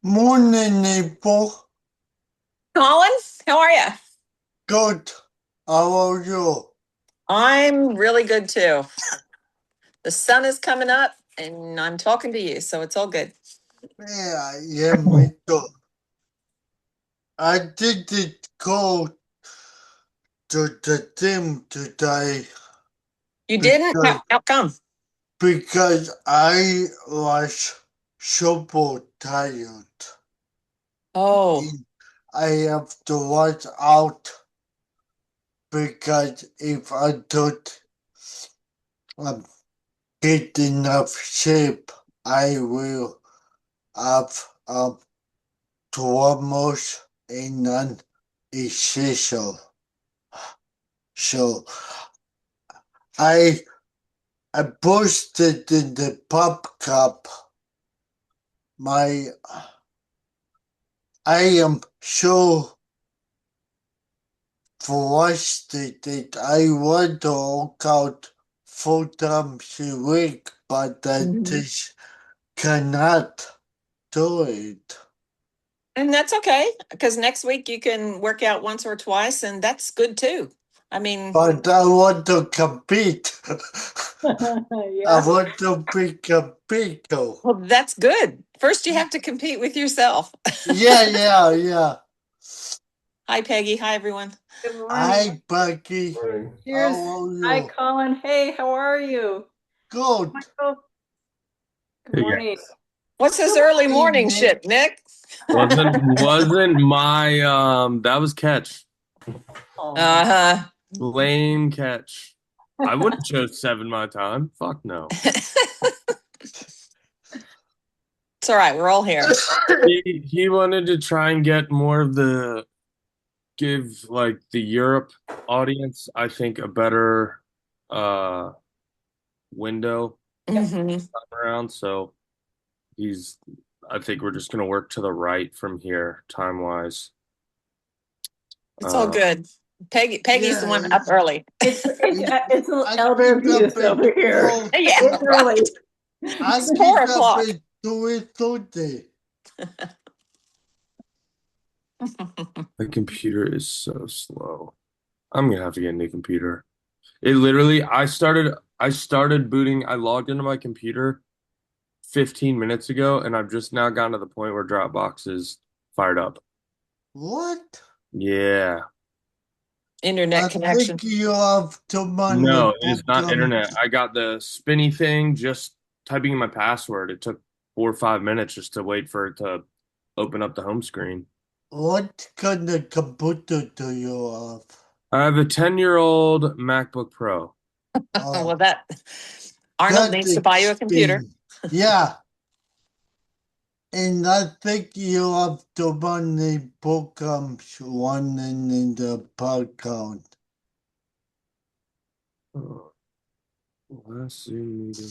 Morning, April. Colin, how are you? Good. How are you? I'm really good too. The sun is coming up and I'm talking to you, so it's all good. Yeah, me too. I didn't go to the gym today You didn't? because How come? I was super tired. Oh, And I have to watch out because if I don't um, get enough shape, I will have traumas and an essential. So I I posted in the pub cup my I am so frustrated. I want to work out 4 times a week, but I mhm. just cannot do it. And that's okay because next week you can work out once or twice, and that's good too. I mean, But I want to compete. I Yeah. want to be competitive. well, that's good. First, you have to compete with yourself. Yeah. Hi, Peggy. Hi, everyone. Good morning. Hi, Bucky. Morning. How Cheers. are Hi, you? Colin. Hey, how are you? Good. Michael. Good Hey morning. guys. What's this Good early Hey, morning Nick. shit, Nick? Wasn't my that was catch. Oh. Uh-huh. Lame catch. I wouldn't choose seven my time. Fuck no. It's all right. We're all here. He wanted to try and get more of the give like the Europe audience, I think, a better uh window Yep. Hmm. time around. So he's I think we're just gonna work to the right from here, time wise. It's all good. Peggy's the Yeah, one up early. It's an I elder pick up abuse at over here. 12. Yeah, It's right. early. I It's four pick up o'clock. at 2:30. The computer is so slow. I'm gonna have to get a new computer. It literally, I started booting, I logged into my computer 15 minutes ago, and I've just now gotten to the point where Dropbox is fired up. What? Yeah. Internet I connection. think you have too many No, it is not programs. internet. I got the spinny thing just typing in my password. It took 4 or 5 minutes just to wait for it to open up the home screen. What kind of computer do you have? I have a 10-year-old MacBook Pro. Well, Oh, that Arnold that needs to buy you a computer. explains. Yeah, and I think you have too many programs running in the background. Oh, last Zoom meeting.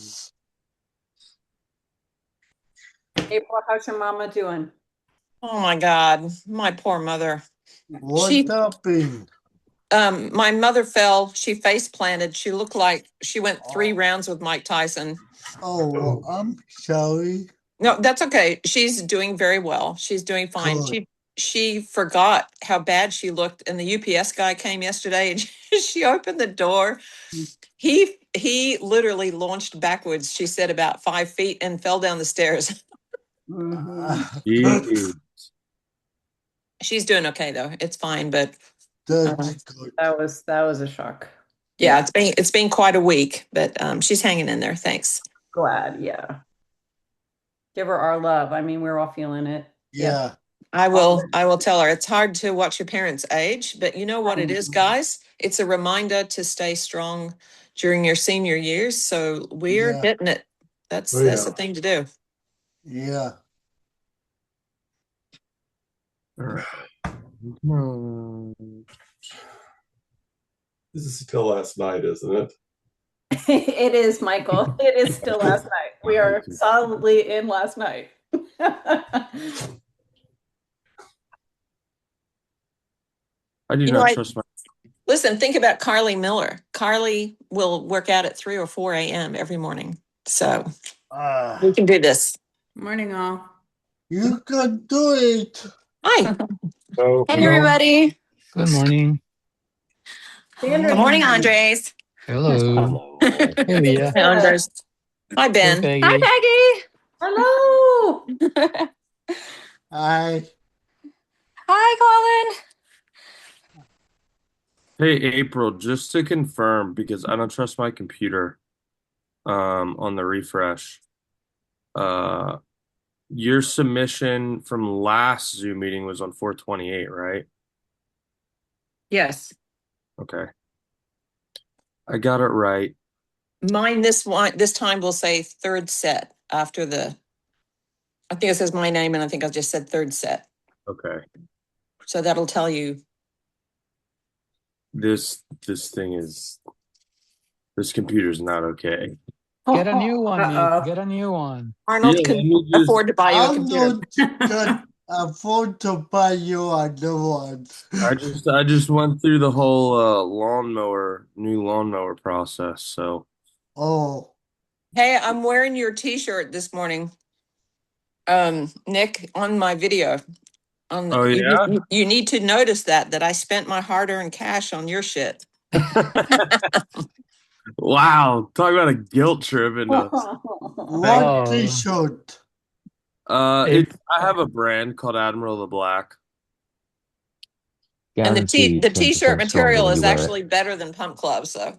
April, how's your mama doing? Oh my God, my poor mother. What She, happened? my mother fell. She face planted. She looked like she went three Oh, rounds with Mike Tyson. oh, I'm sorry. No, that's okay. She's doing very well. She's doing fine. Good. She forgot how bad she looked, and the UPS guy came yesterday, and she opened the door. He literally launched backwards. She said about 5 feet and fell down the stairs. Hmm. Jeez. She's doing okay though. It's fine, but That's um, good. That was a shock. yeah, Yeah. it's been quite a week, but she's hanging in there. Thanks. Glad. Yeah. Give her our love. I mean, we're all feeling it. Yep. Yeah, I All will. good. I will tell her. It's hard to watch your parents age, but you know what it is, Mhm. guys. It's a reminder to stay strong during your senior years. So we're yeah, hitting it. That's Oh that's yeah. the thing to do. yeah. All right. Hmm. This is still last night, isn't it? It is, Michael. It is still last night. We are solidly in last night. I do You know, not I trust my. listen. Think about Carly Miller. Carly will work out at 3 or 4 a.m. every morning. So we Ah, can do this. Morning, all. You can do it. Hi. Oh, Hey, Hello. everybody. Good morning. Sandra, Good morning, Andres. Hello. Hello. Hey, Leah. Hi, Andres. Hi, Hey, Ben. Hi, Peggy. Peggy. hello. I Hi, Hey, April, just to confirm, because I don't trust my computer, on the refresh. Uh, your submission from last Zoom meeting was on 428, right? Yes. Okay. I got it right. Mine this time will say third set after I think it says my name and I think I just said third set. Okay. So that'll tell you. This computer's not okay. Get a new one, Nick. Uh-oh. Get a new one. Arnold Yeah, let can me just afford to buy you a computer. not can afford to buy you other ones. I just went through the whole new lawnmower process, so Oh, Hey, I'm wearing your t-shirt this morning. Nick, on my video. oh yeah. You need to notice that I spent my hard-earned cash on your shit. Wow, talk about a guilt trip into what Oh, t-shirt? Ap- I have a brand called Admiral the Black. And Guaranteed the 20% t-shirt stronger material when you is wear actually it. better than Pump Club, so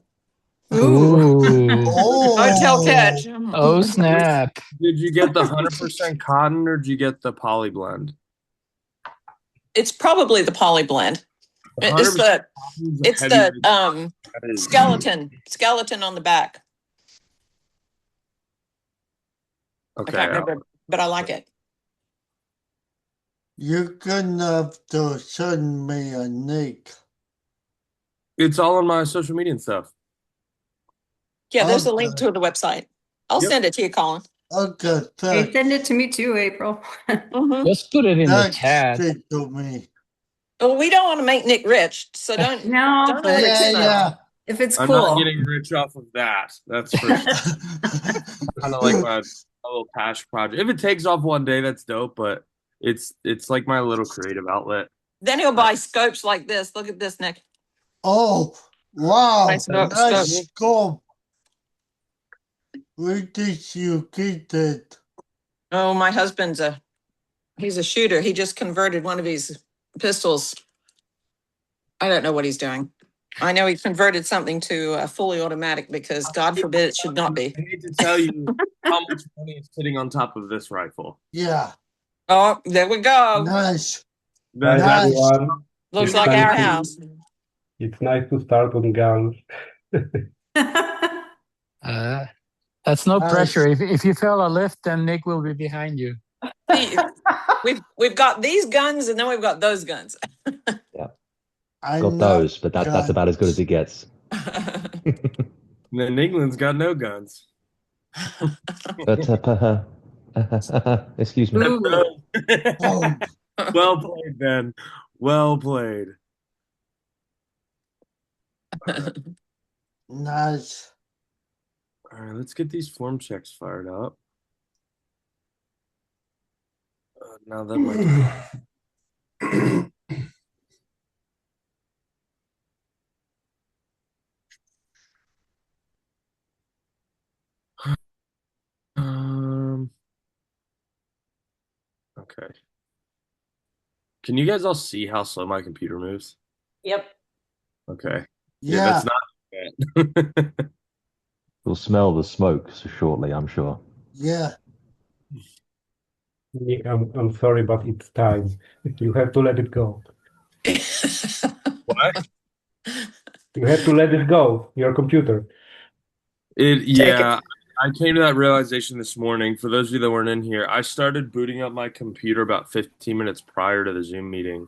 Ooh. ooh. hotel Oh, catch. Oh, snap. Did you get the 100% cotton or did you get the poly blend? It's probably the poly blend. The It's 100% the cotton is a it's the heavyweight. That is skeleton on the back. I okay. can't remember, but I like it. you're gonna have to send me a link. It's all on my social media and stuff. Yeah, there's a link Okay, to the website. I'll Yep. send it to you, Colin. okay, Hey, thanks. send it to me too, April. Mhm. Just put it in the Text chat. it to me. Well, we don't want to make Nick rich, so No, don't but order if too it's, much. if it's I'm not cool. getting rich off of that. That's for sure. Kind of like my little passion project. If it takes off one day, that's dope. But it's like my little creative outlet. Then he'll buy scopes like this. Look at this, Nick. Oh, wow, Nice scope. nice scope. Where did you get it? Oh, my husband's he's a shooter. He just converted one of his pistols. I don't know what he's doing. I know he converted something to a fully automatic because God forbid it should not be. I hate to tell you how much money is sitting on top of this rifle. Yeah, Oh, there we go. nice. hi That's Nice. everyone. Looks It's like nice our to- house. It's nice to start on guns. Uh, that's no pressure. Nice. If you fail a lift, then Nick will be behind you. See, we've got these guns and then we've got those guns. I Got know those, but that's about as good as it gets. then England's got no guns. But excuse me. Ooh. Oh, Well played, Ben. Well played. nice. All right, let's get these form checks fired up. Now that my okay. Can you guys all see how slow my computer moves? Yep. Okay. Yeah, That's not bad. We'll smell the smoke shortly, I'm sure. yeah. Nick, I'm sorry, but it's time. You have to let it go. What? You have to let it go, your computer. Take it. Yeah, I came to that realization this morning. For those of you that weren't in here, I started booting up my computer about 15 minutes prior to the Zoom meeting,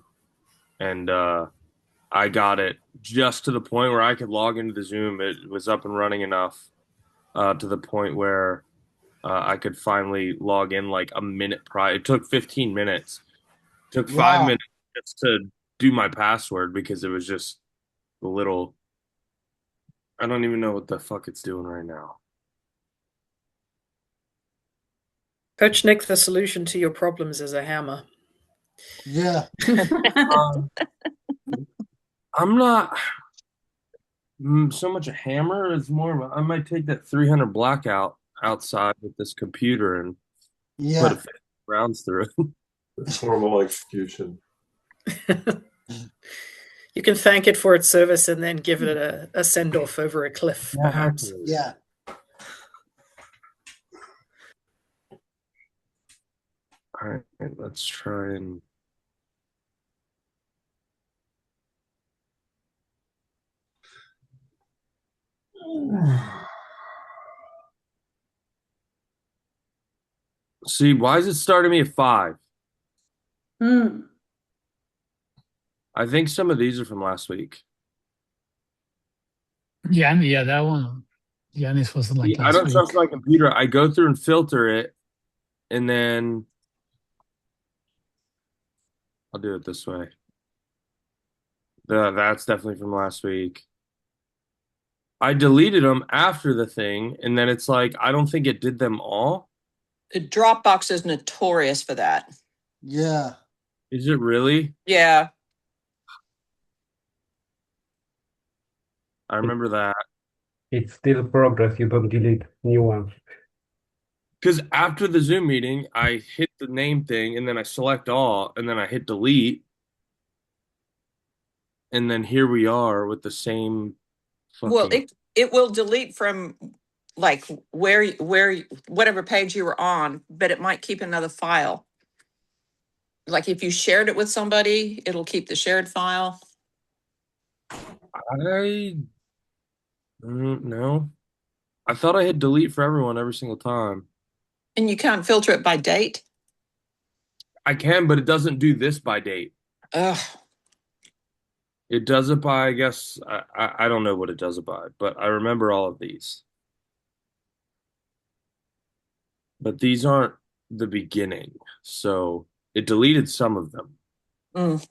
and I got it just to the point where I could log into the Zoom. It was up and running enough to the point where I could finally log in like a minute prior. It took 15 minutes. It took 5 minutes just to do my password because it was just a little. I don't even know what the fuck it's doing right now. Coach Nick, the solution to your problems is a hammer. Yeah. I'm not so much a hammer. It's more of I might take that 300 blackout outside with this computer and put a Yeah. 50 rounds through it. Formal execution. You can thank it for its service and then give it a send-off over a cliff, perhaps. Yeah. All right, let's try and see. Why is it starting me at 5? I think some of these are from last week. Yeah, that one. Yanis was like I last don't week. trust my computer. I go through and filter it, and then I'll do it this way. That's definitely from last week. I deleted them after the thing, and then it's like I don't think it did them all. The Dropbox is notorious for that. Yeah. Is it really? Yeah. I remember that. It's still progress. You don't delete new ones. Because after the Zoom meeting, I hit the name thing, and then I select all, and then I hit delete. And then here we are with the same Well, fucking. it will delete from like where whatever page you were on, but it might keep another file. Like if you shared it with somebody, it'll keep the shared file. I don't know. I thought I hit delete for everyone every single time. And you can't filter it by date. I can, but it doesn't do this by date. Ugh. It does it by, I guess, I don't know what it does it by, but I remember all of these. But these aren't the beginning, so it deleted some of them. Mm.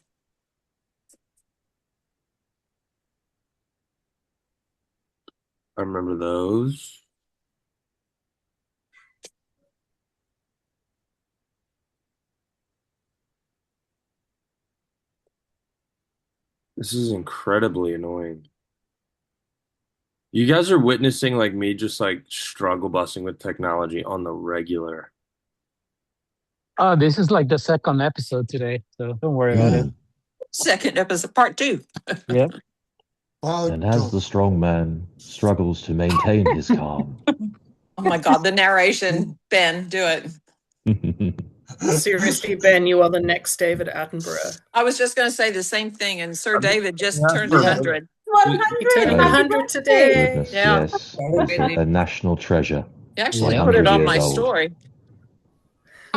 I remember those. This is incredibly annoying. You guys are witnessing like me just like struggle busting with technology on the regular. Oh, this is like the second episode today, so don't worry about it. Second episode, part 2. Yep. And as the strong man struggles to maintain his calm. Oh my God, the narration. Ben, do it. Seriously, Ben, you are the next David Attenborough. I was just going to say the same thing, and Sir David just Yeah, turned for- 100. 100. You're turning 100 today. Goodness, Yeah. yes. It's a national treasure. You actually Yeah. put it 100 on my years old. story.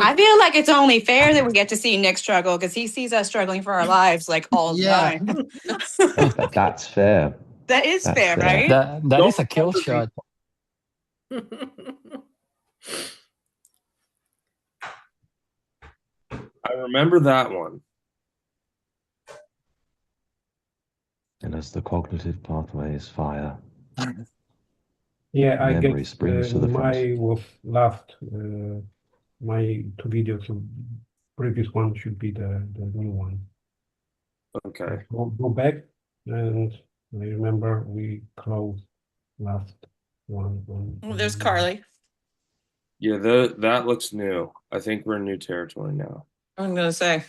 I feel like it's only fair that we get to see Nick struggle because he sees us struggling for our lives like all the Yeah. time. That's fair. That is That's fair, fair. right? That is a kill shot. I remember that one. And as the cognitive pathway is fire, Yeah, I memory guess springs to the front. my was last. My 2 videos, so previous one should be the new one. Okay. Go back, and I remember we closed last one. Oh, there's Carly. Yeah, that looks new. I think we're in new territory now. I'm going to say.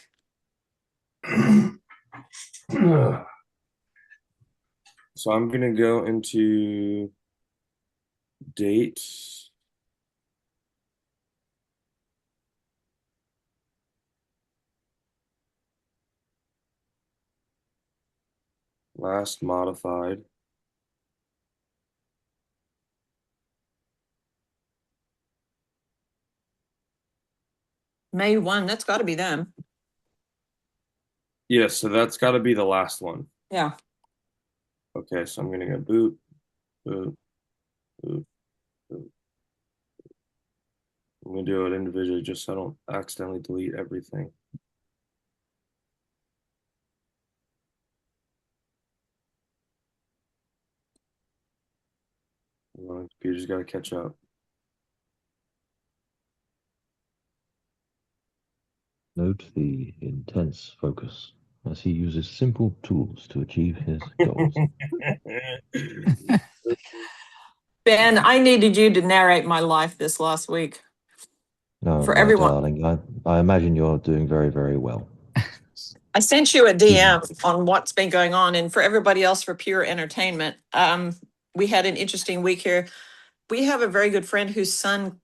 So I'm gonna go into date. Last modified. May 1, that's got to be them. Yeah, so that's got to be the last one. Yeah. Okay, so I'm gonna go boot, boot, boot, boot. I'm gonna do it individually just so I don't accidentally delete everything. My computer's got to catch up. note the intense focus as he uses simple tools to achieve his goals. Ben, I needed you to narrate my life this last week. No, For my everyone. darling, I imagine you're doing very, very well. I sent you a DM on what's been going on, and for everybody else, for pure entertainment, we had an interesting week here. We have a very good friend whose son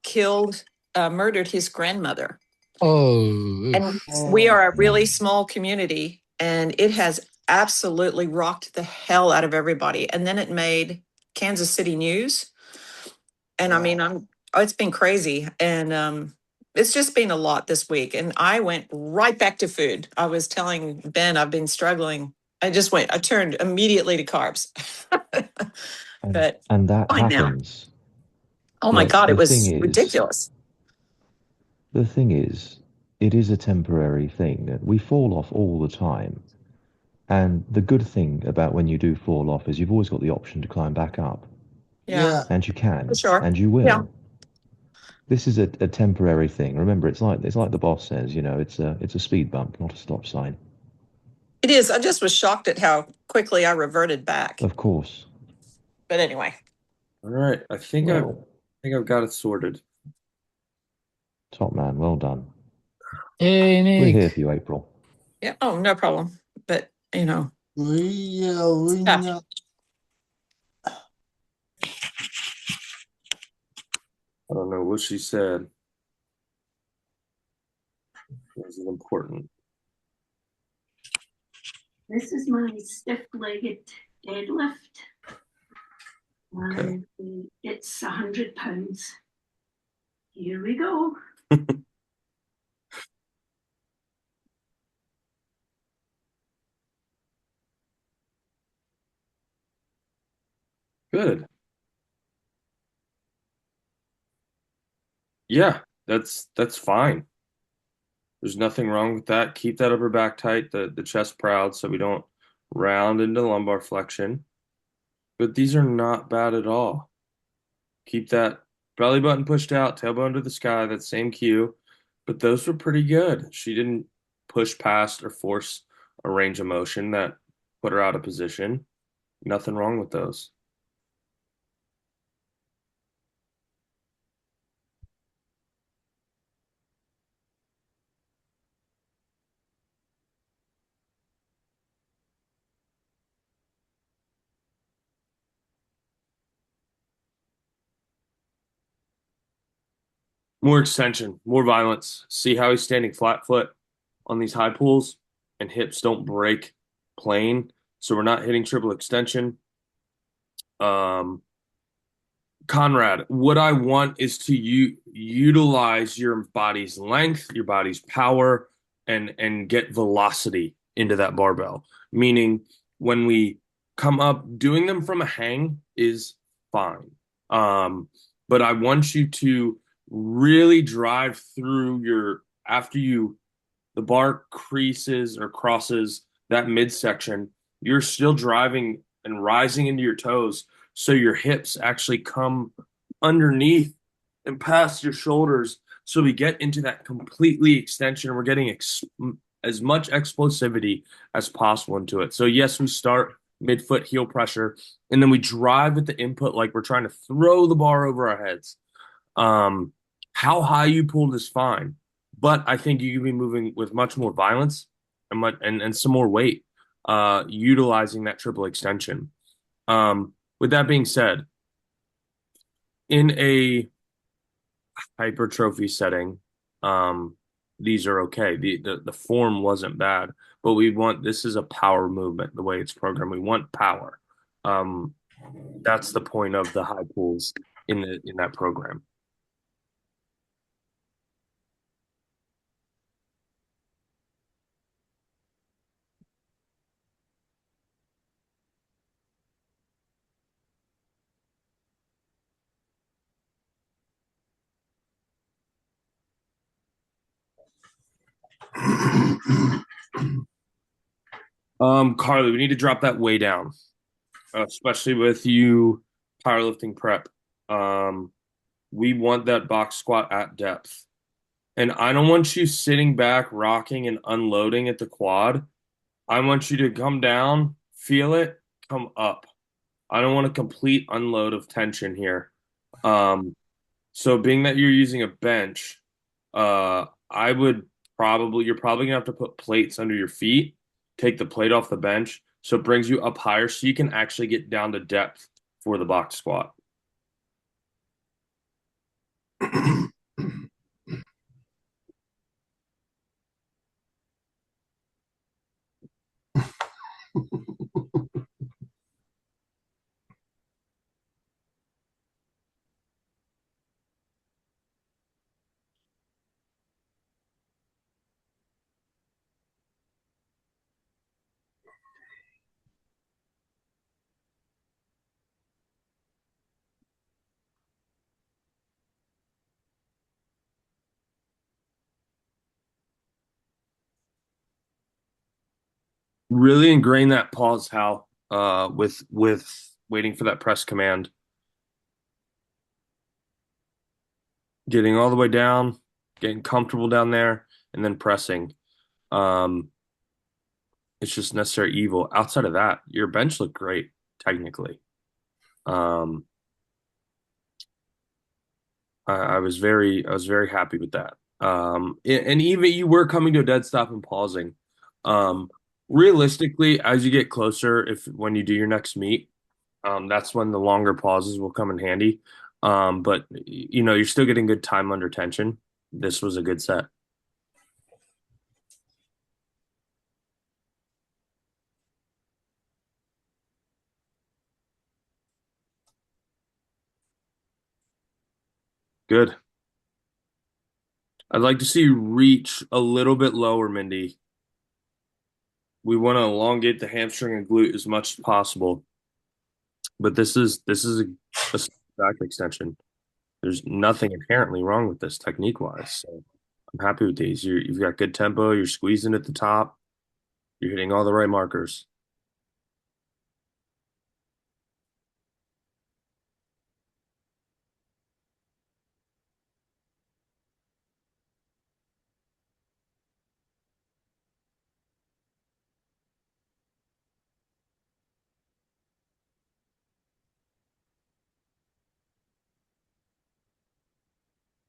murdered his grandmother. Oh, And we are a Oh. really small community, and it has absolutely rocked the hell out of everybody. And then it made Kansas City news. And I mean, it's been crazy. And it's just been a lot this week. And I went right back to food. I was telling Ben I've been struggling. I turned immediately to carbs. But and that fine now. happens. Oh my But God, it the thing was is, ridiculous. The thing is, it is a temporary thing. We fall off all the time. And the good thing about when you do fall off is you've always got the option to climb back up. Yeah, And you can. for sure. And you will. Yeah. This is a temporary thing. Remember, it's like the boss says, it's a speed bump, not a stop sign. It is. I just was shocked at how quickly I reverted back. Of course. But anyway. All right. I think I've got it sorted. Top man, well done. hey, Nick. We're here for you, April. Yeah. Oh, no problem. But we yeah. I don't know what she said. This is important. This is my stiff-legged deadlift. Okay. It's 100 pounds. Here we go. Good. Yeah, that's fine. There's nothing wrong with that. Keep that upper back tight, the chest proud, so we don't round into lumbar flexion. But these are not bad at all. Keep that belly button pushed out, tailbone to the sky, that same cue. But those were pretty good. She didn't push past or force a range of motion that put her out of position. Nothing wrong with those. More extension, more violence. See how he's standing flat foot on these high pulls and hips don't break plane. So we're not hitting triple extension. Conrad, what I want is to utilize your body's length, your body's power, and get velocity into that barbell. Meaning when we come up, doing them from a hang is fine. But I want you to really drive through the bar creases or crosses that midsection, you're still driving and rising into your toes. So your hips actually come underneath and past your shoulders. So we get into that completely extension and we're getting as much explosivity as possible into it. So yes, we start midfoot heel pressure and then we drive at the input like we're trying to throw the bar over our heads. How high you pulled is fine, but I think you can be moving with much more violence and some more weight, utilizing that triple extension. With that being said, in a hypertrophy setting, these are okay. The form wasn't bad, but this is a power movement, the way it's programmed. We want power. That's the point of the high pulls in that program. Carly, we need to drop that way down, especially with you powerlifting prep. We want that box squat at depth. And I don't want you sitting back, rocking and unloading at the quad. I want you to come down, feel it, come up. I don't want a complete unload of tension here. So being that you're using a bench, I would you're probably gonna have to put plates under your feet, take the plate off the bench, so it brings you up higher so you can actually get down to depth for the box squat. Really ingrain that pause, Hal, with waiting for that press command. Getting all the way down, getting comfortable down there, and then pressing. Um, it's just necessary evil. Outside of that, your bench looked great, technically. Um, I was very happy with that. And even you were coming to a dead stop and pausing. Um, realistically, as you get closer, if when you do your next meet, that's when the longer pauses will come in handy. But you know, you're still getting good time under tension. This was a good set. Good. I'd like to see you reach a little bit lower, Mindy. We want to elongate the hamstring and glute as much as possible. But this is a back extension. There's nothing inherently wrong with this technique wise. So I'm happy with these. You've got good tempo. You're squeezing at the top. You're hitting all the right markers.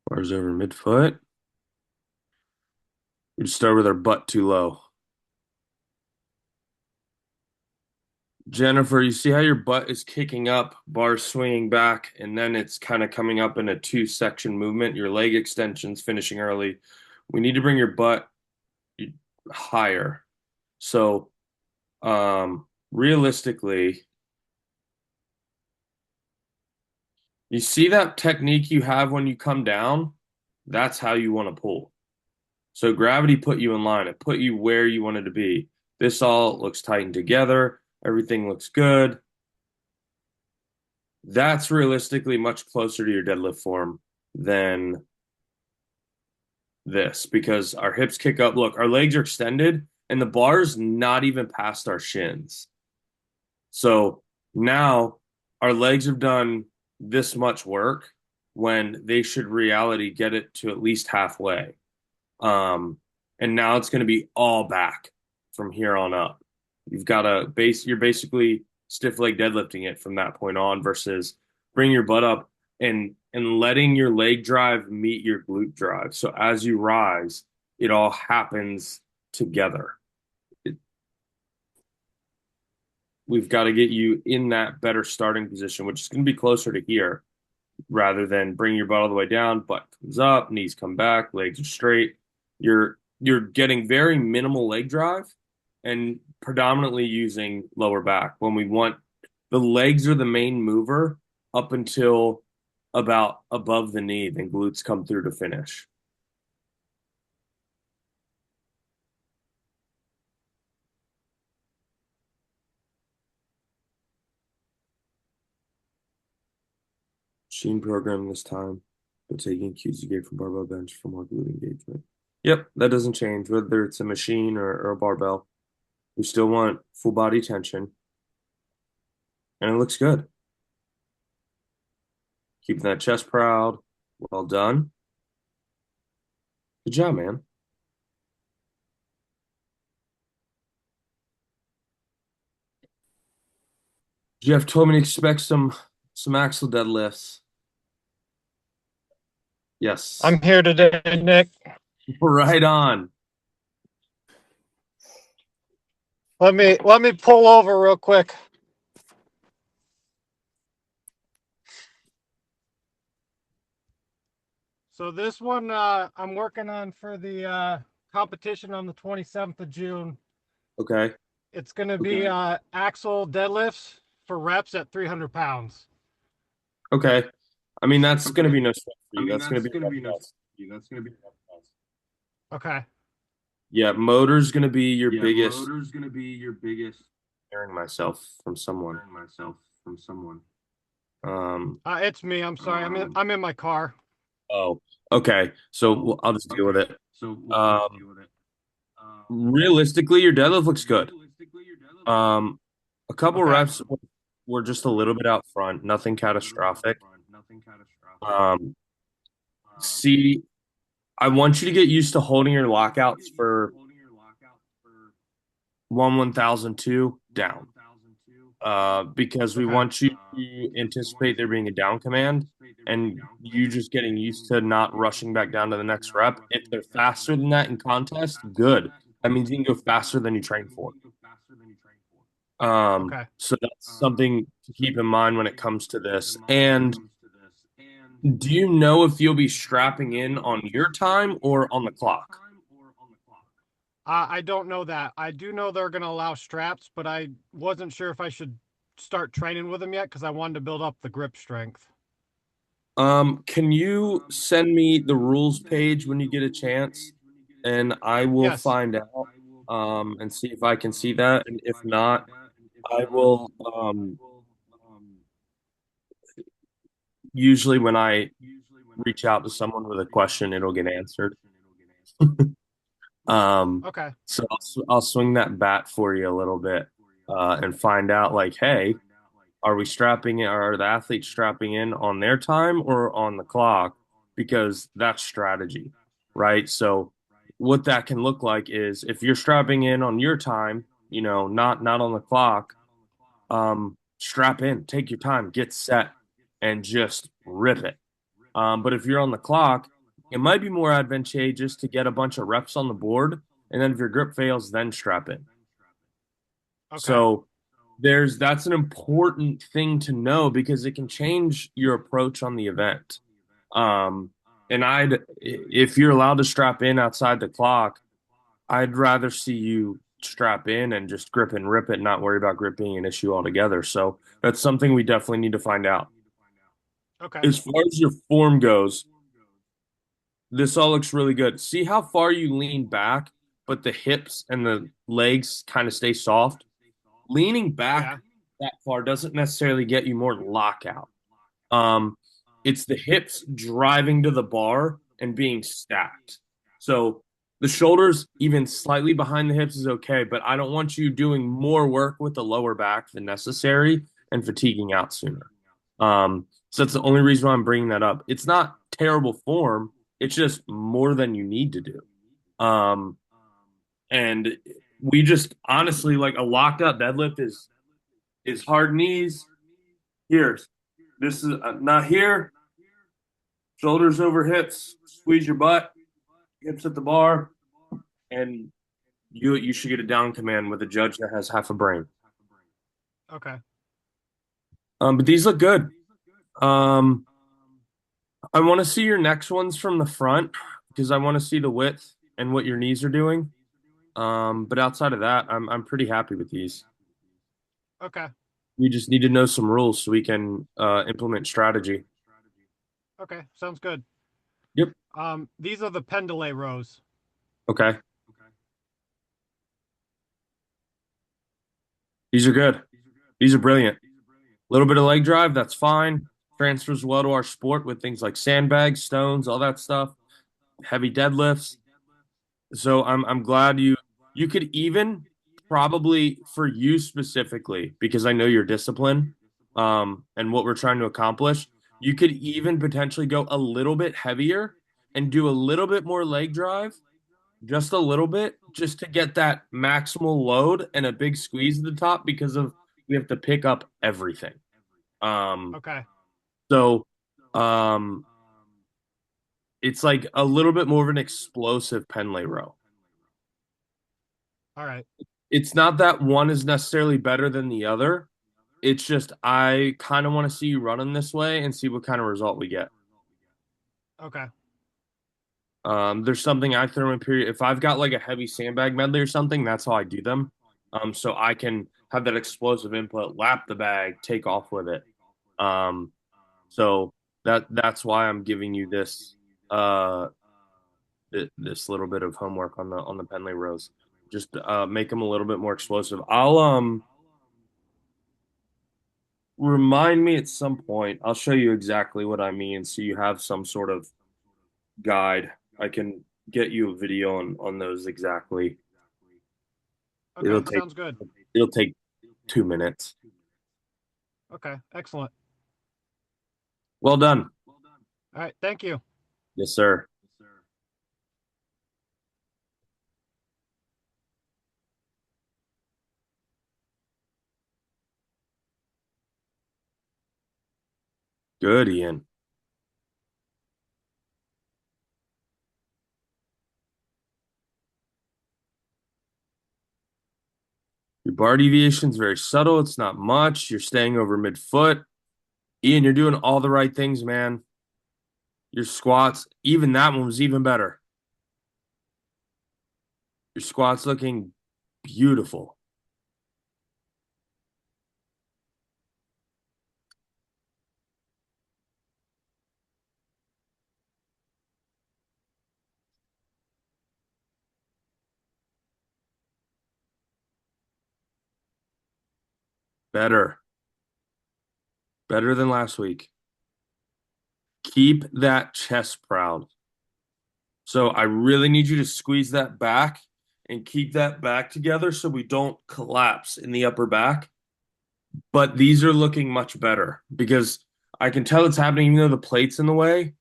Bars over midfoot. We just start with our butt too low. Jennifer, you see how your butt is kicking up, bars swinging back, and then it's kind of coming up in a two-section movement. Your leg extension's finishing early. We need to bring your butt higher. So, realistically, you see that technique you have when you come down? That's how you want to pull. So gravity put you in line. It put you where you wanted to be. This all looks tightened together. Everything looks good. That's realistically much closer to your deadlift form than this because our hips kick up. Look, our legs are extended and the bar's not even past our shins. So now our legs have done this much work when they should reality get it to at least halfway. And now it's going to be all back from here on up. You've got a base, you're basically stiff leg deadlifting it from that point on versus bring your butt up and letting your leg drive meet your glute drive. So as you rise, it all happens together. We've got to get you in that better starting position, which is going to be closer to here rather than bring your butt all the way down, butt comes up, knees come back, legs are straight. You're getting very minimal leg drive and predominantly using lower back when we want the legs are the main mover up until about above the knee, then glutes come through to finish. Machine programming this time, but taking cues you gave from barbell bench for more glute engagement. Yep, that doesn't change whether it's a machine or a barbell. We still want full body tension, and it looks good. Keeping that chest proud. Well done. Good job, man. Jeff told me to expect some axle deadlifts. Yes. I'm here today, Nick. Right on. Let me pull over real quick. So this one I'm working on for the competition on the 27th of June. Okay. It's going to be axle deadlifts for reps at 300 pounds. Okay. I mean, that's going to be no sweat for you. That's going to be Okay. Yeah, motor's going to be your biggest. Hearing myself from someone. It's me. I'm sorry. I'm in my car. Oh, okay. So I'll just deal with it. Realistically, your deadlift looks good. A couple Okay. reps were just a little bit out front, nothing catastrophic. See, I want you to get used to holding your lockouts for 1002 down. Because we want you to anticipate there being a down command and you just getting used to not rushing back down to the next rep. If they're faster than that in contest, good. That means you can go faster than you train for. Okay. So that's something to keep in mind when it comes to this. And do you know if you'll be strapping in on your time or on the clock? I don't know that. I do know they're going to allow straps, but I wasn't sure if I should start training with them yet because I wanted to build up the grip strength. Can you send me the rules page when you get a chance? And I will Yes. find out and see if I can see that. And if not, I will usually when I reach out to someone with a question, it'll get answered. Okay. So I'll swing that bat for you a little bit and find out like, hey, are the athletes strapping in on their time or on the clock? Because that's strategy, right? So what that can look like is if you're strapping in on your time, not on the clock, strap in, take your time, get set, and just rip it. But if you're on the clock, it might be more advantageous to get a bunch of reps on the board, and then if your grip fails, then strap in. Okay. So that's an important thing to know because it can change your approach on the event. And if you're allowed to strap in outside the clock, I'd rather see you strap in and just grip and rip it, not worry about grip being an issue altogether. So that's something we definitely need to find out. Okay. As far as your form goes, this all looks really good. See how far you lean back, but the hips and the legs kind of stay soft? Leaning back that far doesn't necessarily get you more lockout. It's the hips driving to the bar and being stacked. So the shoulders, even slightly behind the hips, is okay, but I don't want you doing more work with the lower back than necessary and fatiguing out sooner. So that's the only reason why I'm bringing that up. It's not terrible form. It's just more than you need to do. And we just honestly like a locked out deadlift is hard knees. Here, this is not here. Shoulders over hips. Squeeze your butt. Hips at the bar, and you should get a down command with a judge that has half a brain. Okay. But these look good. I want to see your next ones from the front because I want to see the width and what your knees are doing. But outside of that, I'm pretty happy with these. Okay. We just need to know some rules so we can implement strategy. Okay. Sounds good. Yep. These are the pendulay rows. Okay. These are good. These are brilliant. A little bit of leg drive, that's fine. Transfers well to our sport with things like sandbags, stones, all that stuff. Heavy deadlifts. So I'm glad you could even probably for you specifically, because I know your discipline and what we're trying to accomplish, you could even potentially go a little bit heavier and do a little bit more leg drive, just a little bit, just to get that maximal load and a big squeeze at the top because we have to pick up everything. Okay. So it's like a little bit more of an explosive Penlay row. All right. It's not that one is necessarily better than the other. It's just I kind of want to see you running this way and see what kind of result we get. Okay. There's something I throw in period. If I've got like a heavy sandbag medley or something, that's how I do them. So I can have that explosive input, lap the bag, take off with it. So that's why I'm giving you this this little bit of homework on the Penlay rows. Just make them a little bit more explosive. I'll remind me at some point. I'll show you exactly what I mean so you have some sort of guide. I can get you a video on those exactly. Okay, sounds good. It'll take 2 minutes. Okay, excellent. Well done. All right, thank you. Yes, sir. Good, Ian. Your bar deviation is very subtle. It's not much. You're staying over midfoot. Ian, you're doing all the right things, man. Your squats, even that one was even better. Your squats looking beautiful. Better. Better than last week. Keep that chest proud. So I really need you to squeeze that back and keep that back together so we don't collapse in the upper back. But these are looking much better because I can tell it's happening even though the plate's in the way,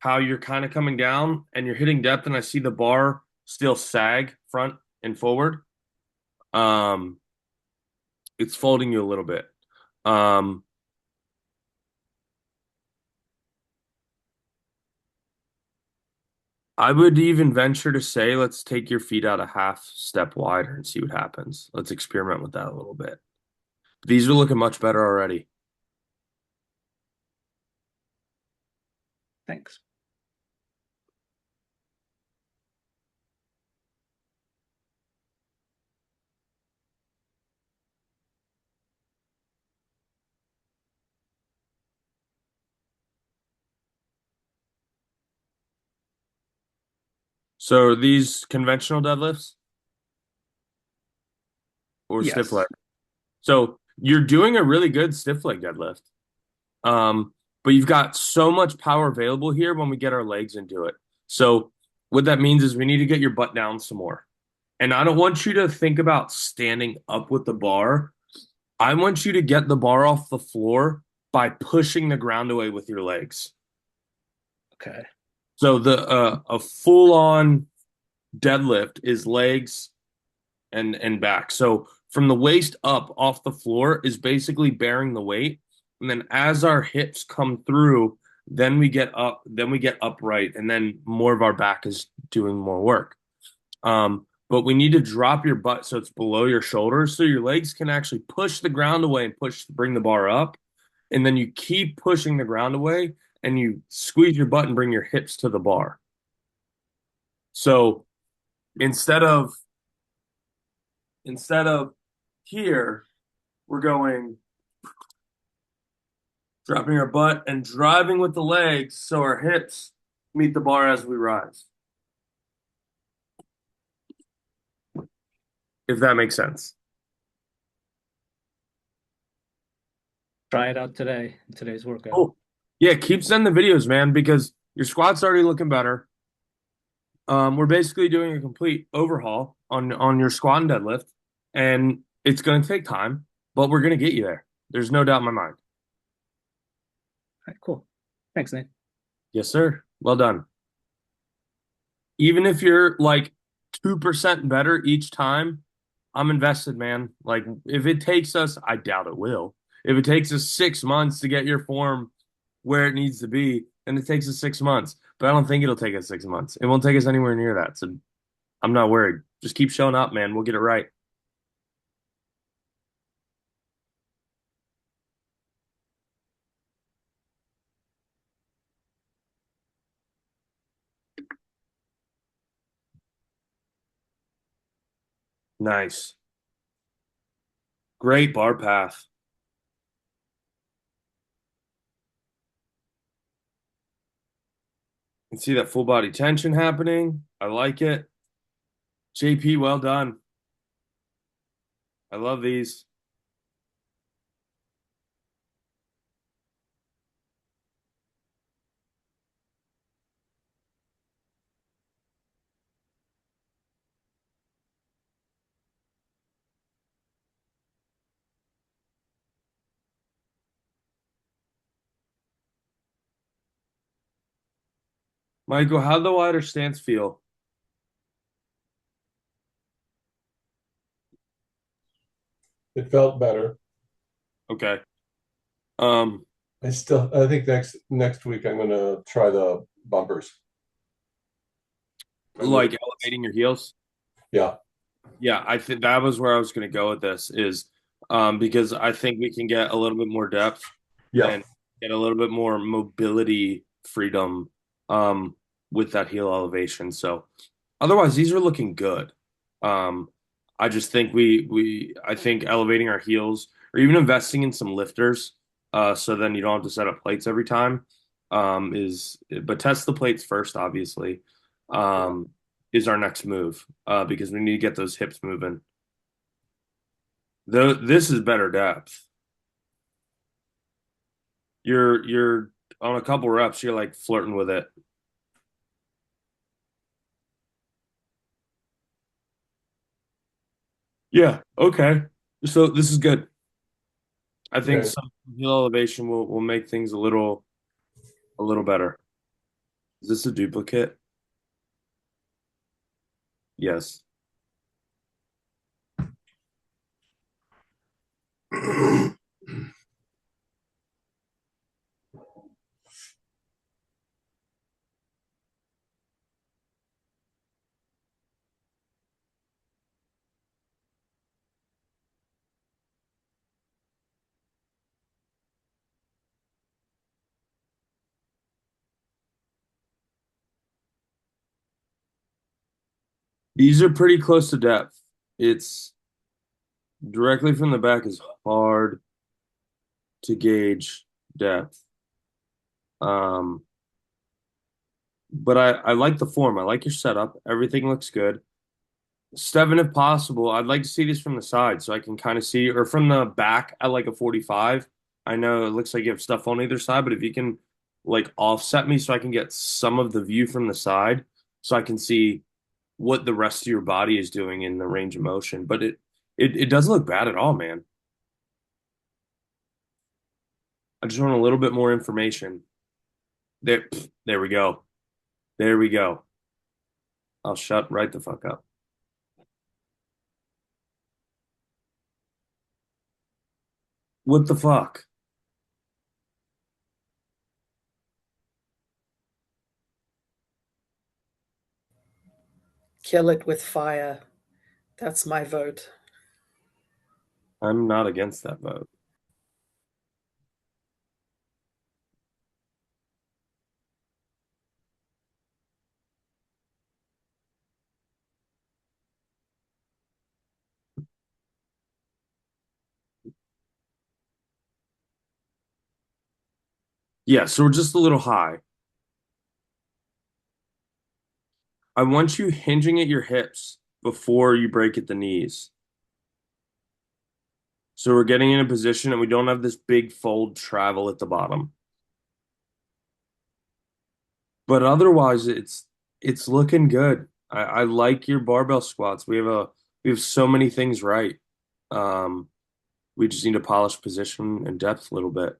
how you're kind of coming down and you're hitting depth and I see the bar still sag front and forward. It's folding you a little bit. I would even venture to say, let's take your feet out a half step wider and see what happens. Let's experiment with that a little bit. These are looking much better already. Thanks. So are these conventional deadlifts or Yes. stiff leg? So you're doing a really good stiff leg deadlift. But you've got so much power available here when we get our legs into it. So what that means is we need to get your butt down some more. And I don't want you to think about standing up with the bar. I want you to get the bar off the floor by pushing the ground away with your legs. Okay. So a full-on deadlift is legs and back. So from the waist up off the floor is basically bearing the weight. And then as our hips come through, then we get up, then we get upright, and then more of our back is doing more work. But we need to drop your butt so it's below your shoulders so your legs can actually push the ground away and bring the bar up. And then you keep pushing the ground away and you squeeze your butt and bring your hips to the bar. So instead of here, we're going dropping our butt and driving with the legs so our hips meet the bar as we rise. If that makes sense. Try it out today, in today's workout. Oh, yeah, keep sending the videos, man, because your squat's already looking better. We're basically doing a complete overhaul on your squat and deadlift, and it's going to take time, but we're going to get you there. There's no doubt in my mind. All right, cool. Thanks, Nate. Yes, sir. Well done. Even if you're like 2% better each time, I'm invested, man. Like if it takes us, I doubt it will. If it takes us 6 months to get your form where it needs to be, then it takes us 6 months. But I don't think it'll take us 6 months. It won't take us anywhere near that. So I'm not worried. Just keep showing up, man. We'll get it right. Nice. Great bar path. You can see that full body tension happening. I like it. JP, well done. I love these. Michael, how'd the wider stance feel? It felt better. Okay. I think next week I'm gonna try the bumpers. Like elevating your heels? Yeah. Yeah, I think that was where I was going to go with this is because I think we can get a little bit more depth Yeah. and get a little bit more mobility freedom with that heel elevation. So otherwise, these are looking good. Um, I just think I think elevating our heels or even investing in some lifters, so then you don't have to set up plates every time, but test the plates first, obviously, is our next move, because we need to get those hips moving. This is better depth. You're on a couple reps, you're like flirting with it. Yeah, okay. So this is good. I think Okay. some heel elevation will make things a little better. Is this a duplicate? Yes. These are pretty close to depth. It's directly from the back is hard to gauge depth. Um, but I like the form. I like your setup. Everything looks good. Steven, if possible, I'd like to see this from the side so I can kind of see, or from the back at like a 45. I know it looks like you have stuff on either side, but if you can like offset me so I can get some of the view from the side so I can see what the rest of your body is doing in the range of motion. But it doesn't look bad at all, man. I just want a little bit more information. There we go. There we go. I'll shut right the fuck up. What the fuck? Kill it with fire. That's my vote. I'm not against that vote. Yeah, so we're just a little high. I want you hinging at your hips before you break at the knees. So we're getting in a position and we don't have this big fold travel at the bottom. But otherwise it's looking good. I like your barbell squats. We have so many things right. Um, we just need to polish position and depth a little bit.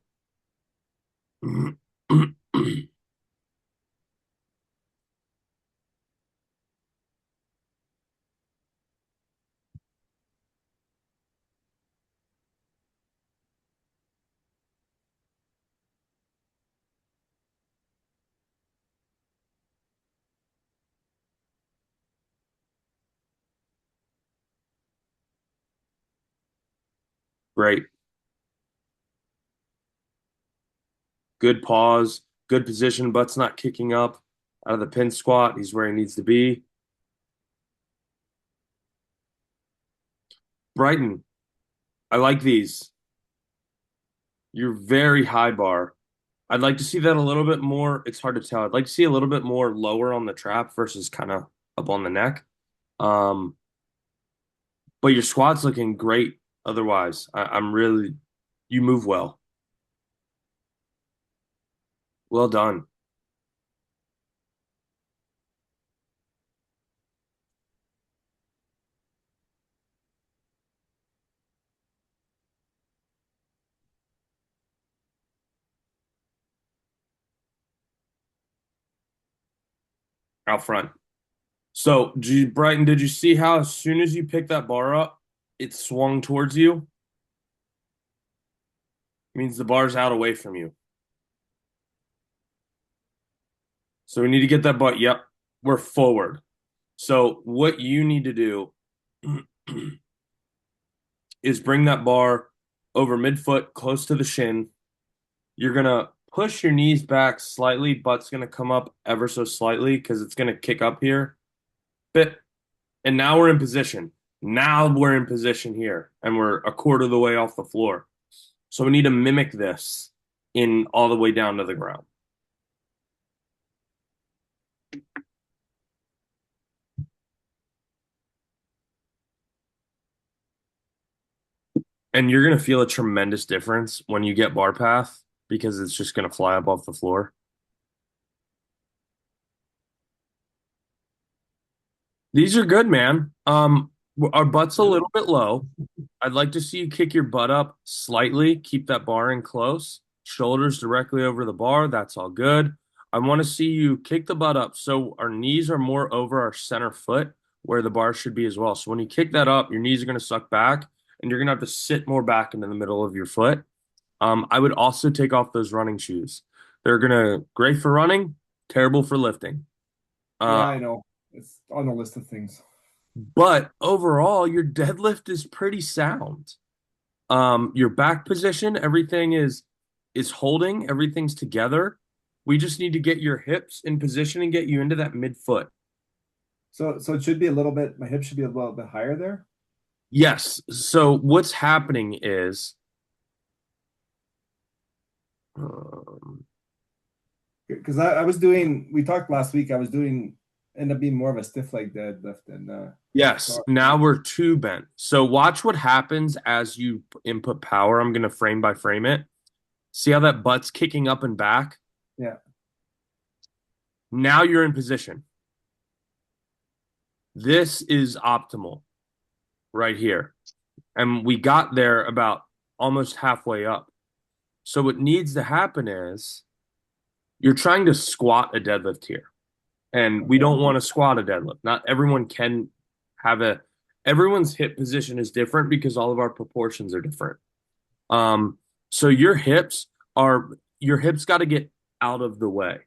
Great. Good pause, good position, butt's not kicking up out of the pin squat. He's where he needs to be. Brighton, I like these. You're very high bar. I'd like to see that a little bit more. It's hard to tell. I'd like to see a little bit more lower on the trap versus kind of up on the neck. Um, but your squat's looking great otherwise. I'm really, you move well. Well done. Out front. So, Brighton, did you see how as soon as you pick that bar up, it swung towards you? It means the bar's out away from you. So we need to get that butt. Yep, we're forward. So what you need to do is bring that bar over midfoot, close to the shin. You're going to push your knees back slightly. Butt's going to come up ever so slightly because it's going to kick up here. Bit. And now we're in position. Now we're in position here, and we're a quarter of the way off the floor. So we need to mimic this in all the way down to the ground. And you're going to feel a tremendous difference when you get bar path because it's just going to fly up off the floor. These are good, man. Our butt's a little bit low. I'd like to see you kick your butt up slightly, keep that bar in close, shoulders directly over the bar. That's all good. I want to see you kick the butt up so our knees are more over our center foot where the bar should be as well. So when you kick that up, your knees are going to suck back and you're going to have to sit more back into the middle of your foot. I would also take off those running shoes. They're going to great for running, terrible for lifting. Yeah, I know. It's on the list of things. But overall, your deadlift is pretty sound. Your back position, everything is holding, everything's together. We just need to get your hips in position and get you into that midfoot. So it should be a little bit, my hips should be a little bit higher there? Yes. So what's happening is because I was doing, we talked last week, I was doing, ended up being more of a stiff leg deadlift and yes, now we're too bent. So watch what happens as you input power. I'm going to frame by frame it. See how that butt's kicking up and back? Yeah. Now you're in position. This is optimal right here. And we got there about almost halfway up. So what needs to happen is you're trying to squat a deadlift here. And we don't want to squat a deadlift. Not everyone can have everyone's hip position is different because all of our proportions are different. So your hips got to get out of the way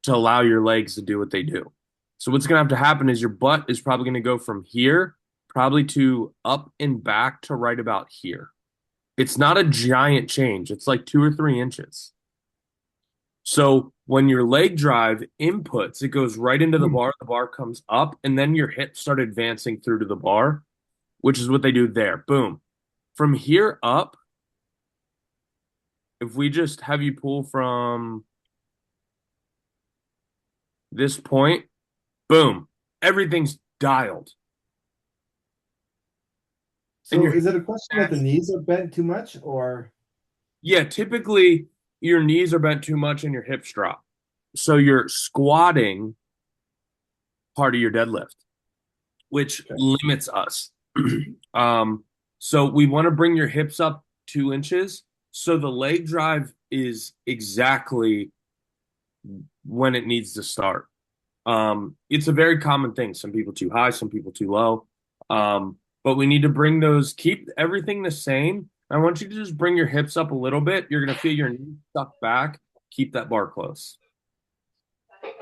to allow your legs to do what they do. So what's going to have to happen is your butt is probably going to go from here, probably to up and back to right about here. It's not a giant change. It's like 2 or 3 inches. So when your leg drive inputs, it goes right into the bar comes up, and then your hips start advancing through to the bar, which is what they do there. Boom. From here up, if we just have you pull from this point, boom, everything's dialed. So is it a question that the knees are bent too much or? Yeah, typically your knees are bent too much and your hips drop. So you're squatting part of your deadlift, which limits us. So we want to bring your hips up 2 inches. So the leg drive is exactly when it needs to start. It's a very common thing. Some people too high, some people too low. But we need to bring those, keep everything the same. I want you to just bring your hips up a little bit. You're going to feel your knees stuck back. Keep that bar close.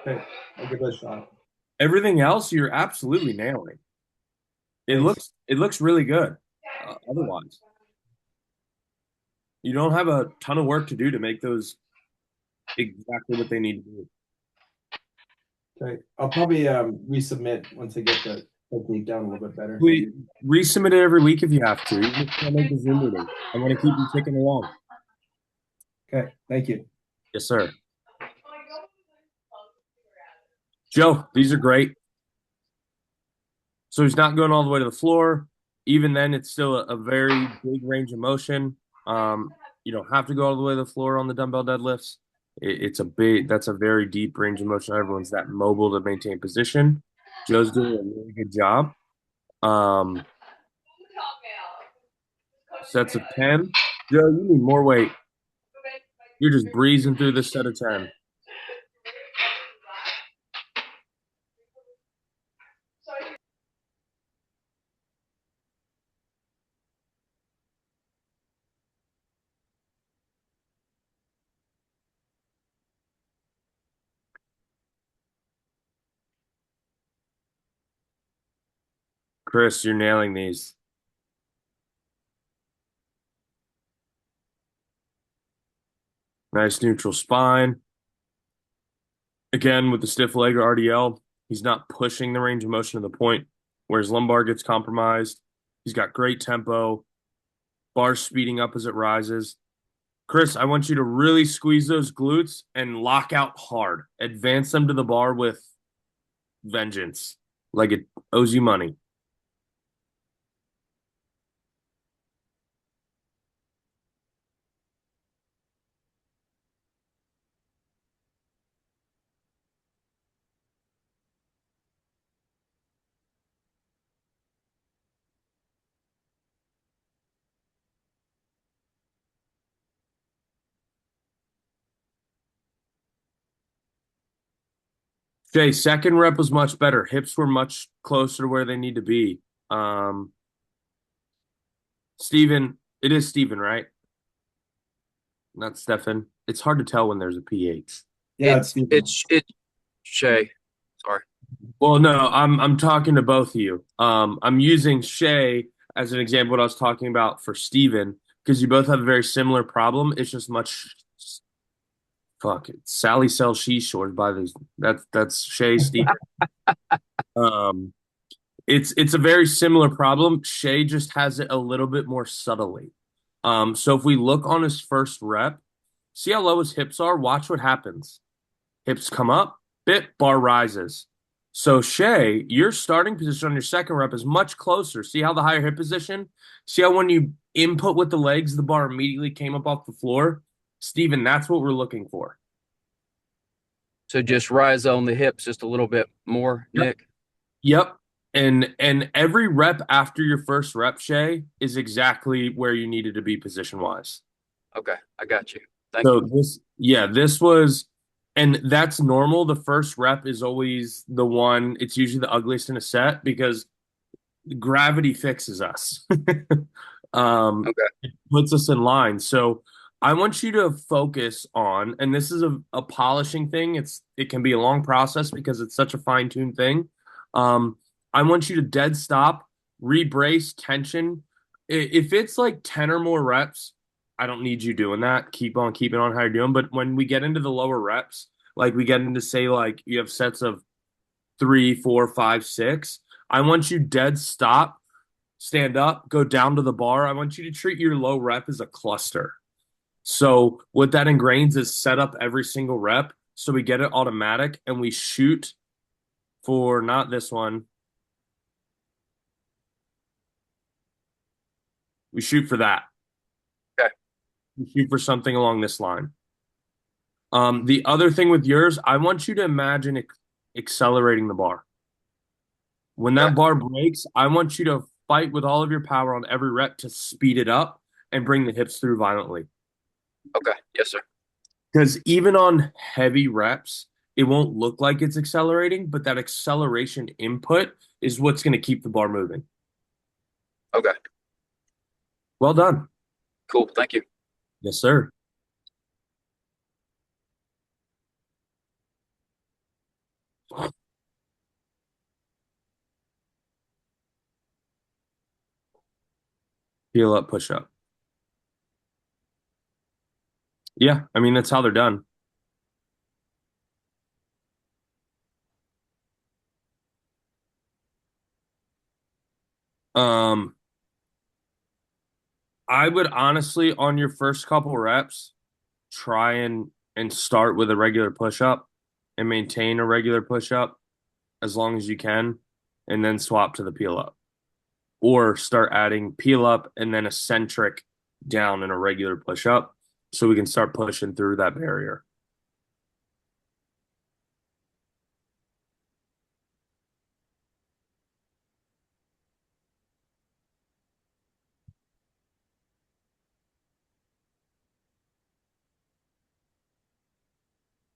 Okay, I'll give it a shot. Everything else, you're absolutely nailing. It looks really good. Otherwise, You don't have a ton of work to do to make those exactly what they need to do. Okay, I'll probably resubmit once I get the technique down a little bit better. We resubmit it every week if you have to. Even if you can't make the Zoom meeting. I want to keep you ticking along. Okay, thank you. Yes, sir. Joe, these are great. So he's not going all the way to the floor. Even then, it's still a very big range of motion. You don't have to go all the way to the floor on the dumbbell deadlifts. That's a very deep range of motion. Everyone's that mobile to maintain position. Joe's doing a really good job. Sets of 10. Joe, you need more weight. You're just breezing through this set of 10. Chris, you're nailing these. Nice neutral spine. Again, with the stiff leg or RDL, he's not pushing the range of motion to the point where his lumbar gets compromised. He's got great tempo, bar speeding up as it rises. Chris, I want you to really squeeze those glutes and lock out hard. Advance them to the bar with vengeance, like it owes you money. Jay, second rep was much better. Hips were much closer to where they need to be. Steven, it is Steven, right? Not Stefan. It's hard to tell when there's a PH. Yeah, it's Shay. Sorry. Well, no, I'm talking to both of you. I'm using Shay as an example what I was talking about for Steven, because you both have a very similar problem. It's just much fuck it. Sally sells she shorts by these. That's Shay Steven. It's a very similar problem. Shay just has it a little bit more subtly. So if we look on his first rep, see how low his hips are? Watch what happens. Hips come up, bit, bar rises. So Shay, your starting position on your second rep is much closer. See how the higher hip position? See how when you input with the legs, the bar immediately came up off the floor? Steven, that's what we're looking for. So just rise on the hips just a little bit more, Nick. Yep. And every rep after your first rep, Shay, is exactly where you needed to be position wise. Okay, I got you. Thank you. This was, and that's normal. The first rep is always the one, it's usually the ugliest in a set because gravity fixes us. It puts us in line. So I want you to focus on, and this is a polishing thing. It can be a long process because it's such a fine-tuned thing. I want you to dead stop, rebrace, tension. If it's like 10 or more reps, I don't need you doing that. Keep on keeping on how you're doing. But when we get into the lower reps, like we get into say like you have sets of 3, 4, 5, 6, I want you dead stop, stand up, go down to the bar. I want you to treat your low rep as a cluster. So what that ingrains is set up every single rep. So we get it automatic and we shoot for not this one. We shoot for that. Okay. We shoot for something along this line. The other thing with yours, I want you to imagine accelerating the bar. When that bar breaks, I want you to fight with all of your power on every rep to speed it up and bring the hips through violently. Okay. Yes, sir. Because even on heavy reps, it won't look like it's accelerating, but that acceleration input is what's going to keep the bar moving. Okay. Well done. Cool. Thank you. Yes, sir. Heel up, push up. Yeah, I mean that's how they're done. Um, I would honestly, on your first couple reps, try and start with a regular push up and maintain a regular push up as long as you can, and then swap to the peel up. Or start adding peel up and then eccentric down in a regular push up so we can start pushing through that barrier.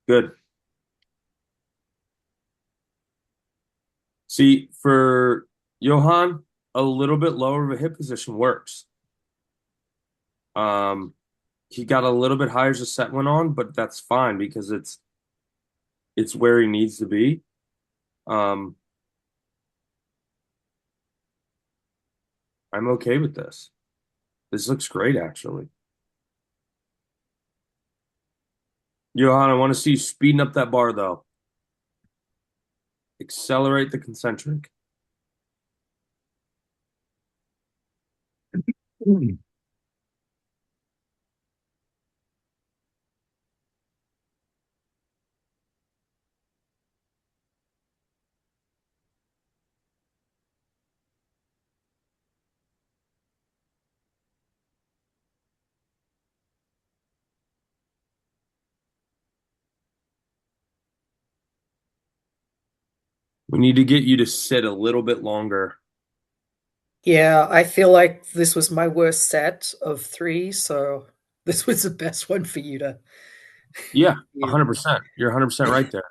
Good. See, for Johan, a little bit lower of a hip position works. Um, he got a little bit higher as the set went on, but that's fine because it's where he needs to be. Um, I'm okay with this. This looks great, actually. Johan, I want to see you speeding up that bar, though. Accelerate the concentric. We need to get you to sit a little bit longer. Yeah, I feel like this was my worst set of 3, so this was the best one for you to. Yeah, You. 100%. You're 100% right there.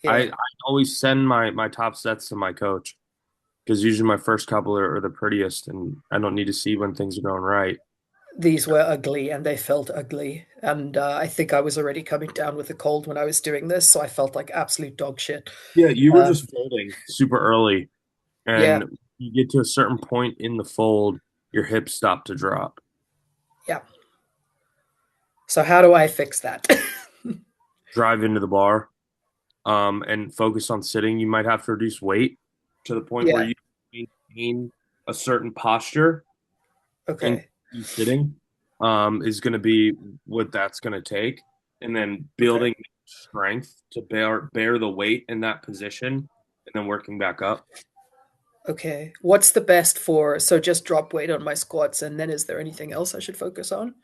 I, Yeah. I always send my top sets to my coach because usually my first couple are the prettiest, and I don't need to see when things are going right. These were ugly and they felt ugly. And I think I was already coming down with a cold when I was doing this, so I felt like absolute dog shit. Yeah, you were just folding super early, Yeah. and you get to a certain point in the fold, your hips stop to drop. Yeah. So how do I fix that? Drive into the bar, and focus on sitting. You might have to reduce weight to the point where Yeah. you maintain a certain posture and Okay. keep sitting, is going to be what that's going to take. And then Okay. building strength to bear the weight in that position and then working back up. Okay. What's the best for, so just drop weight on my squats, and then is there anything else I should focus on?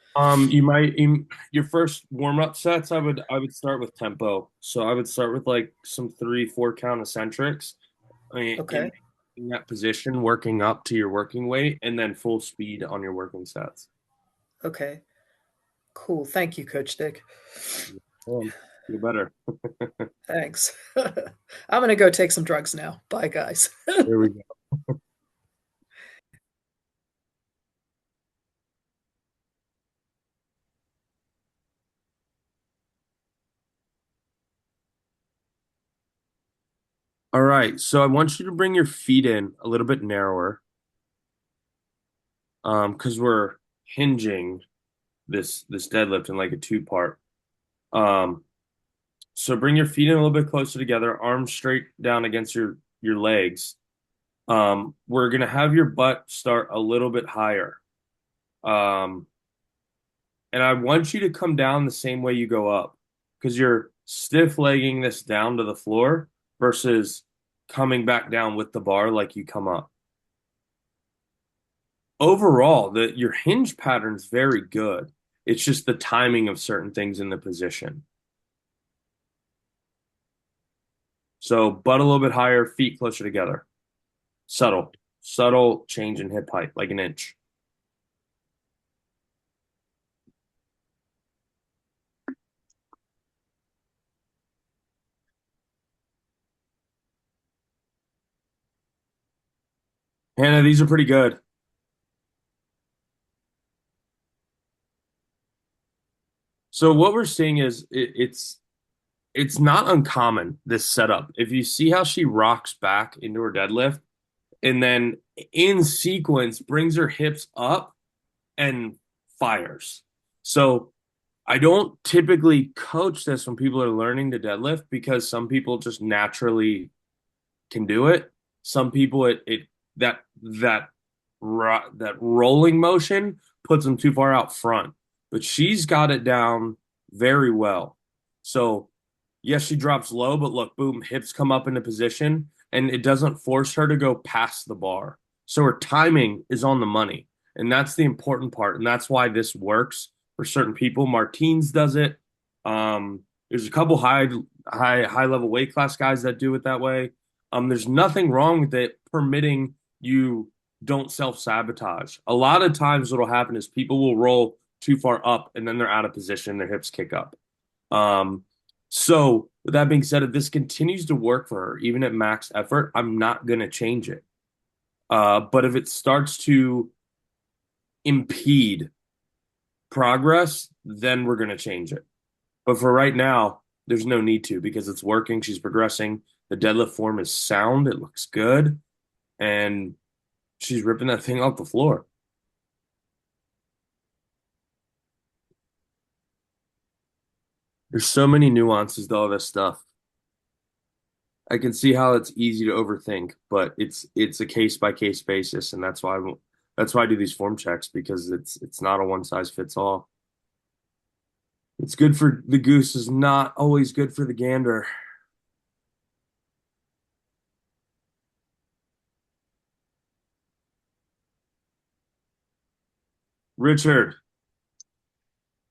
You might in your first warm up sets, I would start with tempo. So I would start with like some 3-4 count eccentrics Okay. in that position, working up to your working weight, and then full speed on your working sets. Okay. Cool. Thank you, Coach Dick. Feel better. Thanks. I'm gonna go take some drugs now. Bye, guys. There we go. All right, so I want you to bring your feet in a little bit narrower, because we're hinging this deadlift in like a two part. Um, so bring your feet in a little bit closer together, arms straight down against your legs. We're gonna have your butt start a little bit higher. Um, and I want you to come down the same way you go up, because you're stiff legging this down to the floor versus coming back down with the bar like you come up. Overall, your hinge pattern's very good. It's just the timing of certain things in the position. So butt a little bit higher, feet closer together. Subtle change in hip height, like an inch. Hannah, these are pretty good. So what we're seeing is it's not uncommon, this setup. If you see how she rocks back into her deadlift and then in sequence brings her hips up and fires. So I don't typically coach this when people are learning to deadlift because some people just naturally can do it. Some people that that that rolling motion puts them too far out front. But she's got it down very well. So yes, she drops low, but look, boom, hips come up into position, and it doesn't force her to go past the bar. So her timing is on the money, and that's the important part, and that's why this works for certain people. Martins does it. There's a couple high level weight class guys that do it that way. There's nothing wrong with it, permitting you don't self sabotage. A lot of times, what'll happen is people will roll too far up, and then they're out of position, their hips kick up. Um, so with that being said, if this continues to work for her, even at max effort, I'm not going to change it. But if it starts to impede progress, then we're going to change it. But for right now, there's no need to because it's working. She's progressing. The deadlift form is sound. It looks good. And she's ripping that thing off the floor. There's so many nuances to all this stuff. I can see how it's easy to overthink, but it's a case by case basis, and that's why I do these form checks because it's not a one size fits all. It's good for the goose is not always good for the gander. Richard,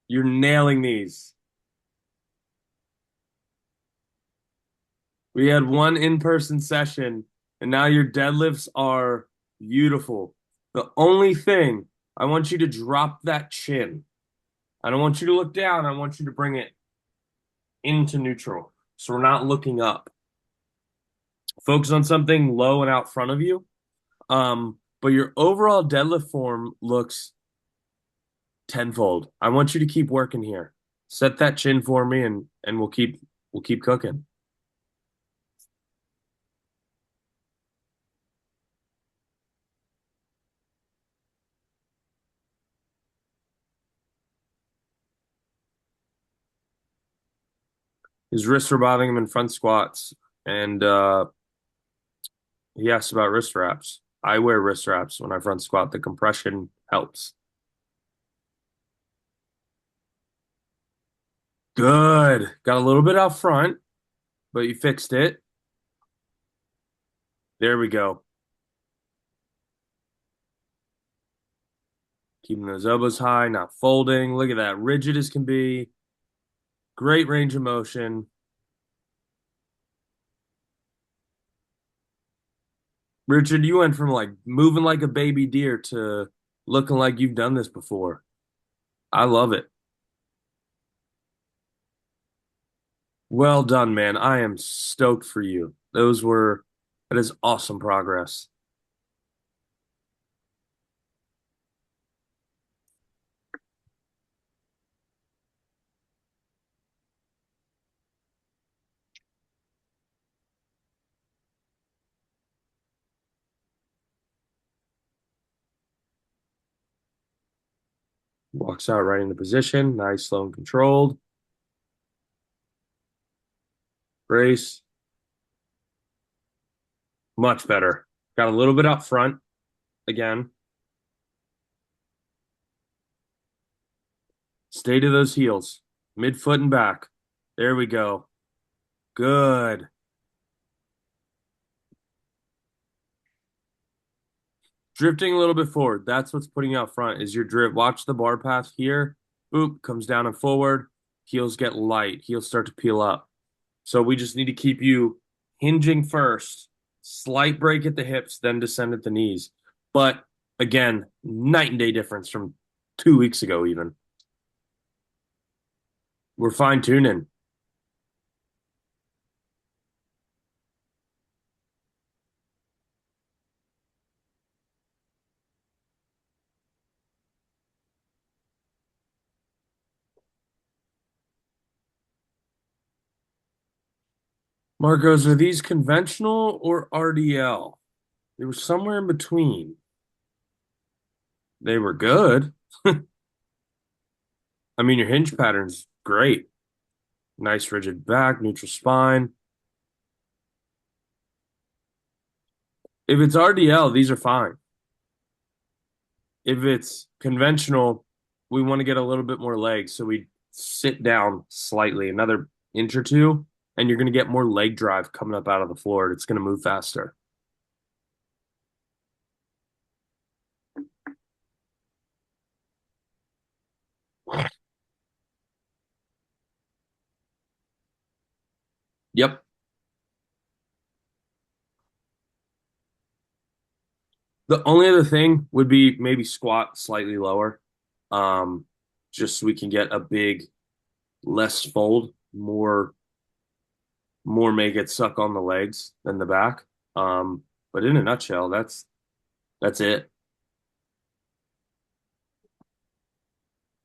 you're nailing these. We had one in-person session, and now your deadlifts are beautiful. The only thing, I want you to drop that chin. I don't want you to look down. I want you to bring it into neutral. So we're not looking up. Focus on something low and out front of you. But your overall deadlift form looks tenfold. I want you to keep working here. Set that chin for me and we'll keep cooking. His wrists were bothering him in front squats, and he asked about wrist wraps. I wear wrist wraps when I front squat. The compression helps. Good. Got a little bit out front, but you fixed it. There we go. Keeping those elbows high, not folding. Look at that. Rigid as can be. Great range of motion. Richard, you went from like moving like a baby deer to looking like you've done this before. I love it. Well done, man. I am stoked for you. That is awesome progress. Walks out right into position. Nice, slow and controlled. Brace. Much better. Got a little bit up front again. Stay to those heels. Midfoot and back. There we go. Good. Drifting a little bit forward. That's what's putting you out front is your drift. Watch the bar path here. Oop, comes down and forward. Heels get light. Heels start to peel up. So we just need to keep you hinging first. Slight break at the hips, then descend at the knees. But again, night and day difference from 2 weeks ago even. We're fine tuning. Marcos, are these conventional or RDL? They were somewhere in between. They were good. I I mean, your hinge pattern's great. Nice rigid back, neutral spine. If it's RDL, these are fine. If it's conventional, we want to get a little bit more leg, so we sit down slightly, another inch or two, and you're going to get more leg drive coming up out of the floor. It's going to move faster. Yep. The only other thing would be maybe squat slightly lower, just so we can get a big, less fold, more make it suck on the legs than the back. But in a nutshell, that's it.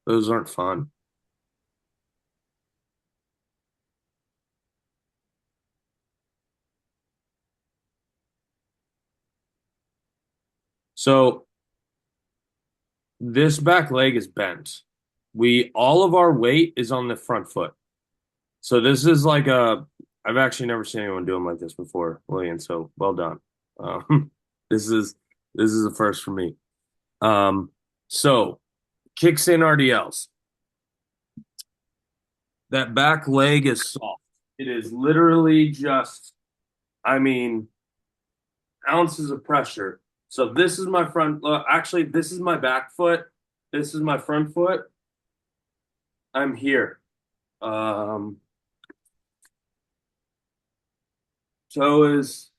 Those aren't fun. So this back leg is bent. All of our weight is on the front foot. So this is like I've actually never seen anyone do them like this before, William. So well done. This is a first for me. So kicks in RDLs. That back leg is soft. It is literally just, I mean, ounces of pressure. So this is my front, actually, this is my back foot. This is my front foot. I'm here. Toe is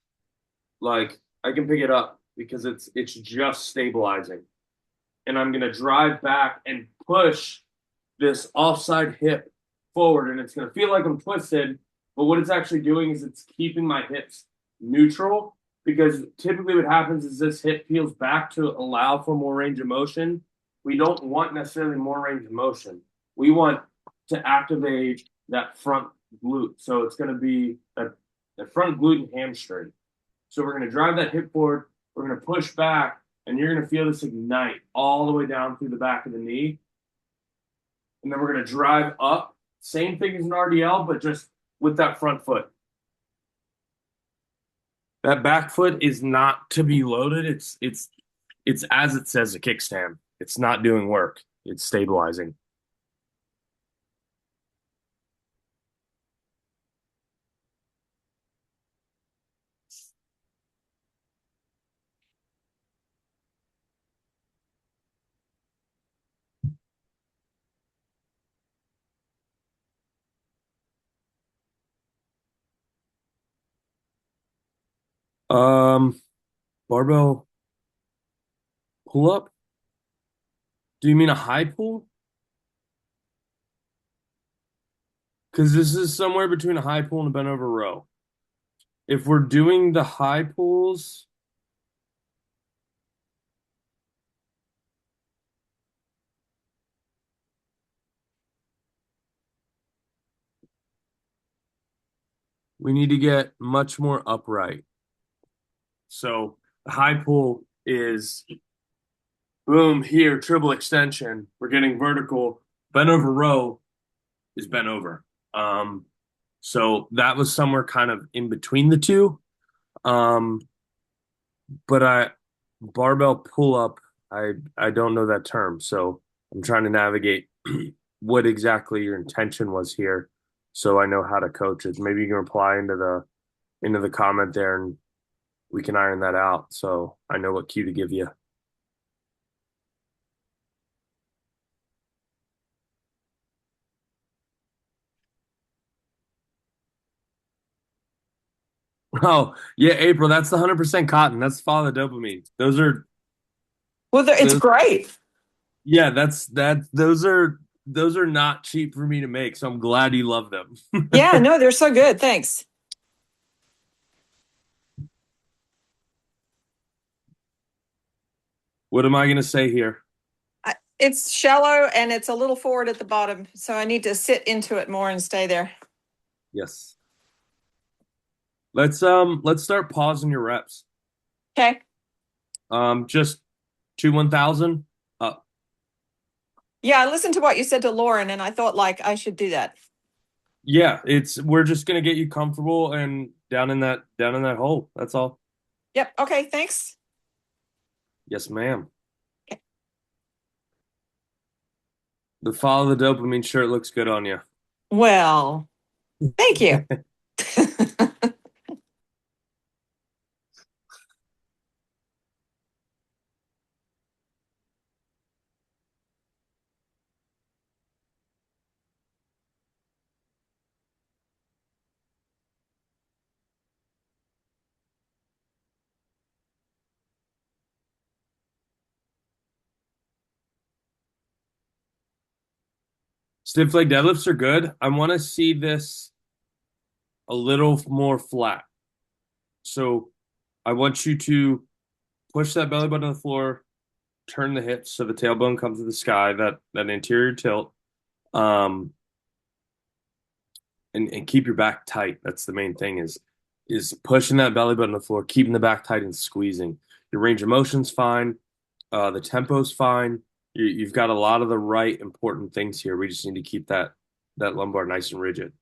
like, I can pick it up because it's just stabilizing. And I'm gonna drive back and push this offside hip forward, and it's gonna feel like I'm twisted, but what it's actually doing is it's keeping my hips neutral, because typically what happens is this hip peels back to allow for more range of motion. We don't want necessarily more range of motion. We want to activate that front glute. So it's going to be that front glute and hamstring. So we're going to drive that hip forward. We're going to push back, and you're going to feel this ignite all the way down through the back of the knee. And then we're going to drive up. Same thing as an RDL, but just with that front foot. That back foot is not to be loaded. It's as it says, a kickstand. It's not doing work. It's stabilizing. Barbell pull up? Do you mean a high pull? Because this is somewhere between a high pull and a bent over row. If we're doing the high pulls, we need to get much more upright. So the high pull is boom, here, triple extension. We're getting vertical. Bent over row is bent over. So that was somewhere kind of in between the two. But barbell pull up, I don't know that term. So I'm trying to navigate what exactly your intention was here, so I know how to coach it. Maybe you can reply into the comment there, and we can iron that out, so I know what cue to give you. Oh, yeah, April, that's the 100% cotton. That's follow the dopamine. Those are It's great. Yeah, those are not cheap for me to make, so I'm glad you love them. Yeah, no, they're so good. Thanks. What am I going to say here? It's shallow and it's a little forward at the bottom, so I need to sit into it more and stay there. Yes. Let's start pausing your reps. Okay. Just 2 1,000 up. Yeah, I listened to what you said to Lauren, and I thought like I should do that. Yeah, we're just gonna get you comfortable and down in that hole. That's all. Yep. Okay. Thanks. Yes, ma'am. The Follow the Dopamine shirt looks good on you. Well, thank you. Stiff leg deadlifts are good. I want to see this a little more flat. So I want you to push that belly button on the floor, turn the hips so the tailbone comes to the sky, that anterior tilt. And keep your back tight. That's the main thing is pushing that belly button on the floor, keeping the back tight and squeezing. Your range of motion's fine. The tempo's fine. You've got a lot of the right important things here. We just need to keep that lumbar nice and rigid.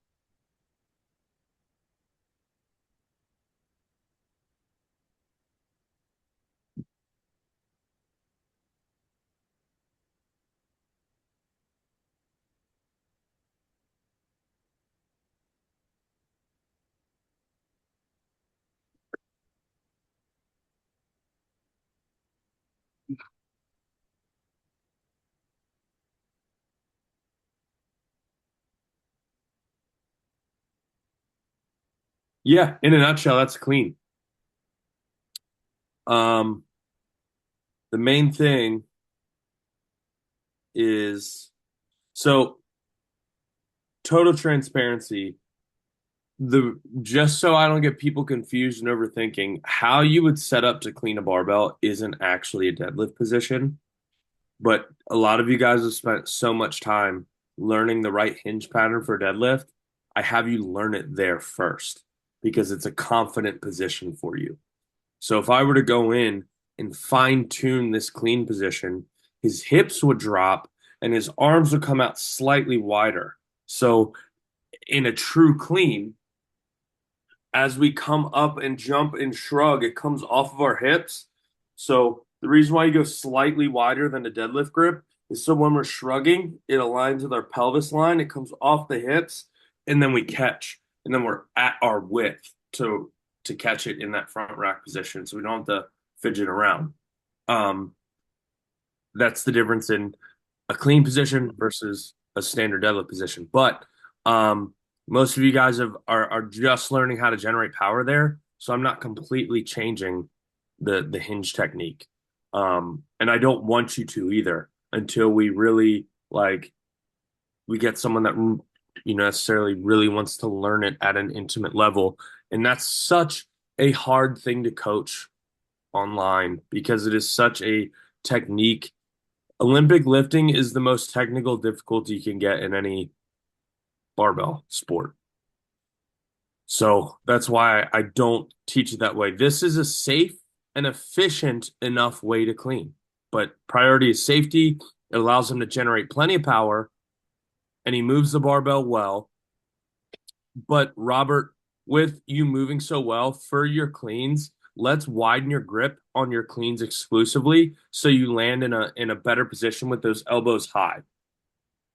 Yeah, in a nutshell, that's clean. The main thing is so total transparency. Just so I don't get people confused and overthinking, how you would set up to clean a barbell isn't actually a deadlift position, but a lot of you guys have spent so much time learning the right hinge pattern for deadlift. I have you learn it there first because it's a confident position for you. So if I were to go in and fine tune this clean position, his hips would drop and his arms would come out slightly wider. So in a true clean, as we come up and jump and shrug, it comes off of our hips. So the reason why you go slightly wider than a deadlift grip is so when we're shrugging, it aligns with our pelvis line. It comes off the hips, and then we catch, and then we're at our width to catch it in that front rack position. So we don't have to fidget around. Um, that's the difference in a clean position versus a standard deadlift position. But most of you guys are just learning how to generate power there, so I'm not completely changing the hinge technique. And I don't want you to either until we really we get someone that necessarily really wants to learn it at an intimate level. And that's such a hard thing to coach online because it is such a technique. Olympic lifting is the most technical difficulty you can get in any barbell sport. So that's why I don't teach it that way. This is a safe and efficient enough way to clean, but priority is safety. It allows him to generate plenty of power, and he moves the barbell well. But Robert, with you moving so well for your cleans, let's widen your grip on your cleans exclusively so you land in a better position with those elbows high.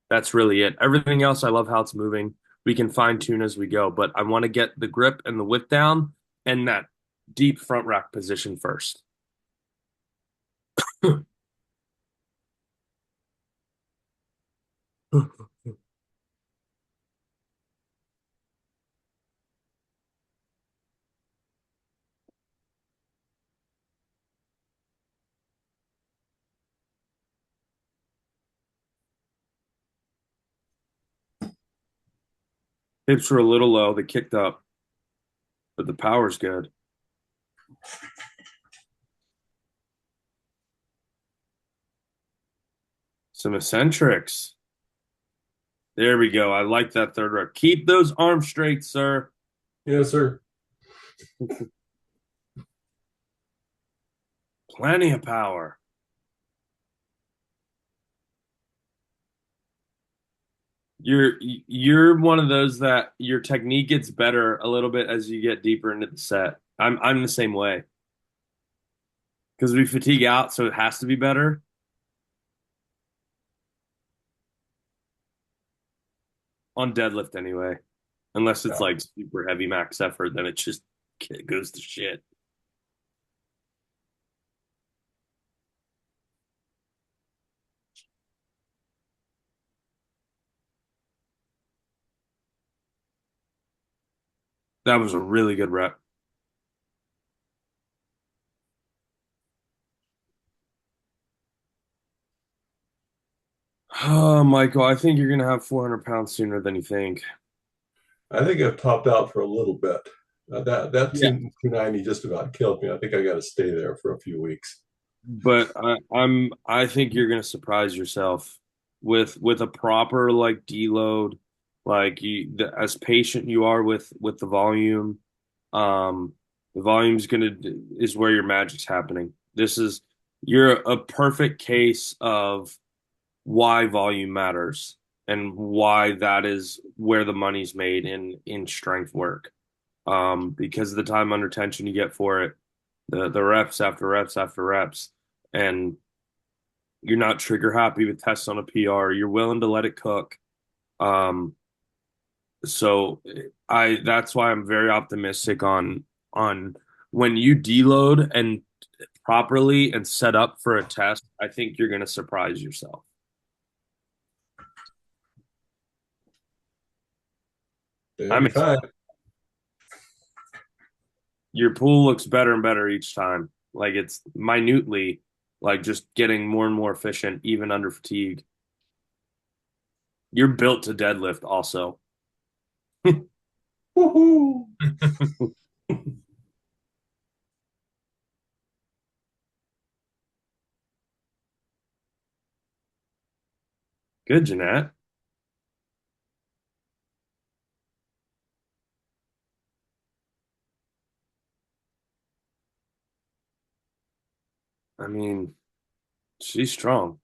That's really it. Everything else, I love how it's moving. We can fine tune as we go, but I want to get the grip and the width down and that deep front rack position first. Hips were a little low. They kicked up, but the power's good. Some eccentrics. There we go. I like that third rep. Keep those arms straight, sir. Yes, sir. Plenty of power. You're one of those that your technique gets better a little bit as you get deeper into the set. I'm the same way because we fatigue out, so it has to be better. On deadlift anyway, unless it's Yeah. like super heavy max effort, then it goes to shit. That was a really good rep. Oh, Michael, I think you're gonna have 400 pounds sooner than you think. I think I've topped out for a little bit. That Yeah. 290 just about killed me. I think I got to stay there for a few weeks. But I think you're gonna surprise yourself with a proper like deload, like as patient you are with the volume. Um, the volume's gonna is where your magic's happening. You're a perfect case of why volume matters and why that is where the money's made in strength work. Because of the time under tension you get for it, the reps after reps after reps, and you're not trigger happy with tests on a PR. You're willing to let it cook. Um, so I that's why I'm very optimistic on when you deload and properly and set up for a test. I think you're going to surprise yourself. I'm Anytime. Your pool looks better and better each time. Like it's minutely like just getting more and more efficient even under fatigue. You're built to deadlift also. Woohoo! Good, Jeanette. I mean, she's strong.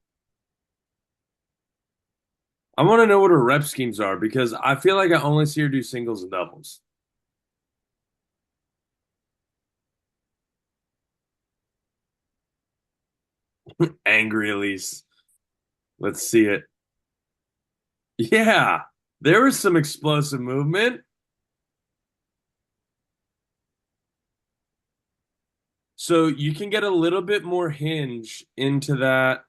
I want to know what her rep schemes are because I feel like I only see her do singles and doubles. Angry Elise. Let's see it. Yeah, there was some explosive movement. So you can get a little bit more hinge into that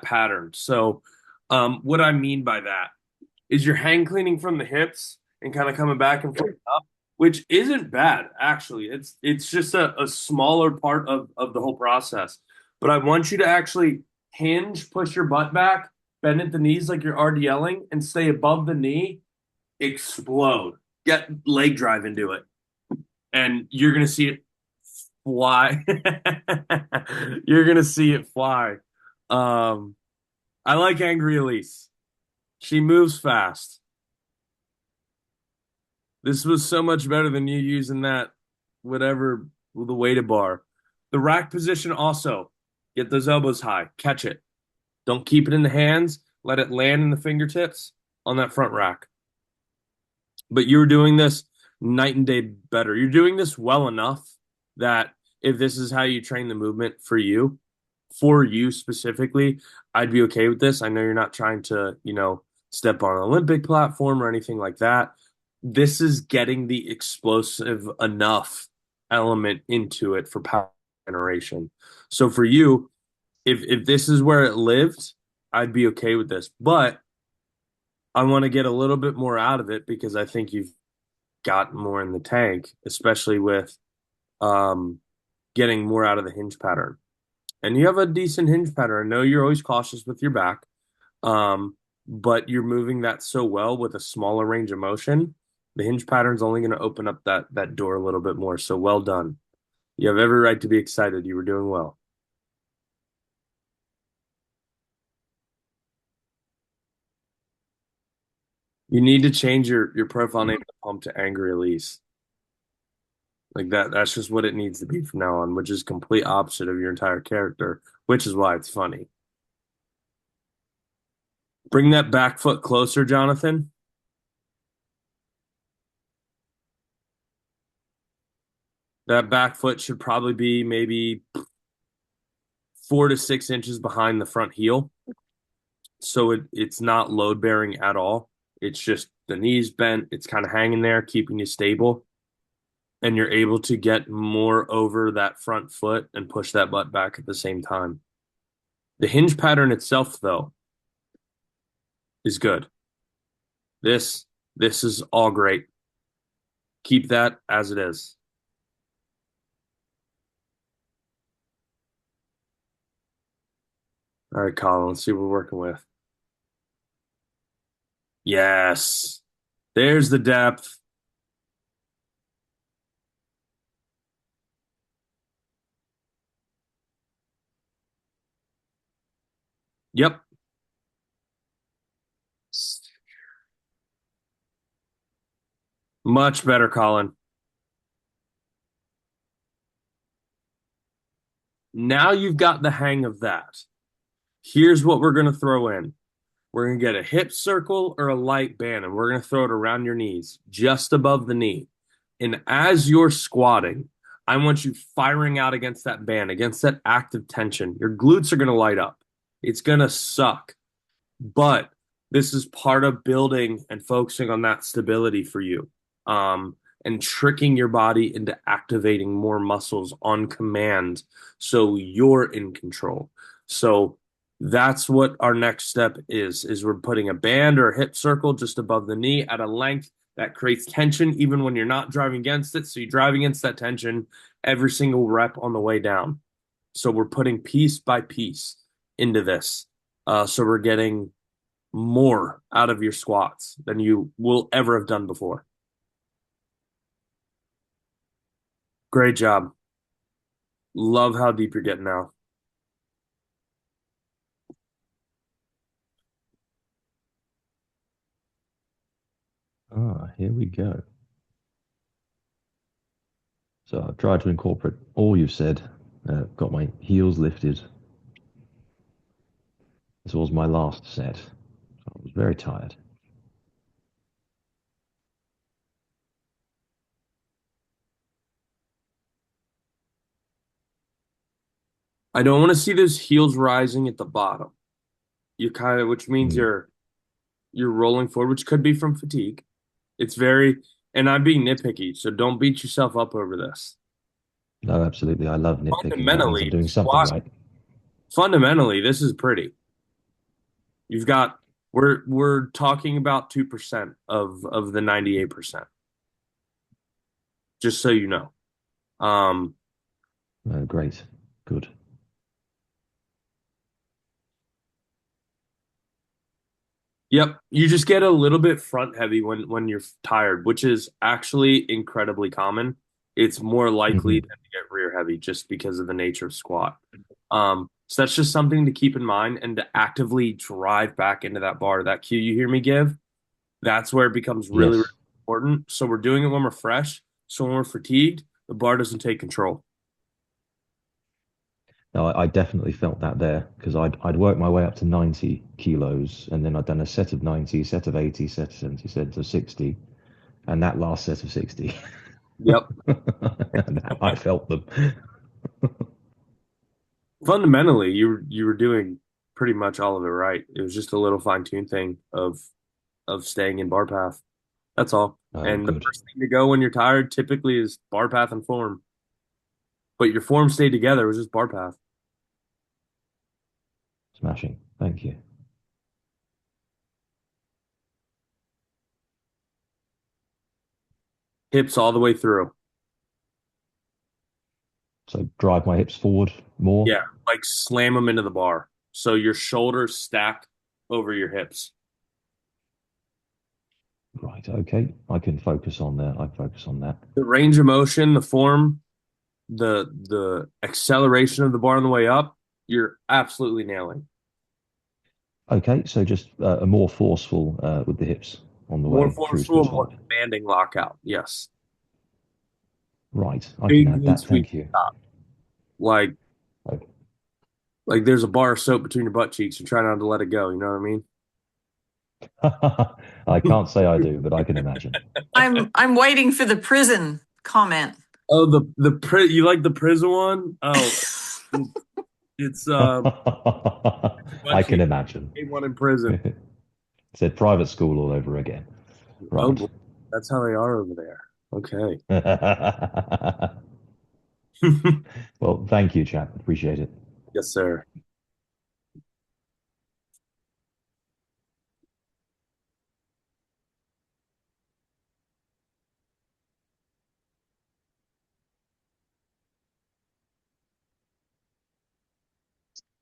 pattern. So what I mean by that is you're hang cleaning from the hips and kind of coming back and forth up, which isn't bad actually. It's just a smaller part of the whole process. But I want you to actually hinge, push your butt back, bend at the knees like you're RDLing, and stay above the knee, explode. Get leg drive into it. And you're gonna see it fly. You're gonna see it fly. Um, I like Angry Elise. She moves fast. This was so much better than you using that whatever the weighted bar. The rack position also. Get those elbows high. Catch it. Don't keep it in the hands. Let it land in the fingertips on that front rack. But you're doing this night and day better. You're doing this well enough that if this is how you train the movement for you specifically, I'd be okay with this. I know you're not trying to, step on an Olympic platform or anything like that. This is getting the explosive enough element into it for power generation. So for you, if this is where it lived, I'd be okay with this. But I want to get a little bit more out of it because I think you've got more in the tank, especially with um, getting more out of the hinge pattern. And you have a decent hinge pattern. I know you're always cautious with your back, but you're moving that so well with a smaller range of motion. The hinge pattern's only going to open up that door a little bit more. So well done. You have every right to be excited. You were doing well. You need to change your profile name to Pump to Angry Elise. Like that's just what it needs to be from now on, which is complete opposite of your entire character, which is why it's funny. Bring that back foot closer, Jonathan. That back foot should probably be maybe 4 to 6 inches behind the front heel. So it's not load bearing at all. It's just the knees bent. It's kind of hanging there, keeping you stable. And you're able to get more over that front foot and push that butt back at the same time. The hinge pattern itself, though, is good. This is all great. Keep that as it is. All right, Colin, let's see what we're working with. Yes. There's the depth. Yep. Much better, Colin. Now you've got the hang of that. Here's what we're going to throw in. We're going to get a hip circle or a light band, and we're going to throw it around your knees, just above the knee. And as you're squatting, I want you firing out against that band, against that active tension. Your glutes are going to light up. It's going to suck. But this is part of building and focusing on that stability for you, and tricking your body into activating more muscles on command so you're in control. So that's what our next step is we're putting a band or a hip circle just above the knee at a length that creates tension even when you're not driving against it. So you drive against that tension every single rep on the way down. So we're putting piece by piece into this. So we're getting more out of your squats than you will ever have done before. Great job. Love how deep you're getting now. Here we go. So I've tried to incorporate all you've said. Got my heels lifted. This was my last set. I was very tired. I don't want to see those heels rising at the bottom. Which means you're rolling forward, which could be from fatigue. And I'm being nitpicky, so don't beat yourself up over this. No, absolutely. I love nitpicking. That means I'm doing something right. Fundamentally, this is pretty. We're talking about 2% of the 98%. Just so you know. Great. Good. Yep, you just get a little bit front heavy when you're tired, which is actually incredibly common. It's more likely than to get rear heavy just because of the nature of squat. So that's just something to keep in mind and to actively drive back into that bar. That cue you hear me give, that's where it becomes really, really important. So we're doing it when we're fresh. So when we're fatigued, the bar doesn't take control. No, I definitely felt that there because I'd worked my way up to 90 kilos and then I'd done a set of 90, set of 80, set of 70, set of 60, and that last set of 60. Yep. I felt them. Fundamentally, you were doing pretty much all of it right. It was just a little fine-tuned thing of staying in bar path. That's all. And the first thing to go when you're tired typically is bar path and form. But your form stayed together. It was just bar path. Smashing. Thank you. Hips all the way through. So drive my hips forward more? Yeah, like slam them into the bar. So your shoulders stack over your hips. Right, okay. I can focus on that. I focus on that. The range of motion, the form, the acceleration of the bar on the way up, you're absolutely nailing. Okay, so just a more forceful with the hips on the way More through to forceful, the top. more commanding lockout. Yes. Right, I can add that. Thank you. Like there's a bar of soap between your butt cheeks. You try not to let it go. You know what I mean? I can't say I do, but I can imagine. I'm waiting for the prison comment. Oh, you like the prison one? Oh, it's I can imagine. one in prison. Said private school all over again. Oh, Right. boy. That's how they are over there. Okay. Well, thank you, chap. Appreciate it. Yes, sir.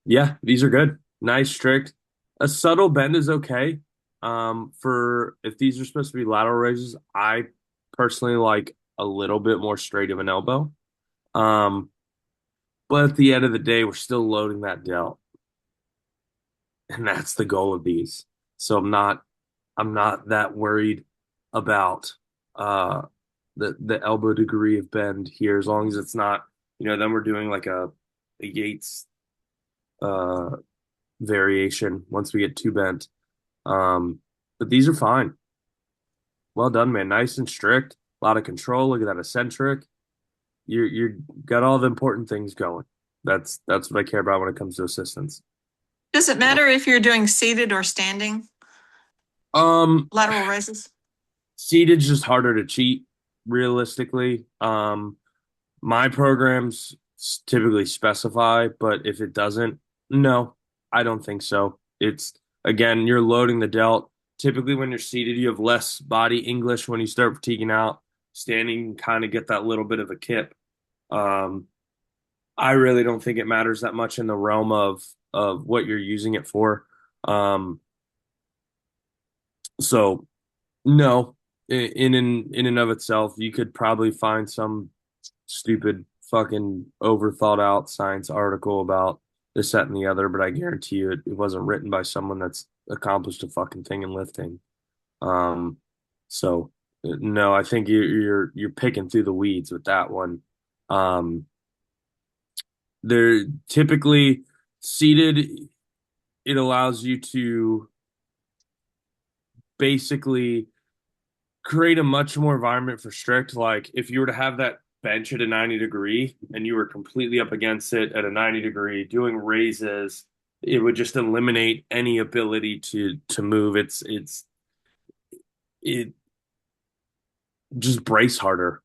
Yeah, these are good. Nice, strict. A subtle bend is okay. For if these are supposed to be lateral raises, I personally like a little bit more straight of an elbow. Um, but at the end of the day, we're still loading that delt, and that's the goal of these. So I'm not that worried about uh the elbow degree of bend here, as long as it's not, then we're doing like a Yates uh variation once we get too bent. But these are fine. Well done, man. Nice and strict. A lot of control. Look at that eccentric. You're got all the important things going. That's what I care about when it comes to assistance. Does it matter if you're doing seated or standing lateral raises? Seated's just harder to cheat, realistically. My programs typically specify, but if it doesn't, no, I don't think so. It's again, you're loading the delt. Typically, when you're seated, you have less body English when you start fatiguing out. Standing, you kind of get that little bit of a kip. Um, I really don't think it matters that much in the realm of what you're using it for. Um, so no, in and of itself, you could probably find some stupid fucking over thought out science article about this, that, and the other, but I guarantee you it wasn't written by someone that's accomplished a fucking thing in lifting. Um, so no, I think you're picking through the weeds with that one. Um, they're typically seated. It allows you to basically create a much more environment for strict. Like if you were to have that bench at a 90 degree and you were completely up against it at a 90 degree doing raises, it would just eliminate any ability to move. It just brace harder.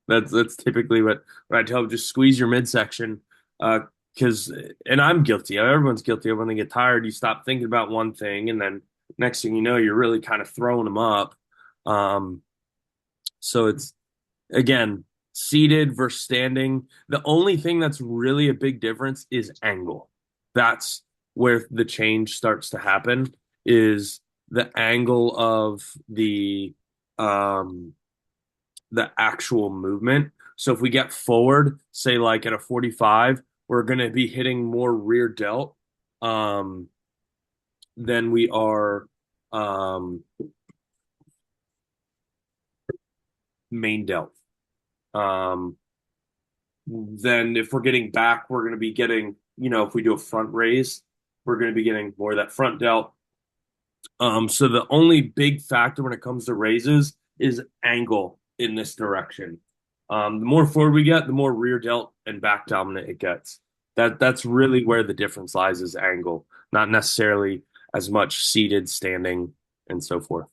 That's typically what I tell them. Just squeeze your midsection. Because and I'm guilty. Everyone's guilty of when they get tired, you stop thinking about one thing, and then next thing you know, you're really kind of throwing them up. So it's again seated versus standing. The only thing that's really a big difference is angle. That's where the change starts to happen. Is the angle of um the actual movement. So if we get forward, say like at a 45, we're going to be hitting more rear delt than we are main delt. Then if we're getting back, we're going to be getting, if we do a front raise, we're going to be getting more of that front delt. So the only big factor when it comes to raises is angle in this direction. The more forward we get, the more rear delt and back dominant it gets. That's really where the difference lies, is angle, not necessarily as much seated, standing, and so forth.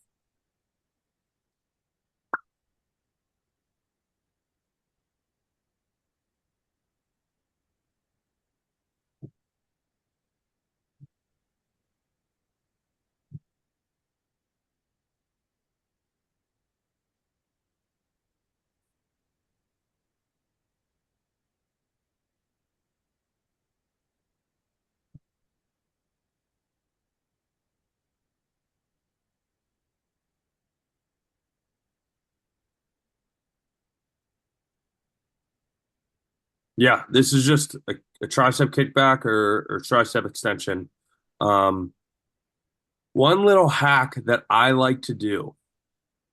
Yeah, this is just a tricep kickback or tricep extension. Um, One little hack that I like to do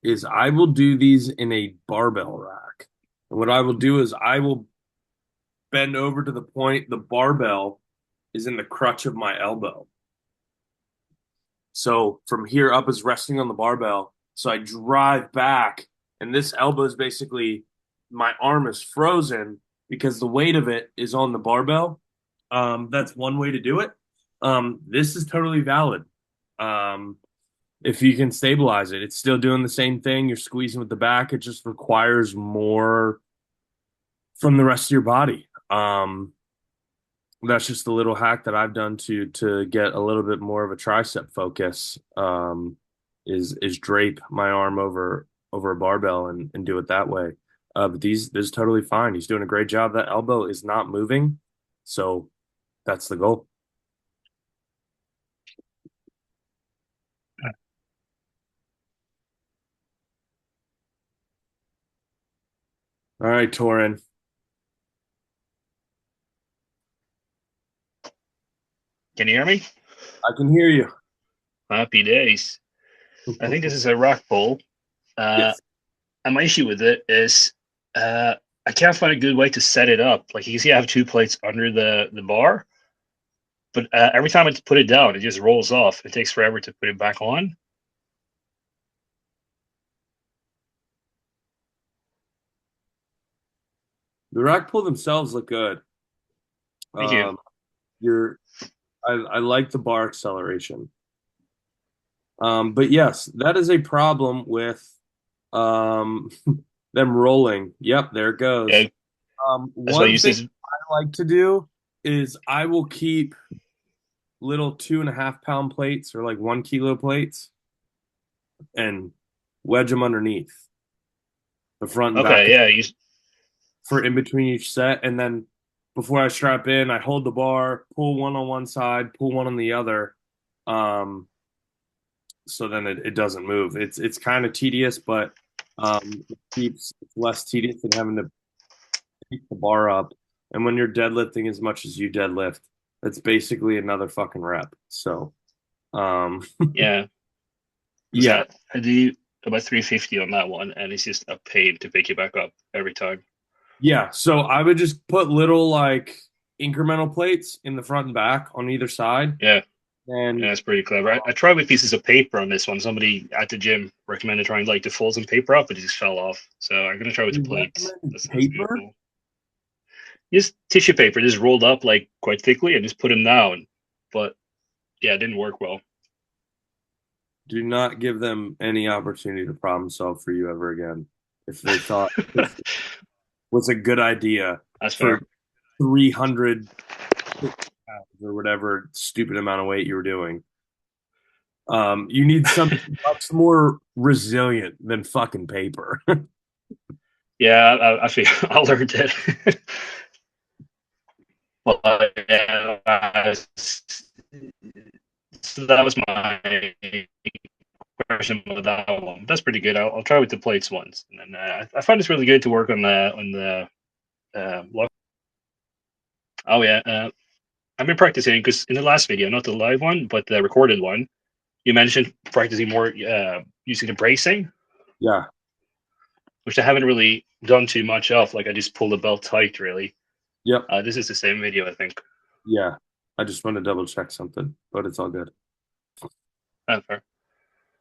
is I will do these in a barbell rack. And what I will do is I will bend over to the point the barbell is in the crutch of my elbow. So from here up is resting on the barbell. So I drive back, and this elbow is basically my arm is frozen because the weight of it is on the barbell. That's one way to do it. This is totally valid. If you can stabilize it, it's still doing the same thing. You're squeezing with the back. It just requires more from the rest of your body. That's just a little hack that I've done to get a little bit more of a tricep focus. Is drape my arm over a barbell and do it that way. But this is totally fine. He's doing a great job. That elbow is not moving, so that's the goal. All right, Torin. Can you hear me? I can hear you. Happy days. I think this is a rack pull. Yes. And my issue with it is I can't find a good way to set it up. Like you can see I have 2 plates under the bar, but every time I put it down, it just rolls off. It takes forever to put it back on. The rack pull themselves look good. Thank you. I like the bar acceleration. But yes, that is a problem with them rolling. Yep, there it goes. Yeah. One thing I like to do is I will keep little 2.5 pound plates or like 1 kilo plates and wedge them underneath the front and back. Okay, yeah. For in between each set, and then before I strap in, I hold the bar, pull one on one side, pull one on the other, so then it doesn't move. It's kind of tedious, but it keeps it's less tedious than having to keep the bar up. And when you're deadlifting as much as you deadlift, it's basically another fucking rep. So, Yeah. yeah. I do about 350 on that one, and it's just a pain to pick it back up every time. Yeah, so I would just put little like incremental plates in the front and back on either side. Yeah. And yeah, that's pretty clever. I tried with pieces of paper on this one. Somebody at the gym recommended trying like to fold some paper up, but it just fell off. So I'm gonna try with the plates. Paper? Cool. Just tissue paper, just rolled up like quite thickly, and just put them down. But yeah, it didn't work well. Do not give them any opportunity to problem solve for you ever again. If they thought this was a good idea That's for fair. 300 pounds or whatever stupid amount of weight you were doing. You need something much more resilient than fucking paper. Yeah, I feel I learned it. Well, yeah, so that was my question with that one. That's pretty good. I'll try with the plates once, and then I find it's really good to work on the lock. Oh yeah, I've been practicing because in the last video, not the live one, but the recorded one, you mentioned practicing more using the bracing. Yeah. Which I haven't really done too much of. Like I just pull the belt tight, really. Yep. This is the same video, I think. Yeah. I just want to double check something, but it's all good. Fair.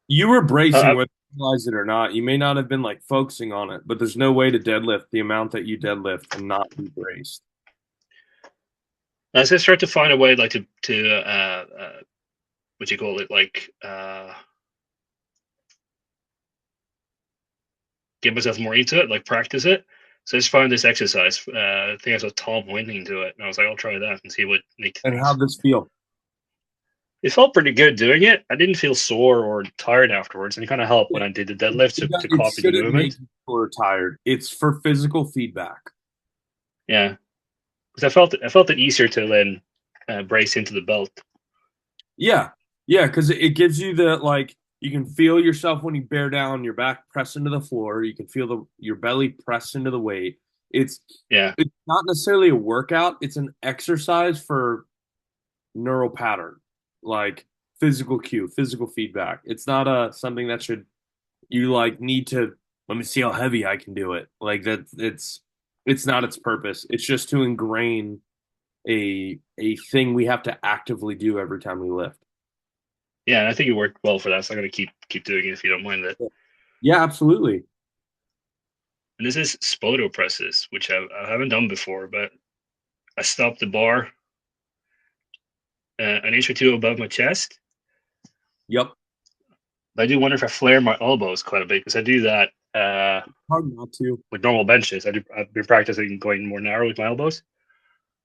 You were bracing whether you realize it or not. You may not have been like focusing on it, but there's no way to deadlift the amount that you deadlift and not be braced. As I start to find a way, like to what you call it, like get myself more into it, like practice it. So I just found this exercise. I think I saw Tom pointing to it, and I was like, I'll try that and see what Nick thinks. And how'd this feel? It felt pretty good doing it. I didn't feel sore or tired afterwards, and it kind of helped when I did the deadlift to copy the movement. Make you sore or tired. It's for physical feedback. Yeah, because I felt it easier to then brace into the belt. Yeah, because it gives you the like. You can feel yourself when you bear down, your back press into the floor. You can feel your belly press into the weight. It's not necessarily a workout. It's an exercise for neural pattern, like physical cue, physical feedback. It's not something that you like need to, let me see how heavy I can do it. Like that it's not its purpose. It's just to ingrain a thing we have to actively do every time we lift. Yeah, and I think it worked well for that. So I'm gonna keep doing it if you don't mind that. Yeah, absolutely. And this is Spoto presses, which I haven't done before, but I stop the bar an inch or two above my chest. Yep. But I do wonder if I flare my elbows quite a bit because I do that hard not to with normal benches. I've been practicing going more narrow with my elbows.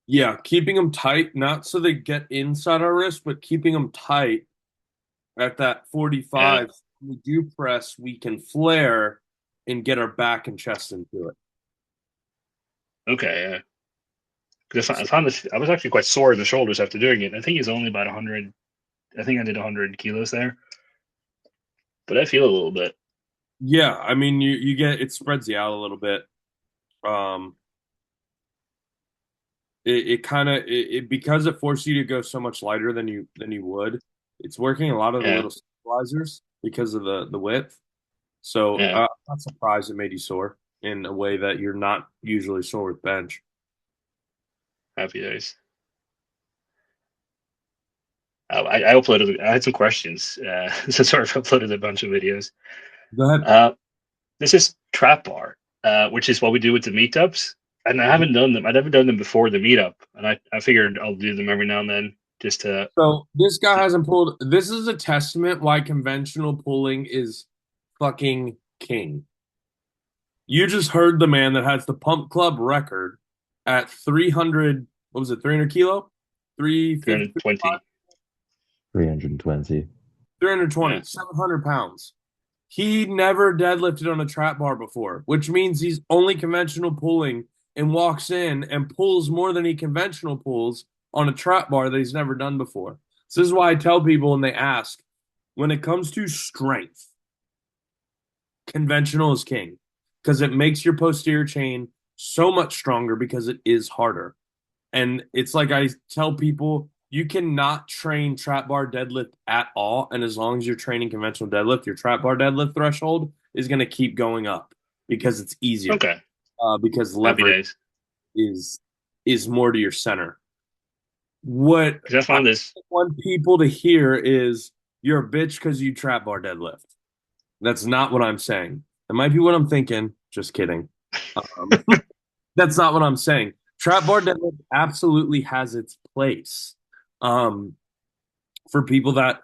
Yeah, keeping them tight, not so they get inside our wrist, but keeping them tight at that 45. When we do press, we can flare and get our back and chest into it. Okay, yeah. Because I found this, I was actually quite sore in the shoulders after doing it. I think it's only about 100. I think I did 100 kilos there, but I feel a little bit. Yeah, I mean, you get it spreads you out a little bit. It kind of it because it forces you to go so much lighter than you would. It's working a lot of the little stabilizers because of the width. So I'm not surprised it made you sore in a way that you're not usually sore with bench. Happy days. I uploaded. I had some questions. So sorry, I've uploaded a bunch of videos. Go ahead. This is trap bar, which is what we do with the meetups, and I haven't done them. I've never done them before the meetup, and I figured I'll do them every now and then just to. So this guy hasn't pulled. This is a testament why conventional pulling is fucking king. You just heard the man that has the pump club record at 300. What was it? 300 kilo? 320. 320. 320. 700 pounds. He never deadlifted on a trap bar before, which means he's only conventional pulling and walks in and pulls more than he conventional pulls on a trap bar that he's never done before. So this is why I tell people when they ask, when it comes to strength, conventional is king because it makes your posterior chain so much stronger because it is harder. And it's like I tell people, you cannot train trap bar deadlift at all. And as long as you're training conventional deadlift, your trap bar deadlift threshold is going to keep going up because it's easier. Okay. Because leverage is more to your center. What I found this. want people to hear is you're a bitch because you trap bar deadlift. That's not what I'm saying. That might be what I'm thinking. Just kidding. That's not what I'm saying. Trap bar deadlift absolutely has its place. For people that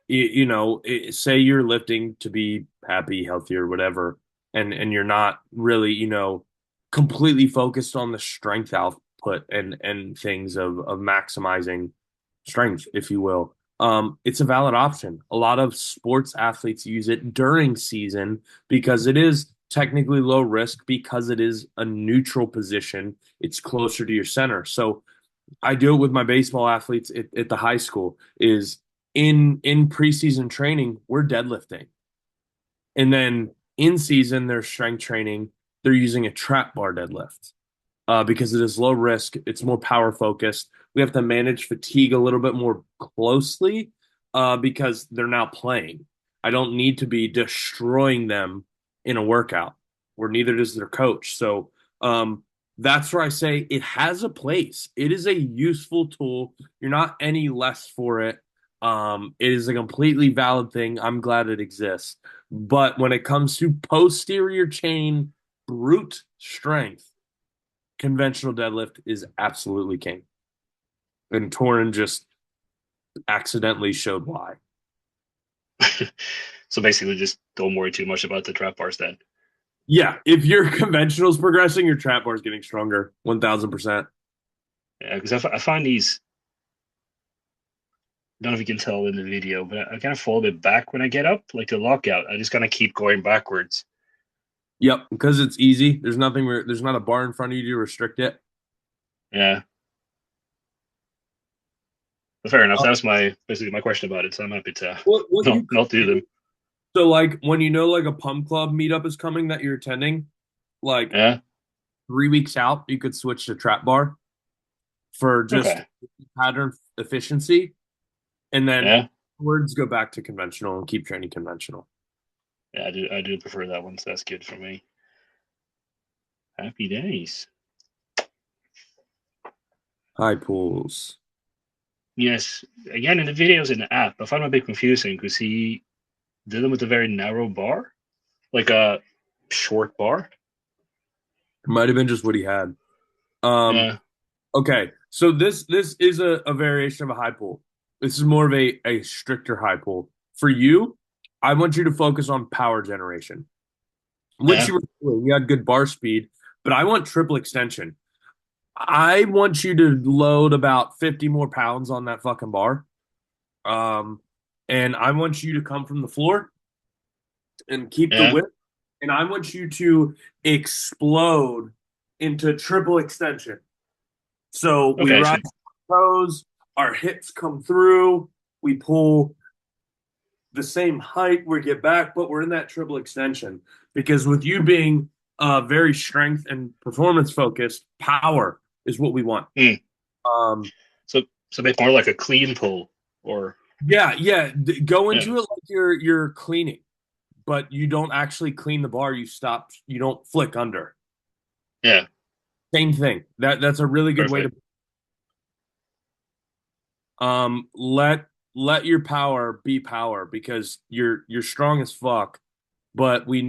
say you're lifting to be happy, healthy, or whatever, and you're not really, completely focused on the strength output and things of maximizing strength, if you will. It's a valid option. A lot of sports athletes use it during season because it is technically low risk because it is a neutral position. It's closer to your center. So I do it with my baseball athletes at the high school is in preseason training, we're deadlifting. And then in season, their strength training, they're using a trap bar deadlift because it is low risk. It's more power focused. We have to manage fatigue a little bit more closely because they're now playing. I don't need to be destroying them in a workout, or neither does their coach. So that's where I say it has a place. It is a useful tool. You're not any less for it. It is a completely valid thing. I'm glad it exists. But when it comes to posterior chain brute strength, conventional deadlift is absolutely king. And Torin just accidentally showed why. So basically, just don't worry too much about the trap bars then. Yeah, if your conventional's progressing, your trap bar is getting stronger, 1000%. Yeah, because I find these. I don't know if you can tell in the video, but I kind of fall a bit back when I get up, like the lockout. I just kind of keep going backwards. Yep, because it's easy. There's not a bar in front of you to restrict it. Yeah. But fair enough. That was basically my question about it. So I'm happy to not do them. So like when like a pump club meetup is coming that you're attending, like 3 weeks out, you could switch to trap bar for just pattern efficiency, and then afterwards go back to conventional and keep training conventional. Yeah, I do prefer that one, so that's good for me. Happy days. High pulls. Yes, again in the videos in the app, I find it a bit confusing because he did them with a very narrow bar, like a short bar. It might have been just what he had. Yeah. Okay, so this is a variation of a high pull. This is more of a stricter high pull. For you, I want you to focus on power generation, which Yeah. you were doing. You had good bar speed, but I want triple extension. I want you to load about 50 more pounds on that fucking bar. Um, and I want you to come from the floor and keep the Yeah. whip. And I want you to explode into triple extension. So we Okay. rise toes, our hips come through, we pull the same height, we get back, but we're in that triple extension. Because with you being very strength and performance focused, power is what we want. So a bit more like a clean pull, or yeah. Go into it like you're cleaning, but you don't actually clean the bar. You stop. You don't flick under. Yeah. Same thing. That's a really good way to. Let your power be power because you're strong as fuck, but we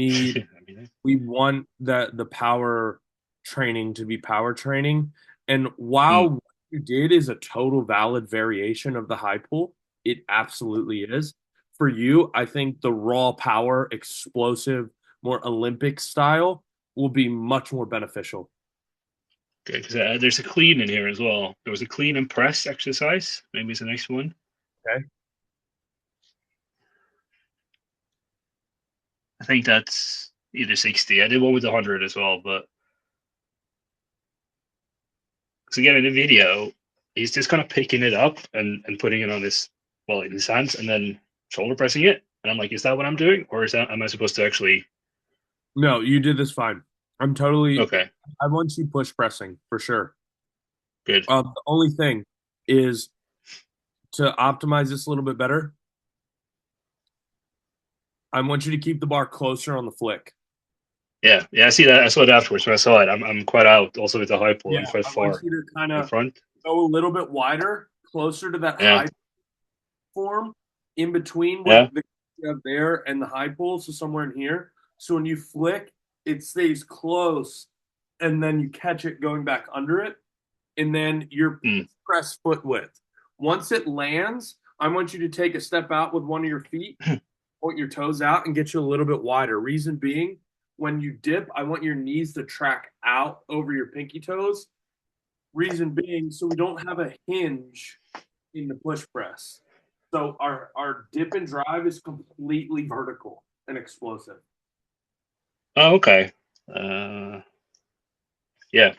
want the power training to be power training. And while what you did is a total valid variation of the high pull, it absolutely is. For you, I think the raw power, explosive, more Olympic style will be much more beneficial. Okay, because there's a clean in here as well. There was a clean and press exercise. Maybe it's the next one. Okay. I think that's either 60. I did one with 100 as well, but because again in the video, he's just kind of picking it up and putting it on his in his hands and then shoulder pressing it. And I'm like, is that what I'm doing, or am I supposed to actually? No, you did this fine. I'm totally okay. I want you push pressing for sure. Good. The only thing is to optimize this a little bit better. I want you to keep the bar closer on the flick. Yeah, I see that. I saw it afterwards when I saw it. I'm quite out also with the high pull. I'm quite I far want you to kind in of front. go a little bit wider, closer to that high form, in between what you have there and the high pull, so somewhere in here. So when you flick, it stays close, and then you catch it going back under it, and then your press foot width. Once it lands, I want you to take a step out with one of your feet, point your toes out, and get you a little bit wider. Reason being, when you dip, I want your knees to track out over your pinky toes. Reason being, so we don't have a hinge in the push press. So our dip and drive is completely vertical and explosive. Oh, okay. Yeah.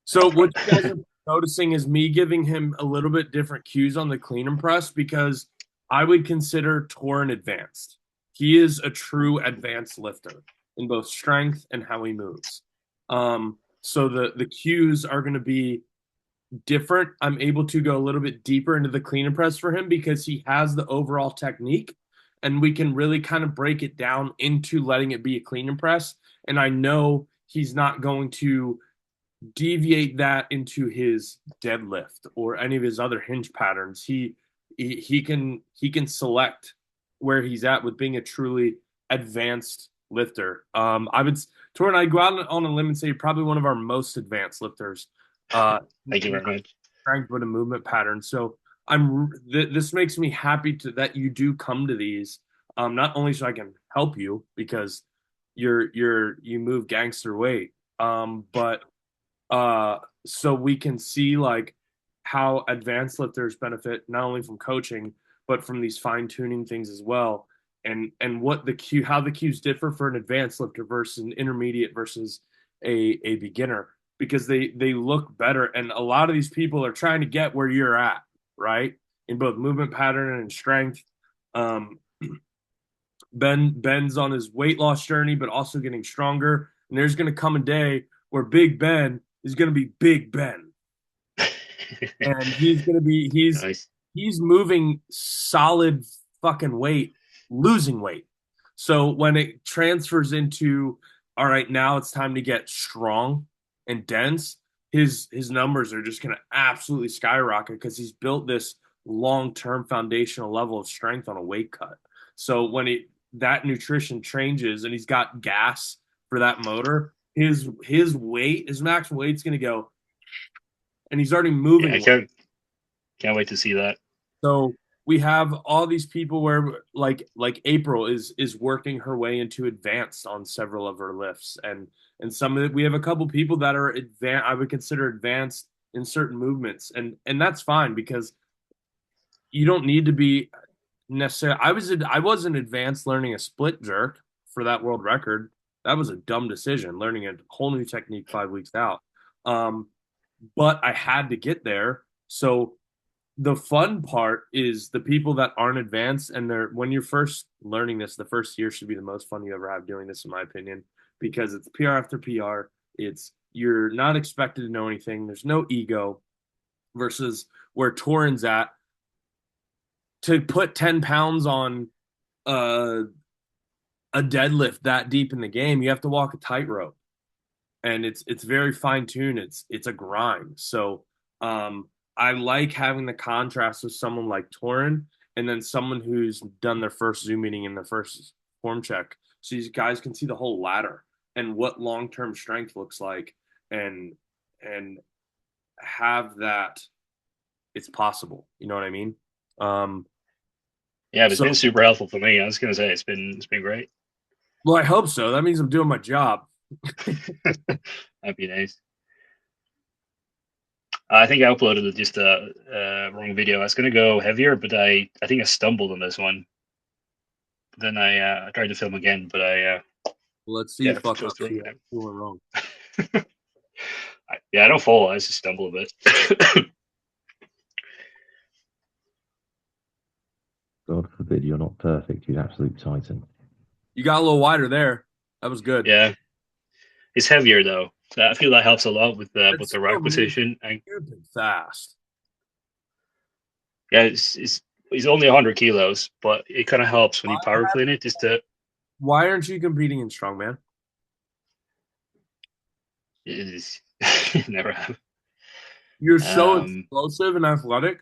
So what you guys are noticing is me giving him a little bit different cues on the clean and press because I would consider Torin advanced. He is a true advanced lifter in both strength and how he moves. So the cues are going to be different. I'm able to go a little bit deeper into the clean and press for him because he has the overall technique, and we can really kind of break it down into letting it be a clean and press. And I know he's not going to deviate that into his deadlift or any of his other hinge patterns. He can select where he's at with being a truly advanced lifter. I would Tor and I go out on a limb and say probably one of our most advanced lifters. Thank you very much. Strength but a movement pattern. So this makes me happy that you do come to these. Not only so I can help you because you move gangster weight, but so we can see like how advanced lifters benefit not only from coaching but from these fine tuning things as well, and what how the cues differ for an advanced lifter versus an intermediate versus a beginner, because they look better, and a lot of these people are trying to get where you're at, right, in both movement pattern and strength. Ben's on his weight loss journey but also getting stronger, and there's going to come a day where Big Ben is going to be Big Ben. And he's going to be he's moving solid fucking weight, losing weight. So when it transfers into all right, now it's time to get strong and dense, his numbers are just going to absolutely skyrocket because he's built this long-term foundational level of strength on a weight cut. So when that nutrition changes and he's got gas for that motor, his weight, his max weight's going to go, and he's already moving. Yeah, can't wait to see that. So we have all these people where like April is working her way into advanced on several of her lifts, and some of it, we have a couple people that are advanced. I would consider advanced in certain movements, and that's fine because you don't need to be necessarily. I wasn't advanced learning a split jerk for that world record. That was a dumb decision, learning a whole new technique 5 weeks out. But I had to get there. So the fun part is the people that aren't advanced, and when you're first learning this, the first year should be the most fun you ever have doing this, in my opinion, because it's PR after PR. You're not expected to know anything. There's no ego, versus where Torin's at. To put 10 pounds on a deadlift that deep in the game, you have to walk a tightrope, and it's very fine tuned. It's a grind. So I like having the contrast with someone like Torin, and then someone who's done their first Zoom meeting in their first form check, so these guys can see the whole ladder and what long-term strength looks like, and have that it's possible. You know what I mean? Yeah, it's been super helpful for me. I was gonna say it's been great. Well, I hope so. That means I'm doing my job. That'd be nice. I think I uploaded just a wrong video. I was gonna go heavier, but I think I stumbled on this one. Then I tried to film again, but let's see. Fuck up. Doing wrong. I don't fall. I just stumble a bit. God forbid you're not perfect, you absolute titan. You got a little wider there. That was good. Yeah, it's heavier though. So I feel that helps a lot with the rack position. And fast. Yeah, it's only 100 kilos, but it kind of helps when you power clean it. Just to. Why aren't you competing in strongman? It is never have. You're so explosive and athletic.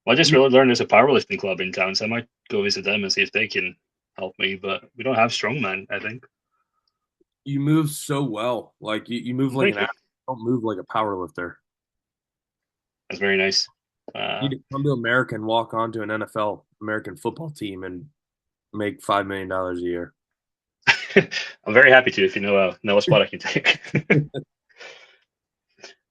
Well, I just really learned there's a powerlifting club in town, so I might go visit them and see if they can help me. But we don't have strongman, I think. You move so well. Like you move like an athlete. You don't move like a power lifter. That's very nice. You need to come to America and walk onto an NFL American football team and make $5 million a year. I'm very happy to if you know a spot I can take.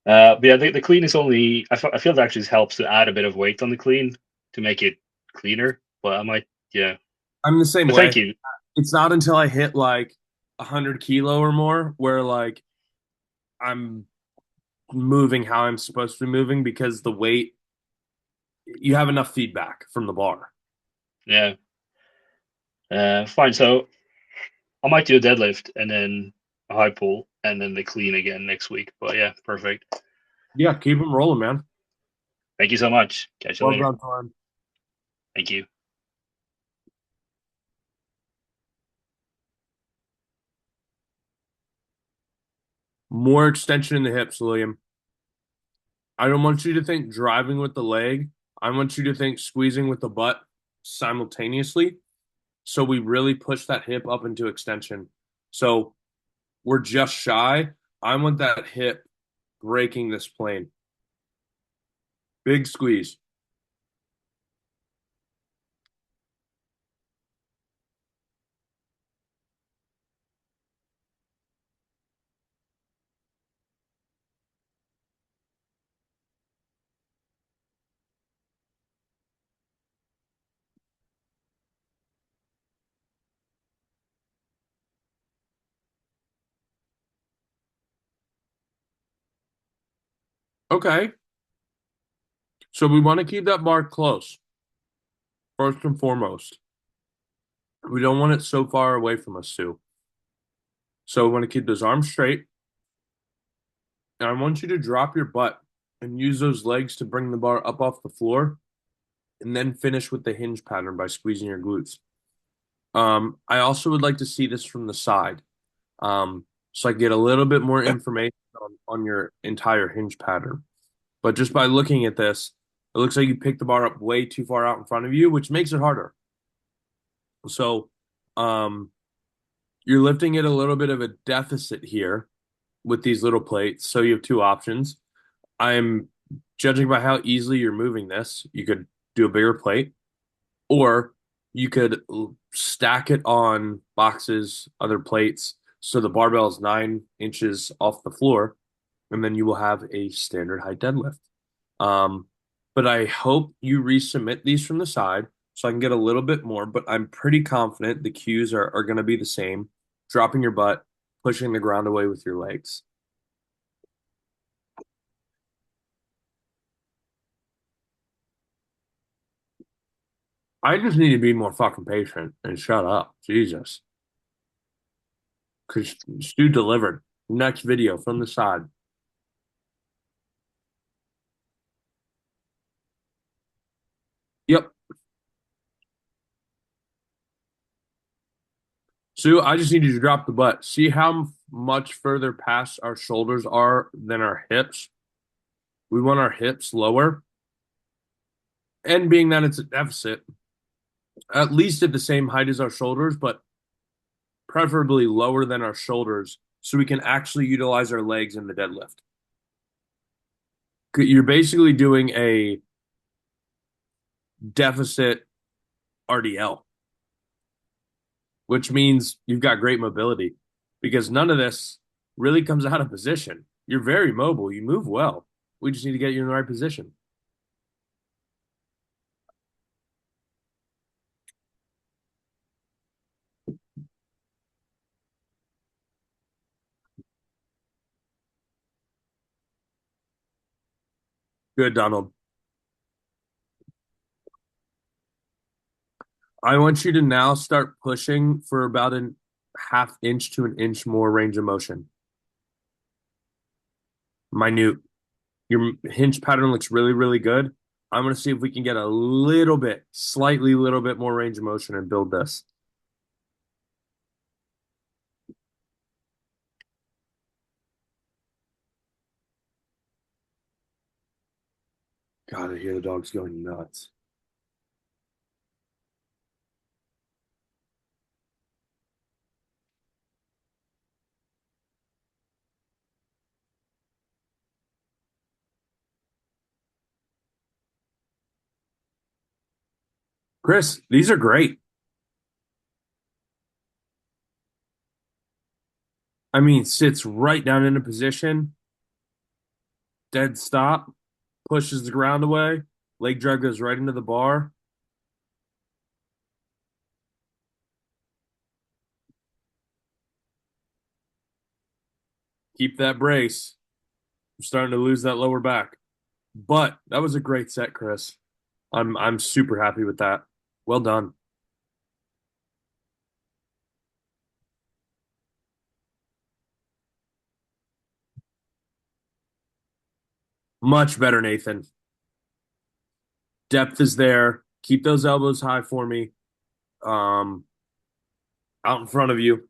But yeah, the clean is only. I feel that actually helps to add a bit of weight on the clean to make it cleaner. But I might, yeah. I'm the same way. Thank you. It's not until I hit like 100 kilo or more where like I'm moving how I'm supposed to be moving, because the weight, you have enough feedback from the bar. Yeah. Fine. So I might do a deadlift and then a high pull and then the clean again next week. But yeah, perfect. Yeah, keep them rolling, man. Thank you so much. Catch you later. Well done. Thank you. More extension in the hips, William. I don't want you to think driving with the leg. I want you to think squeezing with the butt simultaneously. So we really push that hip up into extension. So we're just shy. I want that hip breaking this plane. Big squeeze. Okay. So we want to keep that bar close, first and foremost. We don't want it so far away from us, too. So we want to keep those arms straight. And I want you to drop your butt and use those legs to bring the bar up off the floor, and then finish with the hinge pattern by squeezing your glutes. I also would like to see this from the side. so I get a little bit more information on your entire hinge pattern. But just by looking at this, it looks like you picked the bar up way too far out in front of you, which makes it harder. So, you're lifting at a little bit of a deficit here with these little plates. So you have two options. I'm judging by how easily you're moving this. You could do a bigger plate, or you could stack it on boxes, other plates, so the barbell is 9 inches off the floor, and then you will have a standard height deadlift. But I hope you resubmit these from the side so I can get a little bit more, but I'm pretty confident the cues are going to be the same. Dropping your butt, pushing the ground away with your legs. I just need to be more fucking patient and shut up. Jesus. Because Stu delivered. Next video from the side. Yep. Sue, I just need you to drop the butt. See how much further past our shoulders are than our hips? We want our hips lower. And being that it's a deficit, at least at the same height as our shoulders, but preferably lower than our shoulders so we can actually utilize our legs in the deadlift. You're basically doing a deficit RDL, which means you've got great mobility because none of this really comes out of position. You're very mobile. You move well. We just need to get you in the right position. Good, Donald. I want you to now start pushing for about a half inch to an inch more range of motion. Minute. Your hinge pattern looks really, really good. I'm going to see if we can get a little bit, slightly little bit more range of motion and build this. God, I hear the dogs going nuts. Chris, these are great. I mean, sits right down in a position, dead stop, pushes the ground away, leg drag goes right into the bar. Keep that brace. I'm starting to lose that lower back. But that was a great set, Chris. I'm super happy with that. Well done. Much better, Nathan. Depth is there. Keep those elbows high for me. Out in front of you.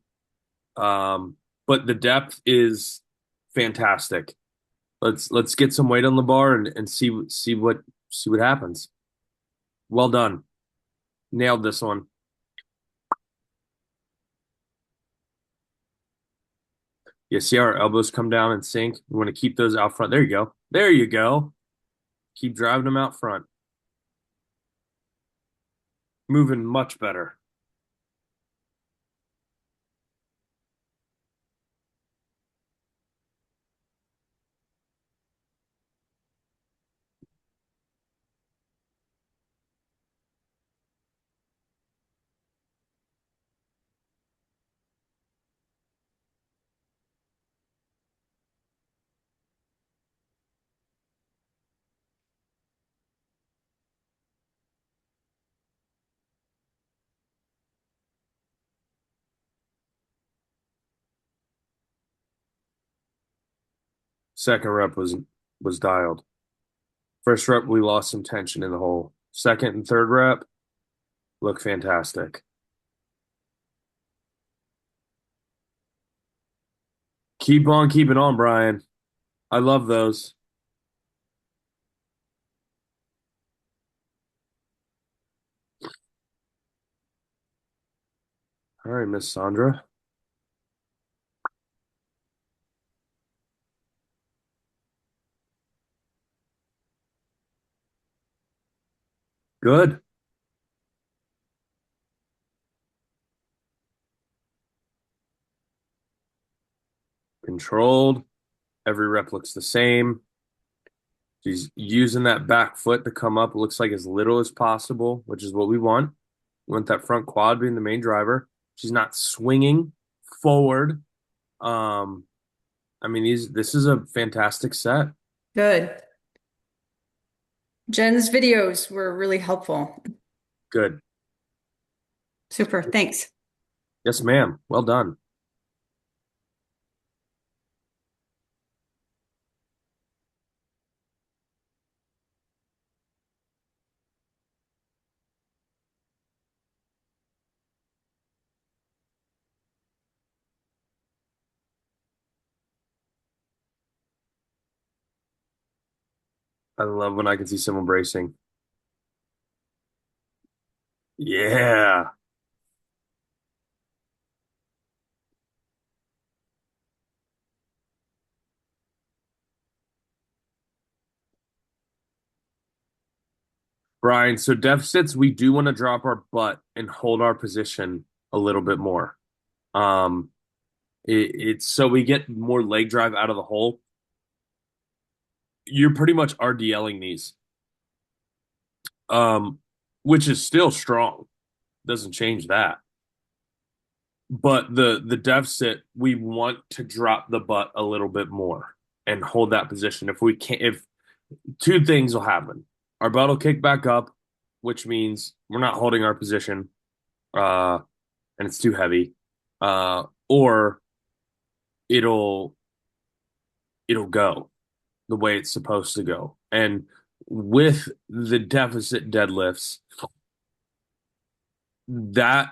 But the depth is fantastic. Let's get some weight on the bar and see what happens. Well done. Nailed this one. You see how our elbows come down and sink? We want to keep those out front. There you go. There you go. Keep driving them out front. Moving much better. Second rep was dialed. First rep, we lost some tension in the hole. Second and third rep look fantastic. Keep on keeping on, Brian. I love those. All right, Miss Sandra. Good. Controlled. Every rep looks the same. She's using that back foot to come up. It looks like as little as possible, which is what we want. We want that front quad being the main driver. She's not swinging forward. I mean, this is a fantastic set. Good. Jen's videos were really helpful. Good. Super. Thanks. Yes, ma'am. Well done. I love when I can see someone bracing. Yeah. Brian, so deficits, we do want to drop our butt and hold our position a little bit more. It's so we get more leg drive out of the hole. You're pretty much RDLing these, which is still strong. Doesn't change that. But the deficit, we want to drop the butt a little bit more and hold that position. If we can't, if two things will happen, our butt will kick back up, which means we're not holding our position, and it's too heavy, or it'll go the way it's supposed to go. And with the deficit deadlifts, that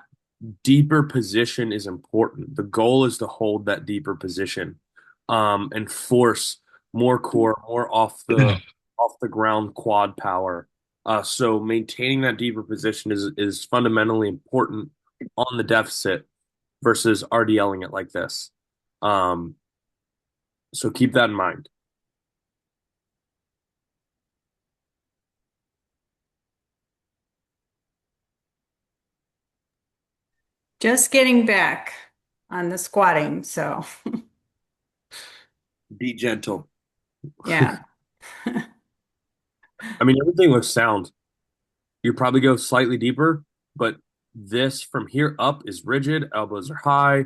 deeper position is important. The goal is to hold that deeper position, and force more core, more off the ground quad power. So maintaining that deeper position is fundamentally important on the deficit versus RDLing it like this. So keep that in mind. Just getting back on the squatting, so Be gentle. yeah. I mean, everything looks sound. You probably go slightly deeper, but this from here up is rigid. Elbows are high.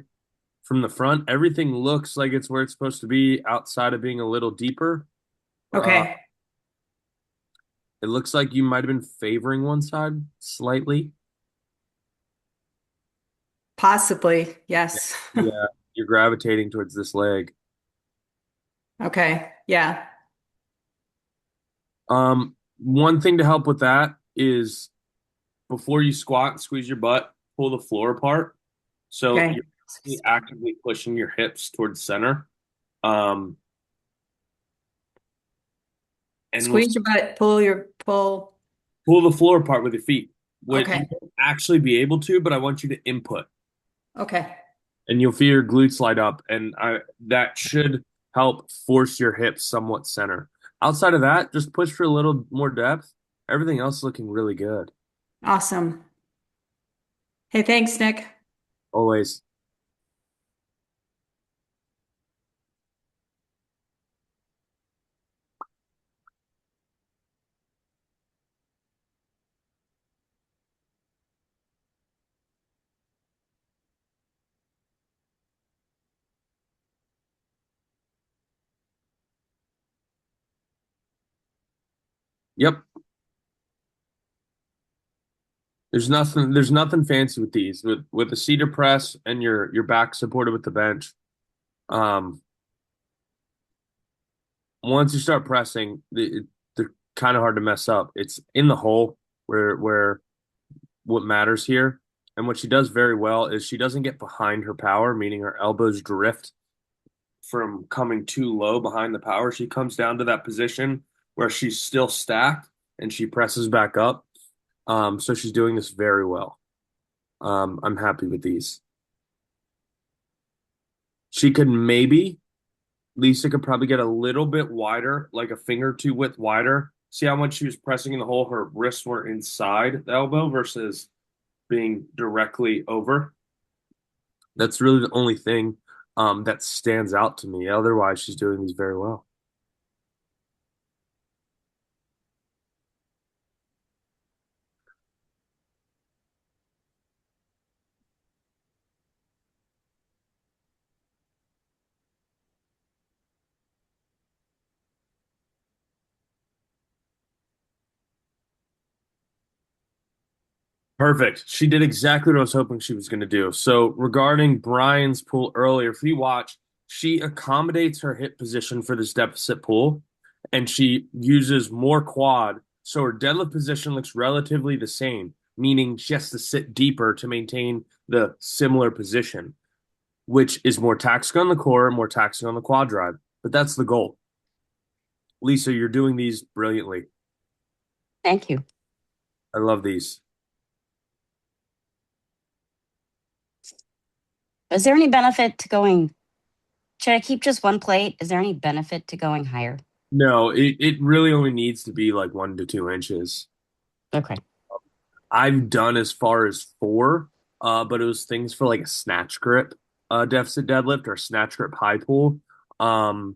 From the front, everything looks like it's where it's supposed to be outside of being a little deeper. Okay. It looks like you might have been favoring one side slightly. Possibly, yes. Yeah, you're gravitating towards this leg. Okay. Yeah. One thing to help with that is before you squat and squeeze your butt, pull the floor apart. So Okay. you're actively pushing your hips towards center. And Squeeze your butt, pull. pull the floor apart with your feet. What Okay. you won't actually be able to, but I want you to input. Okay. And you'll feel your glutes light up, and that should help force your hips somewhat center. Outside of that, just push for a little more depth. Everything else is looking really good. Awesome. Hey, thanks, Nick. Always. Yep. There's nothing fancy with these. With the cedar press and your back supported with the bench. Once you start pressing, they're kind of hard to mess up. It's in the hole where what matters here. And what she does very well is she doesn't get behind her power, meaning her elbows drift from coming too low behind the power. She comes down to that position where she's still stacked and she presses back up. So she's doing this very well. I'm happy with these. She could maybe, Lisa could probably get a little bit wider, like a finger or two width wider. See how much she was pressing in the hole? Her wrists were inside the elbow versus being directly over. That's really the only thing that stands out to me. Otherwise, she's doing these very well. Perfect. She did exactly what I was hoping she was going to do. So regarding Brian's pull earlier, if you watch, she accommodates her hip position for this deficit pull, and she uses more quad. So her deadlift position looks relatively the same, meaning she has to sit deeper to maintain the similar position, which is more taxing on the core, more taxing on the quad drive. But that's the goal. Lisa, you're doing these brilliantly. Thank you. I love these. Is there any benefit to going? Should I keep just one plate? Is there any benefit to going higher? No, it really only needs to be like 1 to 2 inches. Okay. I've done as far as 4, but it was things for like a snatch grip deficit deadlift or snatch grip high pull for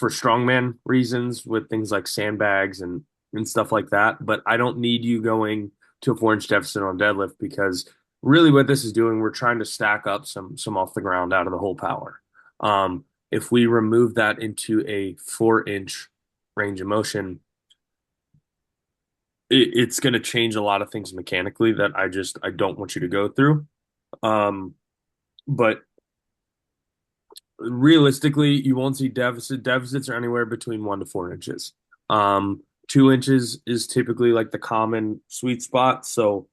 strongman reasons with things like sandbags and stuff like that. But I don't need you going to a 4-inch deficit on deadlift because really what this is doing, we're trying to stack up some off the ground out of the whole power. If we remove that into a 4-inch range of motion, it's going to change a lot of things mechanically that I don't want you to go through. But realistically, you won't see deficits are anywhere between 1 to 4 inches. 2 inches is typically like the common sweet spot. So,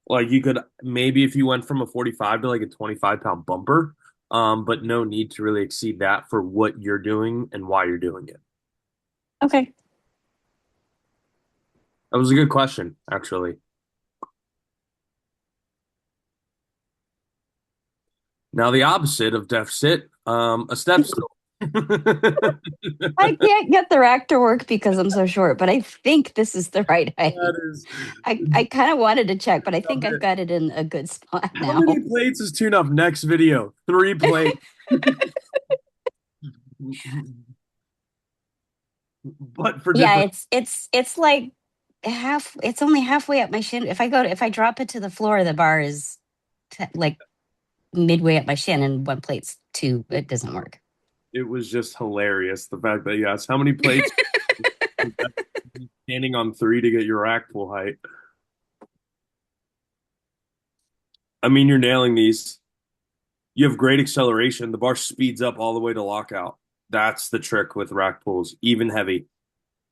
like you could maybe if you went from a 45 to like a 25-pound bumper, but no need to really exceed that for what you're doing and why you're doing it. Okay. That was a good question, actually. Now the opposite of deficit, a step stool. I can't get the rack to work because I'm so short, but I think this is the right height. I kind of wanted to check, but I think I've got it in a good spot How now. many plates is tune up next video? 3 plates. But for Yeah, different it's like it's only halfway up my shin. If I drop it to the floor, the bar is like midway up my shin, and one plate's two. It doesn't work. it was just hilarious the fact that you asked how many plates standing on 3 to get your rack pull height. I mean, you're nailing these. You have great acceleration. The bar speeds up all the way to lockout. That's the trick with rack pulls, even heavy,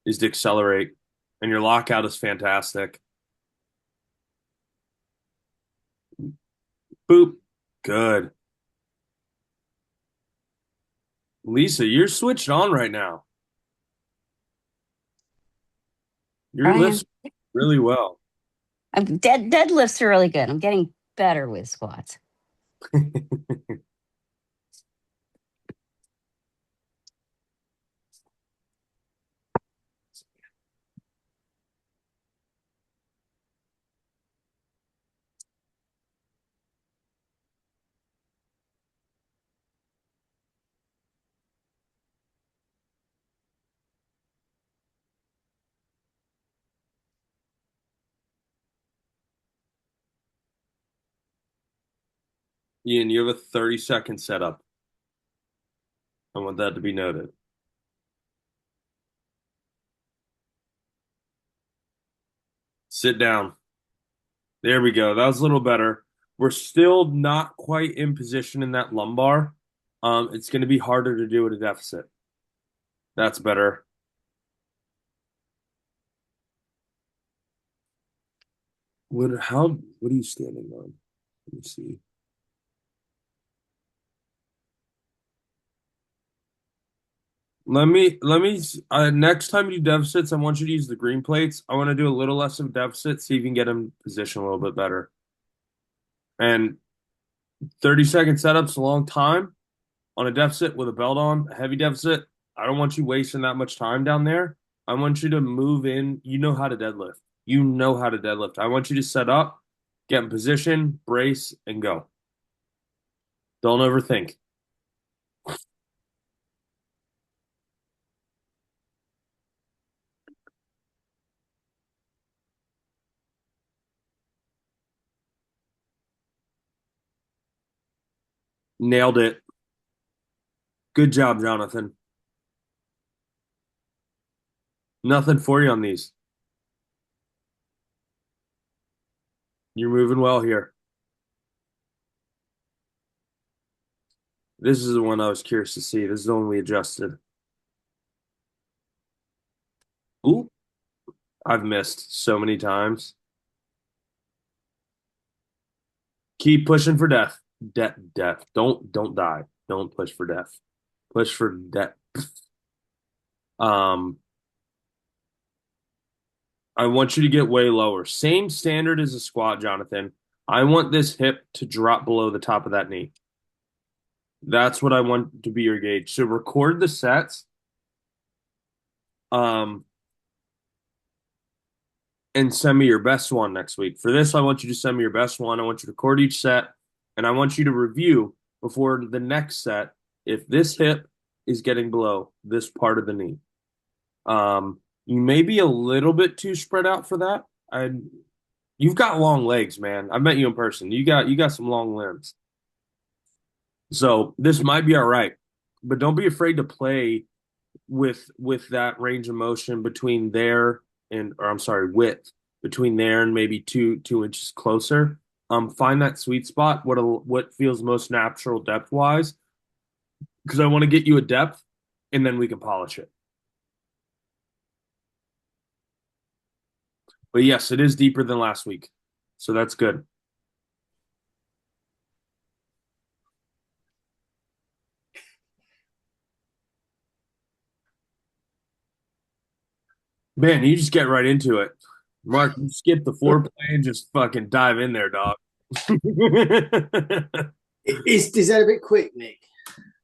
is to accelerate. And your lockout is fantastic. Boop. Good. Lisa, you're switched on right now. You're Brian, lifting really well. deadlifts are really good. I'm getting better with squats. Ian, you have a 30-second setup. I want that to be noted. Sit down. There we go. That was a little better. We're still not quite in position in that lumbar. It's going to be harder to do at a deficit. That's better. What are you standing on? Let me see. next time you do deficits, I want you to use the green plates. I want to do a little less of deficit, see if you can get in position a little bit better. And 30-second setup's a long time on a deficit with a belt on, a heavy deficit. I don't want you wasting that much time down there. I want you to move in. You know how to deadlift. You know how to deadlift. I want you to set up, get in position, brace, and go. Don't overthink. Nailed it. Good job, Jonathan. Nothing for you on these. You're moving well here. This is the one I was curious to see. This is the one we adjusted. Ooh, I've missed so many times. Keep pushing for death. Death. Don't die. Don't push for death. Push for death. Um, I want you to get way lower. Same standard as a squat, Jonathan. I want this hip to drop below the top of that knee. That's what I want to be your gauge. So record the sets. And send me your best one next week. For this, I want you to send me your best one. I want you to record each set, and I want you to review before the next set if this hip is getting below this part of the knee. You may be a little bit too spread out for that. You've got long legs, man. I've met you in person. You got some long limbs. So this might be all right, but don't be afraid to play with that range of motion between there and, or I'm sorry, width between there and maybe 2 inches closer. Find that sweet spot, what feels most natural depth wise, because I want to get you a depth and then we can polish it. But yes, it is deeper than last week, so that's good. Man, you just get right into it. Mark, you skip the foreplay and just fucking dive in there, dog. Is that a bit quick, Nick?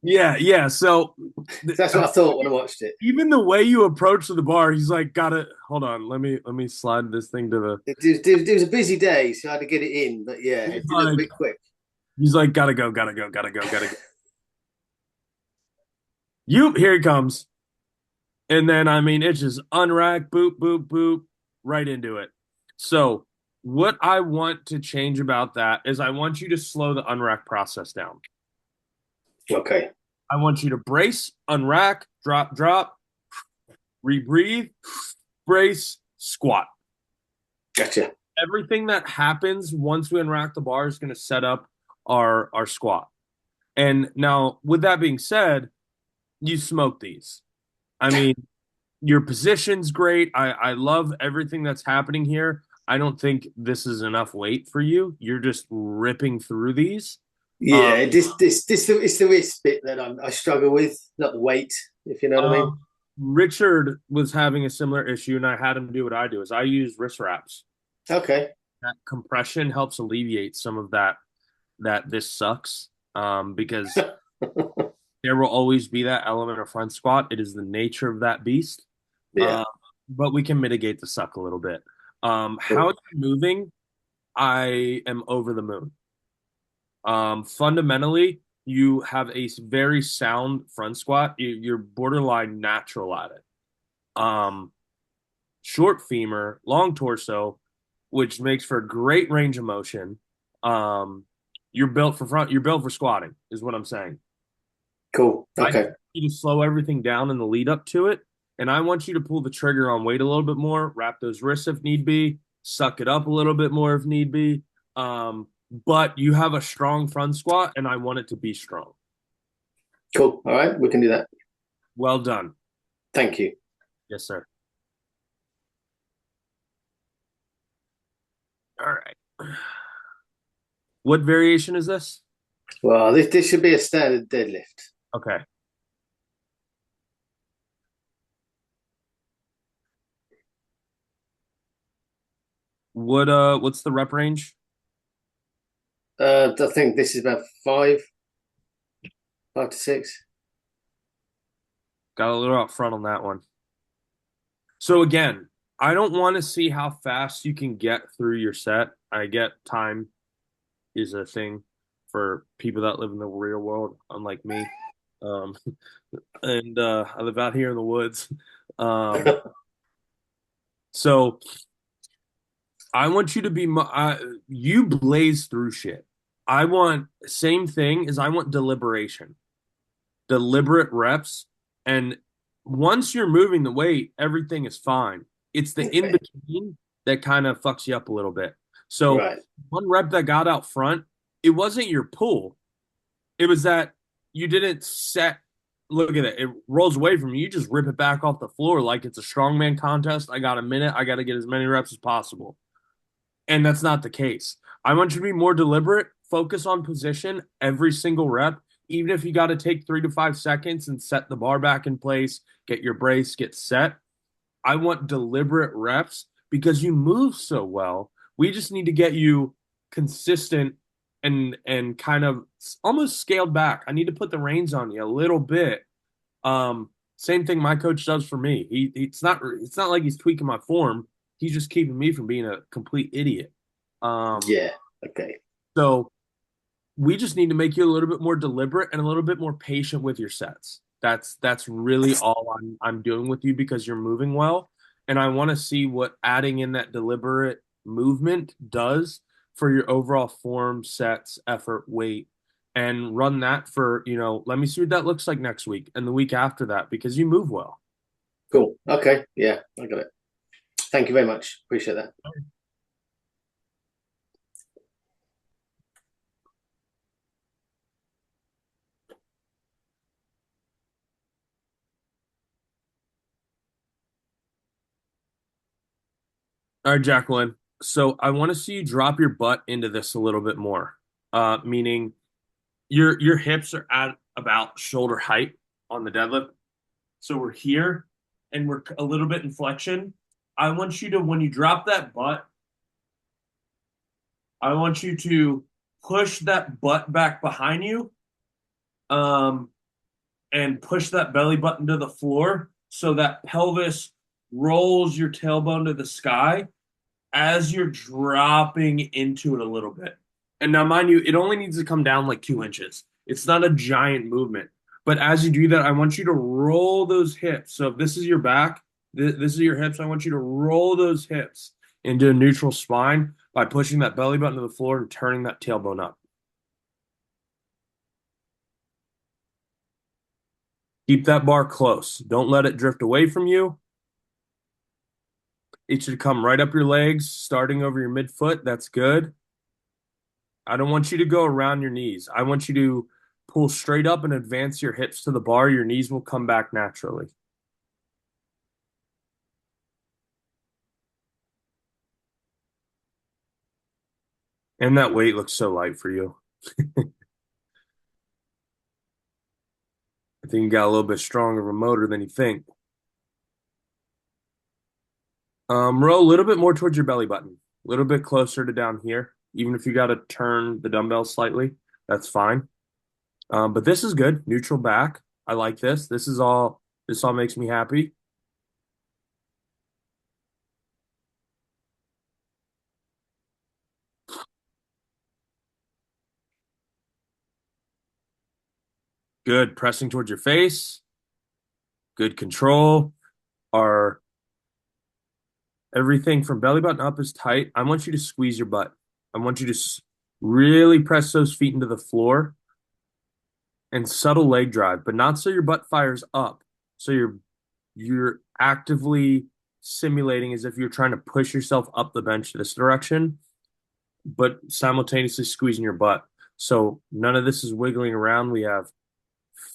Yeah. So that's what I thought when I watched it. Even the way you approach the bar, he's like, "Gotta hold on. Let me slide this thing to the." It was a busy day, so I had to get it in. But yeah, it did look a bit quick. He's like, "Gotta go. Here he comes. And then, I mean, it's just unrack, boop, boop, boop, right into it. So, what I want to change about that is I want you to slow the unrack process down. Okay. I want you to brace, unrack, drop, rebreathe, brace, squat. Gotcha. Everything that happens once we unrack the bar is going to set up our squat. And now, with that being said, you smoke these. I mean, your position's great. I love everything that's happening here. I don't think this is enough weight for you. You're just ripping through these. Yeah, it's the wrist bit that I struggle with, not the weight, if you know what I mean. Richard was having a similar issue, and I had him do what I do: is I use wrist wraps. Okay. That compression helps alleviate some of that this sucks, because there will always be that element of front squat. It is the nature of that beast. Yeah. But we can mitigate the suck a little bit. How you're moving, I am over the moon. Fundamentally, you have a very sound front squat. You're borderline natural at it. Short femur, long torso, which makes for a great range of motion. You're built for squatting, is what I'm saying. Cool. Okay. I want you to slow everything down in the lead up to it, and I want you to pull the trigger on weight a little bit more, wrap those wrists if need be, suck it up a little bit more if need be. But you have a strong front squat, and I want it to be strong. Cool. All right, we can do that. Well done. Thank you. Yes, sir. All right. What variation is this? Well, this should be a standard deadlift. Okay. What's the rep range? I think this is about 5 to 6. Got a little out front on that one. So again, I don't want to see how fast you can get through your set. I get time is a thing for people that live in the real world, unlike me. Um, and I live out here in the woods. Um, so I want you to be you blaze through shit. I want same thing is I want deliberation, deliberate reps, and once you're moving the weight, everything is fine. It's the in between that kind of fucks you up a little bit. So Right. one rep that got out front, it wasn't your pull. It was that you didn't set. Look at it. It rolls away from you. You just rip it back off the floor like it's a strongman contest. I got a minute. I got to get as many reps as possible. And that's not the case. I want you to be more deliberate, focus on position every single rep, even if you got to take 3 to 5 seconds and set the bar back in place, get your brace, get set. I want deliberate reps because you move so well. We just need to get you consistent and kind of almost scaled back. I need to put the reins on you a little bit. Same thing my coach does for me. It's not like he's tweaking my form. He's just keeping me from being a complete idiot. Yeah. Okay. So we just need to make you a little bit more deliberate and a little bit more patient with your sets. That's really all I'm doing with you because you're moving well, and I want to see what adding in that deliberate movement does for your overall form, sets, effort, weight, and run that for, let me see what that looks like next week and the week after that because you move well. Cool. Okay. Yeah, I got it. Thank you very much. Appreciate that. All right, Jacqueline. So I want to see you drop your butt into this a little bit more. Meaning your hips are at about shoulder height on the deadlift. So we're here and we're a little bit in flexion. I want you to, when you drop that butt, I want you to push that butt back behind you, um, and push that belly button to the floor so that pelvis rolls your tailbone to the sky as you're dropping into it a little bit. And now, mind you, it only needs to come down like 2 inches. It's not a giant movement. But as you do that, I want you to roll those hips. So if this is your back, this is your hips. I want you to roll those hips into a neutral spine by pushing that belly button to the floor and turning that tailbone up. Keep that bar close. Don't let it drift away from you. It should come right up your legs, starting over your midfoot. That's good. I don't want you to go around your knees. I want you to pull straight up and advance your hips to the bar. Your knees will come back naturally. And that weight looks so light for you. I think you got a little bit stronger of a motor than you think. Roll a little bit more towards your belly button, a little bit closer to down here. Even if you got to turn the dumbbell slightly, that's fine. But this is good. Neutral back. I like this. This all makes me happy. Good. Pressing towards your face. Good control. Our everything from belly button up is tight. I want you to squeeze your butt. I want you to really press those feet into the floor and subtle leg drive, but not so your butt fires up. So you're actively simulating as if you're trying to push yourself up the bench this direction, but simultaneously squeezing your butt. So none of this is wiggling around. We have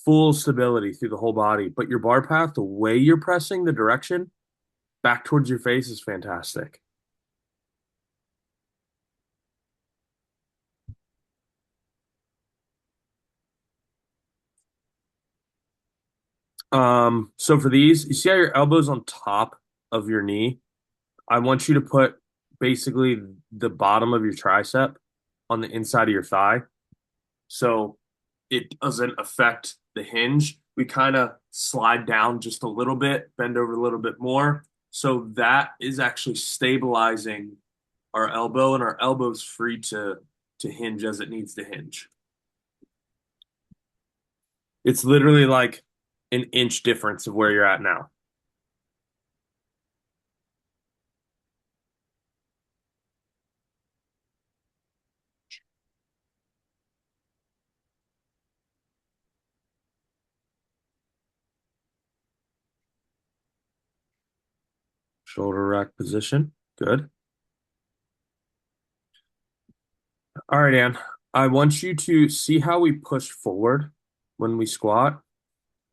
full stability through the whole body, but your bar path, the way you're pressing the direction back towards your face is fantastic. So for these, you see how your elbow's on top of your knee? I want you to put basically the bottom of your tricep on the inside of your thigh. So it doesn't affect the hinge. We kind of slide down just a little bit, bend over a little bit more. So that is actually stabilizing our elbow, and our elbow's free to hinge as it needs to hinge. It's literally like an inch difference of where you're at now. Shoulder rack position. Good. All right, Ann. I want you to see how we push forward when we squat.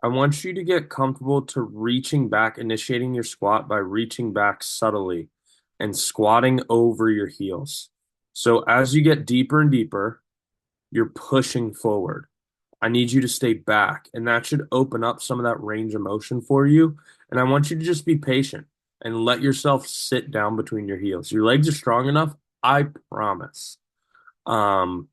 I want you to get comfortable to reaching back, initiating your squat by reaching back subtly and squatting over your heels. So as you get deeper and deeper, you're pushing forward. I need you to stay back, and that should open up some of that range of motion for you. And I want you to just be patient and let yourself sit down between your heels. Your legs are strong enough, I promise. Um,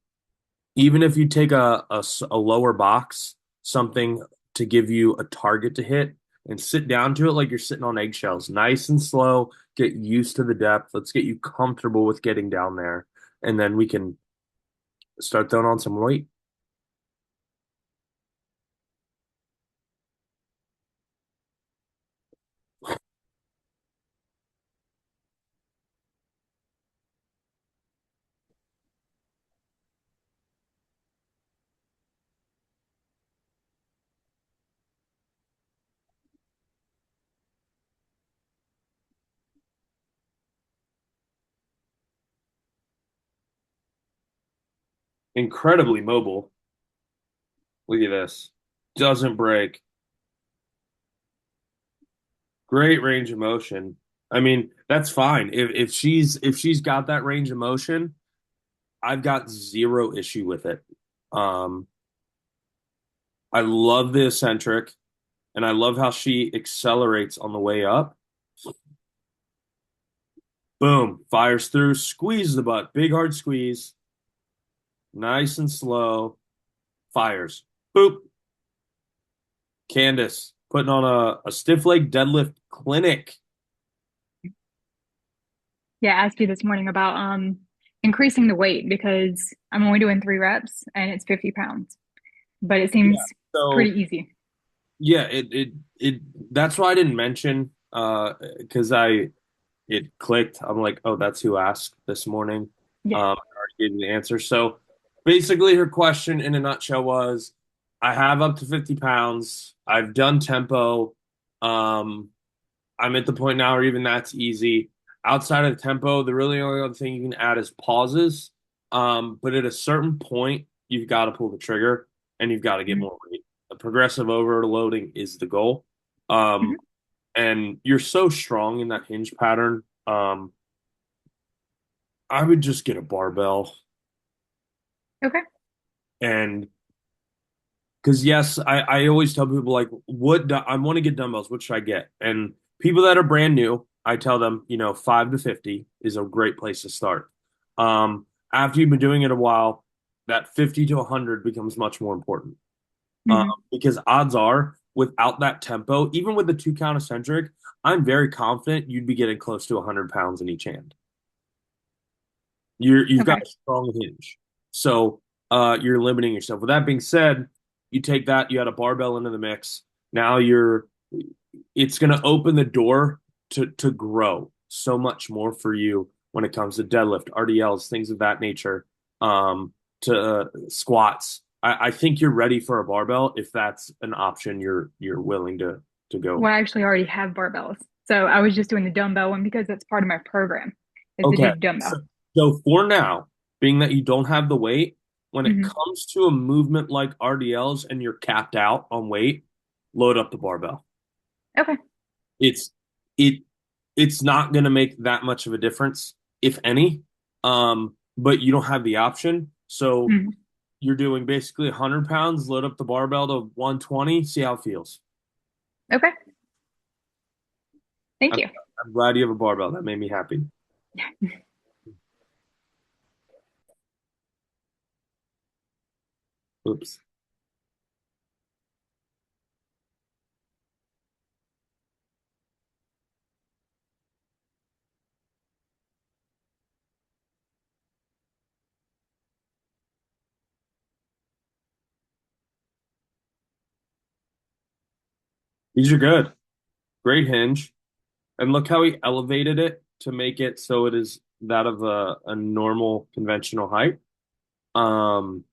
Even if you take a lower box, something to give you a target to hit, and sit down to it like you're sitting on eggshells, nice and slow, get used to the depth. Let's get you comfortable with getting down there, and then we can start throwing on some weight. Incredibly mobile. Look at this. Doesn't break. Great range of motion. I mean, that's fine. If she's got that range of motion, I've got zero issue with it. Um, I love the eccentric, and I love how she accelerates on the way up. Boom, fires through, squeeze the butt, big hard squeeze, nice and slow, fires. Boop. Candace putting on a stiff leg deadlift clinic. Yeah, I asked you this morning about increasing the weight because I'm only doing 3 reps and it's 50 pounds, but it seems So pretty easy. yeah, it that's why I didn't mention because it clicked. I'm like, oh, that's who asked this morning. Yeah. I already gave you the answer. So basically, her question in a nutshell was, I have up to 50 pounds. I've done tempo. Um, I'm at the point now where even that's easy. Outside of tempo, the really only other thing you can add is pauses. But at a certain point, you've got to pull the trigger and you've got to get more weight. The progressive overloading is the goal. And you're so strong in that hinge pattern. I would just get a barbell. Okay. And because yes, I always tell people like, I want to get dumbbells. What should I get? And people that are brand new, I tell them, 5 to 50 is a great place to start. After you've been doing it a while, that 50 to 100 becomes much more important. Because odds are, without that tempo, even with the 2 count eccentric, I'm very confident you'd be getting close to 100 pounds in each hand. You've got a strong hinge. So you're limiting yourself. With that being said, you take that, you add a barbell into the mix. Now it's gonna open the door to grow so much more for you when it comes to deadlift, RDLs, things of that nature, to squats. I think you're ready for a barbell if that's an option you're willing to go. Well, I actually already have barbells. So I was just doing the dumbbell one because that's part of my program is to Okay. do dumbbell. So for now, being that you don't have the weight, when it Mhm. comes to a movement like RDLs and you're capped out on weight, load up the barbell. Okay. It's not going to make that much of a difference, if any. But you don't have the option. So you're doing basically 100 pounds, load up the barbell to 120, see how it feels. Okay. Thank you. I'm glad you have a barbell. That made me happy. Oops. These are good. Great hinge. And look how he elevated it to make it so it is that of a normal conventional height. Um,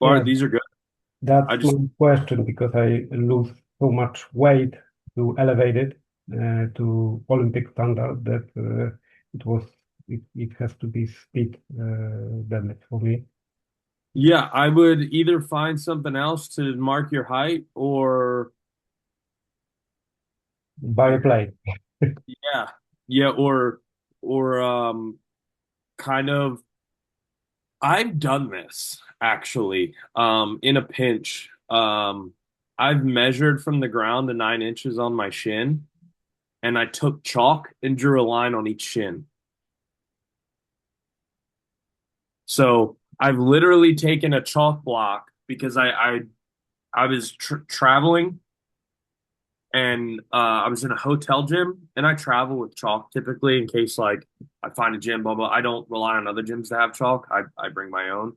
Yeah, Bart, these are good. that's I just my question because I lose so much weight to elevate it to Olympic standard that it has to be speed deadlift for me. yeah, I would either find something else to mark your height or Buy a plate. yeah, yeah, or kind of I've done this actually in a pinch. I've measured from the ground to 9 inches on my shin, and I took chalk and drew a line on each shin. So I've literally taken a chalk block because I was traveling and I was in a hotel gym and I travel with chalk typically in case like I find a gym, blah blah. I don't rely on other gyms to have chalk. I bring my own.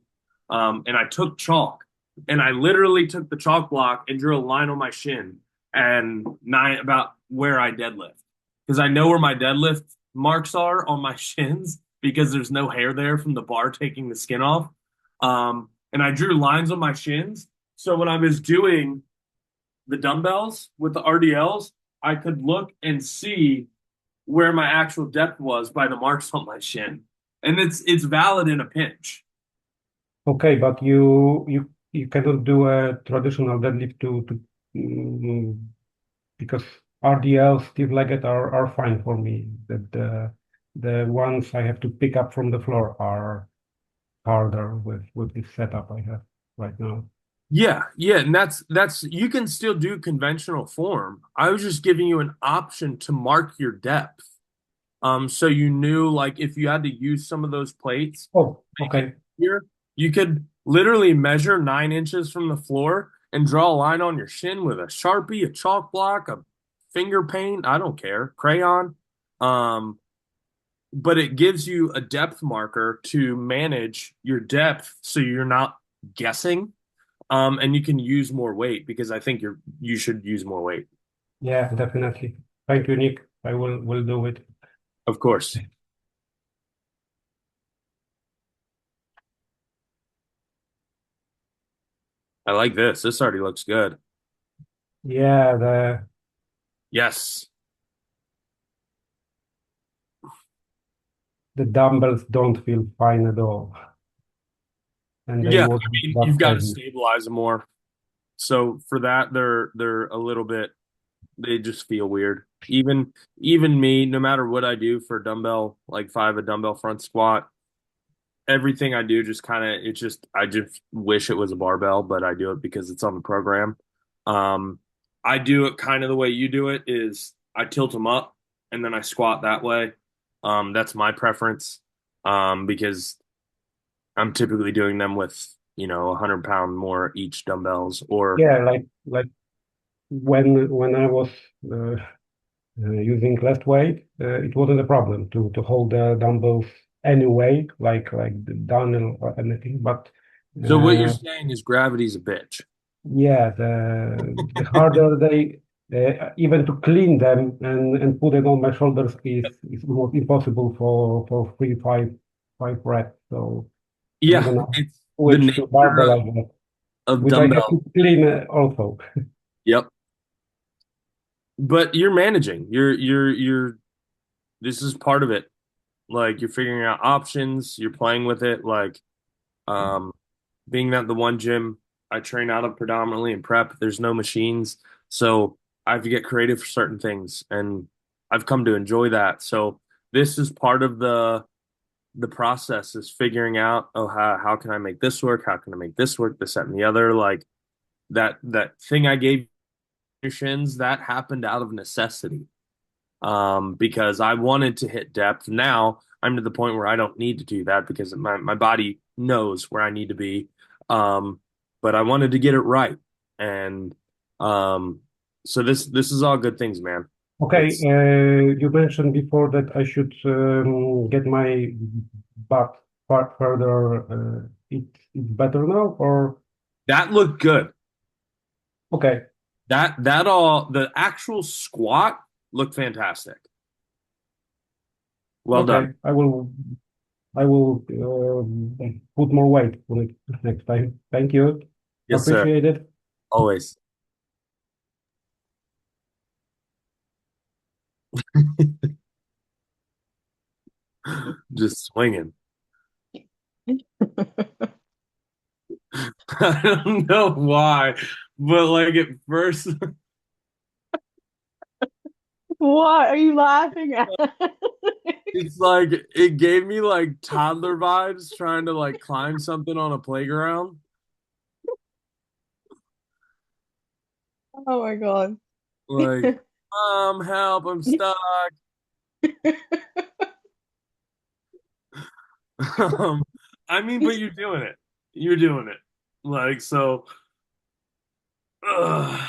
And I took chalk and I literally took the chalk block and drew a line on my shin and nine about where I deadlift because I know where my deadlift marks are on my shins because there's no hair there from the bar taking the skin off. And I drew lines on my shins. So when I was doing the dumbbells with the RDLs, I could look and see where my actual depth was by the marks on my shin. And it's valid in a pinch. Okay, but you cannot do a traditional deadlift to mm, because RDL stiff legged are fine for me. That the ones I have to pick up from the floor are harder with this setup I have right now. Yeah, yeah, and that's you can still do conventional form. I was just giving you an option to mark your depth. So you knew like if you had to use some of those plates Oh, okay. here, you could literally measure 9 inches from the floor and draw a line on your shin with a Sharpie, a chalk block, a finger paint, I don't care, crayon. Um, but it gives you a depth marker to manage your depth so you're not guessing. And you can use more weight because I think you should use more weight. Yeah, definitely. Thank you, Nick. I will do it. Of course. I like this. This already looks good. Yeah, the Yes. dumbbells don't feel fine at all, and they Yeah, I wasn't mean, that you've got to heavy. stabilize them more. So for that, they're a little bit they just feel weird. Even me, no matter what I do for dumbbell, like five a dumbbell front squat, everything I do just kind of it's just I just wish it was a barbell, but I do it because it's on the program. Um, I do it kind of the way you do it is I tilt them up and then I squat that way. That's my preference. Because I'm typically doing them with 100 pound more each dumbbells or Yeah, like when I was using left weight, it wasn't a problem to hold the dumbbells anyway, like the down or anything. But so what you're uh, saying is gravity's a bitch. yeah, the harder they even to clean them and put it on my shoulders is almost impossible for three five reps. So I'm Yeah, gonna it's the switch to nature barbell, I guess, of which I have dumbbell. to clean also. Yep. But you're managing. You're this is part of it. Like you're figuring out options, you're playing with it. Like um being that the one gym I train out of predominantly in prep, there's no machines. So I have to get creative for certain things and I've come to enjoy that. So this is part of the process is figuring out, oh, how can I make this work? How can I make this work? This, that, and the other. Like that thing I gave your shins, that happened out of necessity. because I wanted to hit depth. Now I'm to the point where I don't need to do that because my body knows where I need to be. But I wanted to get it right. And so this is all good things, man. Okay, It's you mentioned before that I should get my butt part further. It's better now, or that looked good. okay? That all the actual squat looked fantastic. Well Okay, done. I will put more weight on it next time. Thank you. Yes, sir. Appreciate it. Always. Just swinging. I don't know why, but like at first, What are you laughing at? it's like it gave me like toddler vibes trying to like climb something on a playground. Oh my god. Like, help, I'm stuck. Um, I mean, but you're doing it. You're doing it. Like, so, ugh.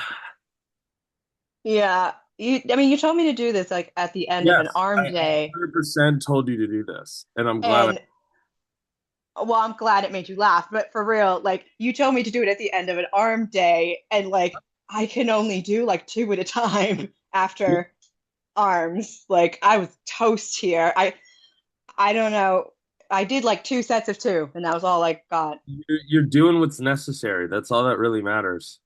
Yeah. I mean, you told me to do this like at the end of an Yes, arm I day, 100% told you to do this, and I'm glad and well, I'm glad it made you laugh, but for real, like you told me to do it at the end of an arm day, and like I can only do like two at a time after arms. Like I was toast here. I don't know. I did like two sets of two, and that was all I got. you're doing what's necessary. That's all that really matters.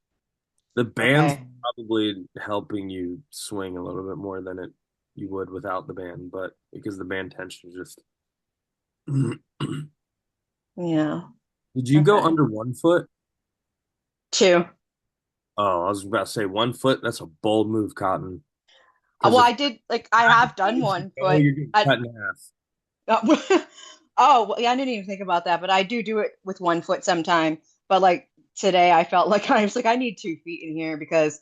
The band's Okay. probably helping you swing a little bit more than you would without the band, but because the band tension just. Yeah. Did you go Okay. under 1 foot? Two. Oh, I was about to say 1 foot. That's a bold move, Cotton. Well, Because if I did like I have done one, oh, but you're getting I cut in half. oh well, yeah, I didn't even think about that, but I do it with 1 foot sometime. But like today, I felt like I was like I need 2 feet in here because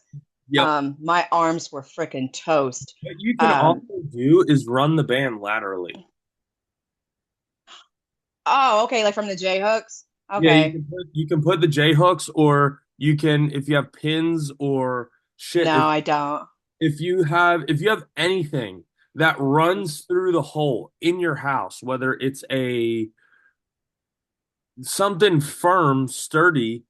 Yep. my arms were freaking toast. What you can also do is run the band laterally. Oh, okay, like from the J hooks. Yeah, Okay. you can put the J hooks, or you can if you have pins or shit. No, I don't. If you have anything that runs through the hole in your house, whether it's a something firm, sturdy,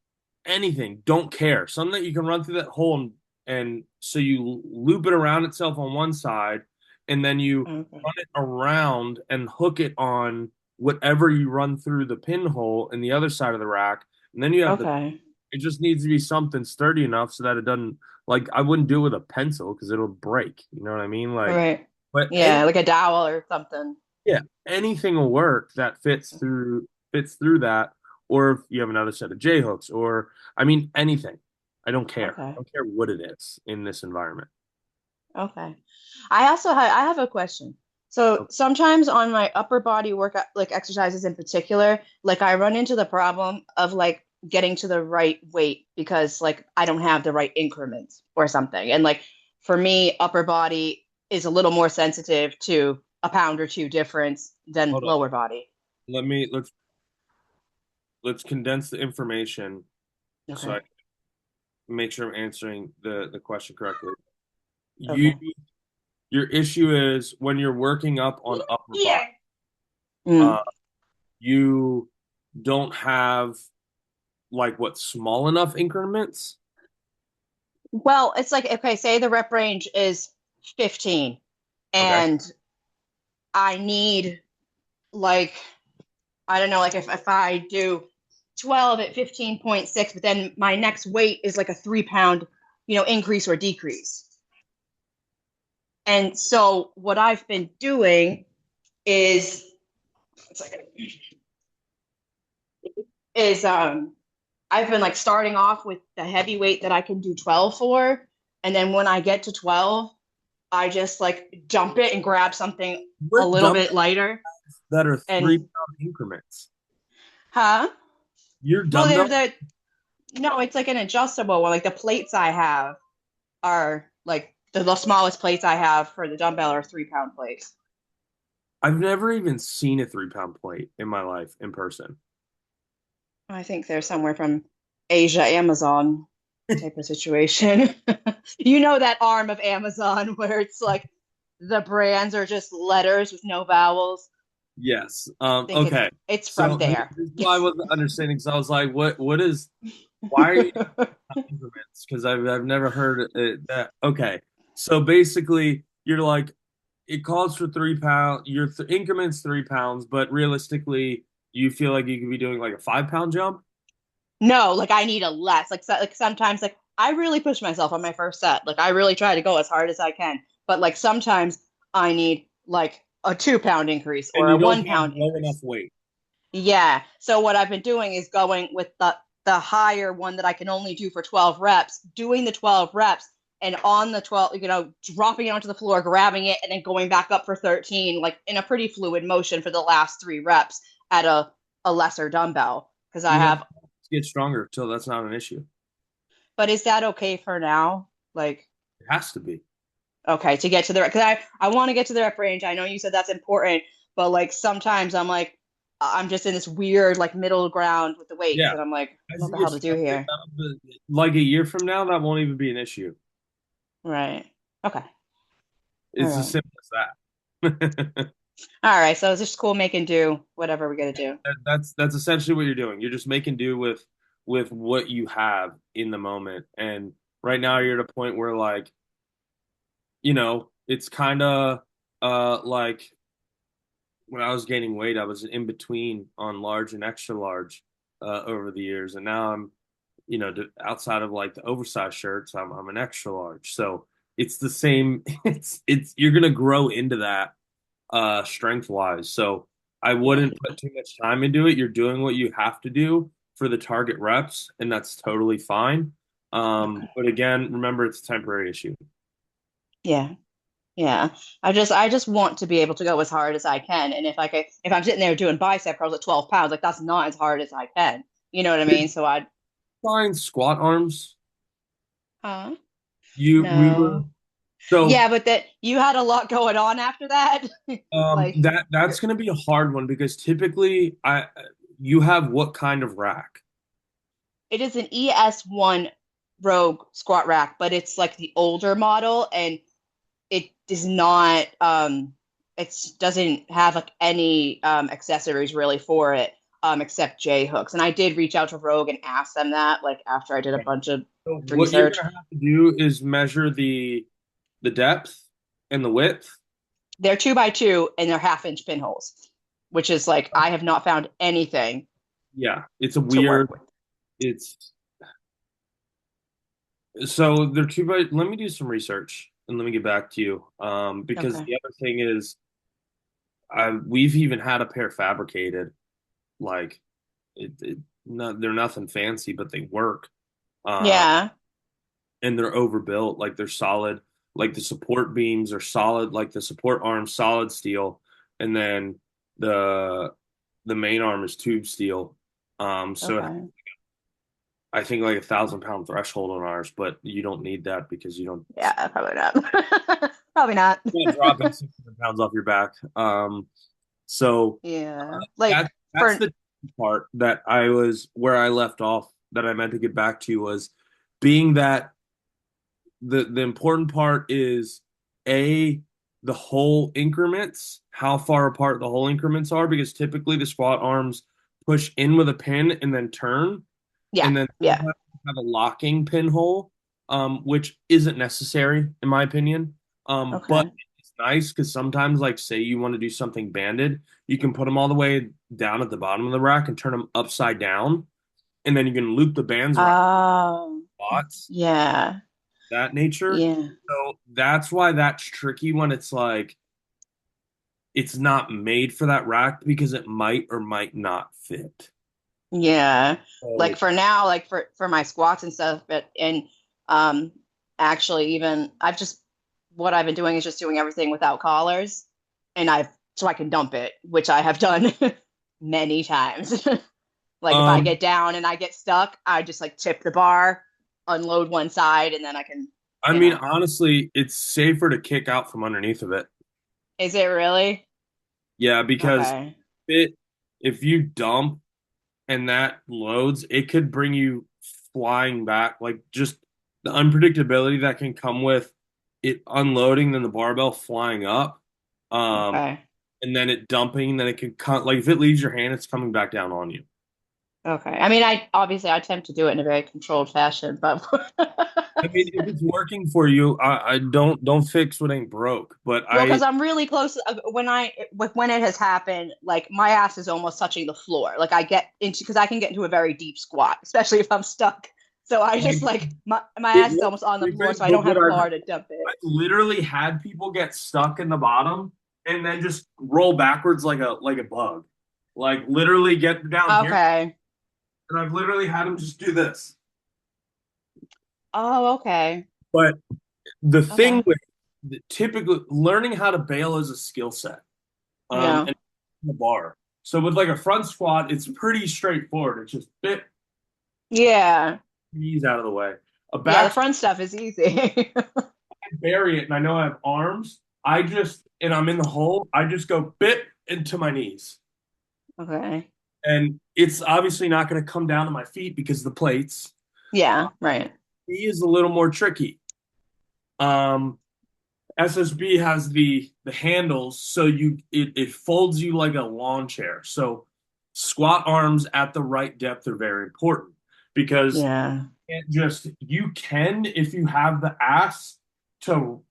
anything, don't care. Something that you can run through that hole and so you loop it around itself on one side and then you Okay. run it around and hook it on whatever you run through the pinhole in the other side of the rack. And then you have Okay. it just needs to be something sturdy enough so that it doesn't like I wouldn't do it with a pencil because it'll break. You know what I mean? All Like, right. but Yeah, like a dowel or something. yeah, anything will work that fits through that. Or if you have another set of J hooks, or I mean anything. I don't care. I Okay. don't care what it is in this environment. Okay. I have a question. So sometimes on my upper body workout, like exercises in particular, like I run into the problem of like getting to the right weight because like I don't have the right increments or something. And like for me, upper body is a little more sensitive to a pound or two difference than Hold on. lower body. Let's condense the information so I Okay. make sure I'm answering the question correctly. Okay. Your issue is when you're working up on upper body, Mm. you don't have like what small enough increments. Well, it's like, okay, say the rep range is 15 Okay. and I need like, I don't know, like if I do 12 at 15.6, but then my next weight is like a 3 pound, increase or decrease. And so what I've been doing is, I've been like starting off with the heavy weight that I can do 12 for. And then when I get to 12, I just like dump it and grab something a little bit lighter. That are And 3 pound increments. Huh? Your Well, dumbbell. no, it's like an adjustable one. Like the plates I have are like the smallest plates I have for the dumbbell are 3-pound plates. I've never even seen a 3-pound plate in my life in person. I think they're somewhere from Asia, Amazon type of situation. You know that arm of Amazon where it's like the brands are just letters with no vowels. Yes. I think Okay. it's from So there. this is why I wasn't understanding. So I was like, what is, why are you doing increments? Because I've never heard that. Okay. So basically, you're like, it calls for 3 pound, your increments 3 pounds, but realistically, you feel like you could be doing like a 5 pound jump? No, like I need a less. Like sometimes like I really push myself on my first set. Like I really try to go as hard as I can. But like sometimes I need like a 2-pound increase And or a you don't one have pound low increase. enough weight. Yeah. So what I've been doing is going with the higher one that I can only do for 12 reps, doing the 12 reps and on the 12, dropping it onto the floor, grabbing it and then going back up for 13 like in a pretty fluid motion for the last 3 reps at a lesser dumbbell because I You have have. to get stronger, so that's not an issue. But is that okay for now? Like It has to be. okay, to get to the because I want to get to the rep range. I know you said that's important, but like sometimes I'm like I'm just in this weird like middle ground with the weights, Yeah. and I'm like, As what you the get hell to do stronger, here? like a year from now, that won't even be an issue. Right. Okay. It's All as right. simple as that. All right. So it's just cool making do whatever we got to do. That's essentially what you're doing. You're just making do with what you have in the moment. And right now you're at a point where like, it's kind of like when I was gaining weight, I was in between on large and extra large over the years, and now I'm, outside of like the oversized shirts, I'm an extra large. So it's the same. It's you're gonna grow into that strength wise. So I wouldn't put too much time into it. You're doing what you have to do for the target reps, and that's totally fine. But again, remember it's a temporary issue. Yeah. Yeah. I just want to be able to go as hard as I can. And if I'm sitting there doing bicep curls at 12 pounds, like that's not as hard as I can. You know what I mean? So I Fine squat arms. huh? We were No. so Yeah, but that you had a lot going on after that. Like that's gonna be a hard one because typically you have what kind of rack? it is an ES1 Rogue squat rack, but it's like the older model and it is not it doesn't have like any accessories really for it except J hooks. And I did reach out to Rogue and ask them that like after I did a bunch of So what you're research. gonna have to do is measure the depth and the width. They're 2x2 and they're 1/2 inch pinholes, which is like I have not found anything. Yeah, it's a to weird. work with. It's so they're two by. Let me do some research and let me get back to you. Because Okay. the other thing is, we've even had a pair fabricated. Like, they're nothing fancy, but they work. Yeah. And they're overbuilt. Like they're solid. Like the support beams are solid. Like the support arm solid steel, and then the the main arm is tube steel. So Okay. I think like 1,000 pound threshold on ours, but you don't need that because you don't Yeah, probably not. Probably not. dropping 600 pounds off your back. So Yeah. Like that's for the part that I was where I left off that I meant to get back to was being that the important part is the whole increments, how far apart the whole increments are, because typically the squat arms push in with a pin and then turn, yeah. and then Yeah. have a locking pinhole, which isn't necessary in my opinion. But Okay. it's nice because sometimes, like, say you want to do something banded, you can put them all the way down at the bottom of the rack and turn them upside down, and then you can loop the bands around spots, Yeah. that nature. Yeah. So that's why that's tricky when it's like it's not made for that rack because it might or might not fit. Yeah. Like So for now, like for my squats and stuff, but and um actually even what I've been doing is just doing everything without collars and I've so I can dump it, which I have done many times. Like if I um get down and I get stuck, I just like tip the bar, unload one side, and then I can I you mean, know. honestly, it's safer to kick out from underneath of it. Is it really? Yeah, because Okay. if you dump and that loads, it could bring you flying back. Like just the unpredictability that can come with it unloading, then the barbell flying up, um, Okay. and then it dumping, then it can come like if it leaves your hand, it's coming back down on you. Okay. I mean, I obviously I attempt to do it in a very controlled fashion, but I mean, if it's working for you, I don't fix what ain't broke. But well, because I I'm really close. When it has happened, like my ass is almost touching the floor. Like I get into because I can get into a very deep squat, especially if I'm stuck. So I just like like my it ass is won't almost on the floor, stupid, so I but don't what have I've bar to dump it. literally had people get stuck in the bottom and then just roll backwards like a bug. Like literally get down here, Okay. and I've literally had them just do this. Oh, okay. But the thing Okay. with typically learning how to bail is a skill set. Yeah. And the bar. So with like a front squat, it's pretty straightforward. It's just bit Yeah. knees out of the way. A Yeah. The back front stuff is easy. bury it, and I know I have arms. I just and I'm in the hole. I just go bit into my knees, Okay. and it's obviously not going to come down to my feet because of the plates. Yeah. Right. Knee is a little more tricky. Um, SSB has the handles, so it folds you like a lawn chair. So squat arms at the right depth are very important because Yeah. you can if you have the ass to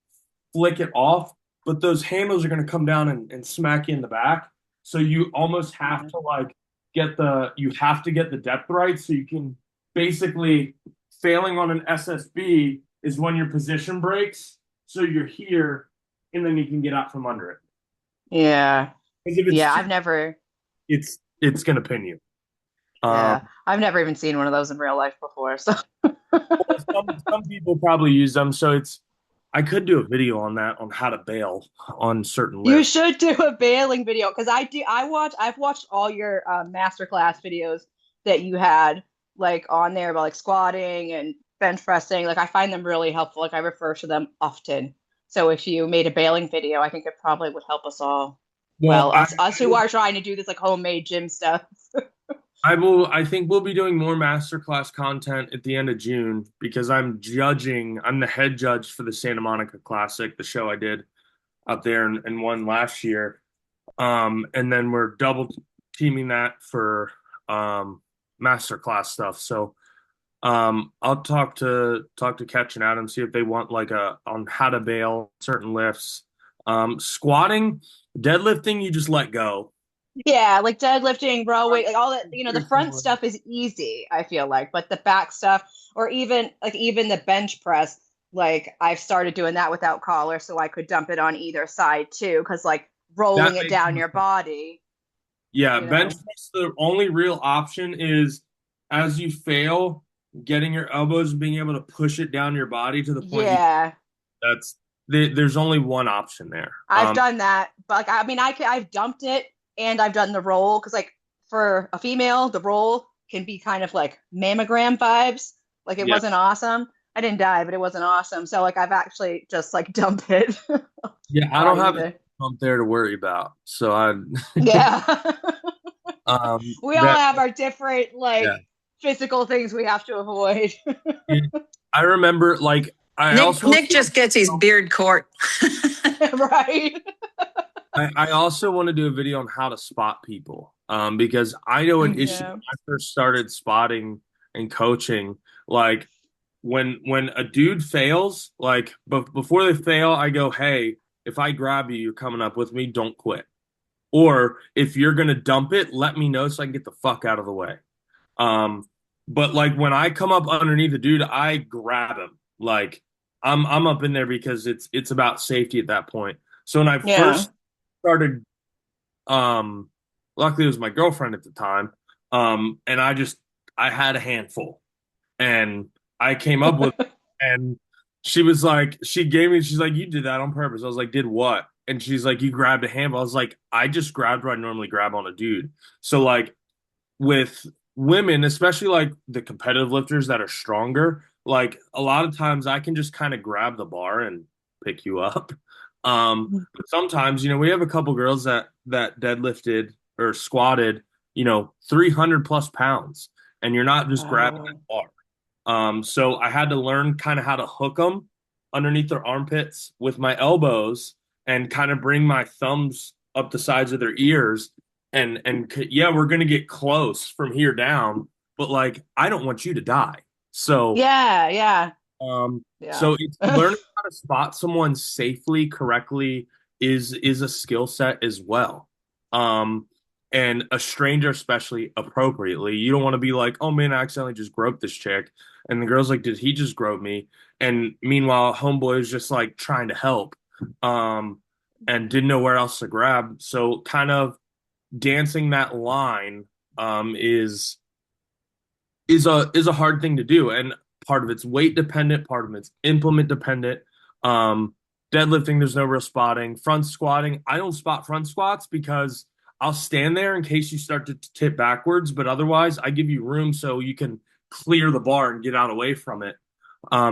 flick it off, but those handles are going to come down and smack you in the back. So you almost have to like you have to get the depth right so you can basically failing on an SSB is when your position breaks. So you're here and then you can get out from under it. Yeah. Because if it's Yeah. too, it's going to pin you. Yeah. I've never even seen one of those in real life before. So Some people probably use them. So I could do a video on that on how to bail on certain you lifts. should do a bailing video because I've watched all your masterclass videos that you had like on there about like squatting and bench pressing. Like I find them really helpful. Like I refer to them often. So if you made a bailing video, I think it probably would help us all. Well, Well, us who are trying to do this like homemade gym stuff. I think we'll be doing more masterclass content at the end of June because I'm the head judge for the Santa Monica Classic, the show I did out there and won last year. And then we're double teaming that for masterclass stuff. So I'll talk to Catch and Adam, see if they want like on how to bail certain lifts. Squatting, deadlifting, you just let go. Yeah, like deadlifting, rowing, like all that, the front stuff is easy, I feel like, but the back stuff, or even the bench press, like I've started doing that without collar so I could dump it on either side too, because like rolling That it makes down more your sense. body, Yeah, you bench know. press, the only real option is as you fail, getting your elbows and being able to push it down your body to the point Yeah, that's there's only one option there. I've done that, but like, I mean, I've dumped it and I've done the roll because like for a female, the roll can be kind of like mammogram vibes. Like it Yeah. wasn't awesome. I didn't die, but it wasn't awesome. So like I've actually just like dumped it Yeah, I on don't have a either. bump there to worry about. So I Yeah. We all that have our different like yeah. physical things we have to avoid. I remember like I also Nick just gets his beard court. Right. I also want to do a video on how to spot people. Because I know an issue Yeah. when I first started spotting and coaching, like when a dude fails, like before they fail, I go, hey, if I grab you, you're coming up with me, don't quit. Or if you're gonna dump it, let me know so I can get the fuck out of the way. Um, but like when I come up underneath the dude, I grab him. Like I'm up in there because it's about safety at that point. So when I Yeah. first started, luckily it was my girlfriend at the time, and I had a handful, and I came up with, and she's like, you did that on purpose. I was like, did what? And she's like, you grabbed a handful. I was like, I just grabbed what I normally grab on a dude. So like with women, especially like the competitive lifters that are stronger, like a lot of times I can just kind of grab the bar and pick you up. But sometimes, we have a couple girls that deadlifted or squatted, 300 plus pounds, and you're not just grabbing that bar. So I had to learn kind of how to hook them underneath their armpits with my elbows and kind of bring my thumbs up the sides of their ears. And yeah, we're gonna get close from here down, but like I don't want you to die. So Yeah. so it's learning how to spot someone safely, correctly is a skill set as well. Um, and a stranger, especially appropriately. You don't want to be like, oh man, I accidentally just groped this chick. And the girl's like, did he just grope me? And meanwhile, homeboy is just like trying to help. And didn't know where else to grab. So kind of dancing that line is a hard thing to do, and part of it's weight dependent, part of it's implement dependent. Um, Deadlifting, there's no real spotting. Front squatting, I don't spot front squats because I'll stand there in case you start to tip backwards, but otherwise, I give you room so you can clear the bar and get out away from it,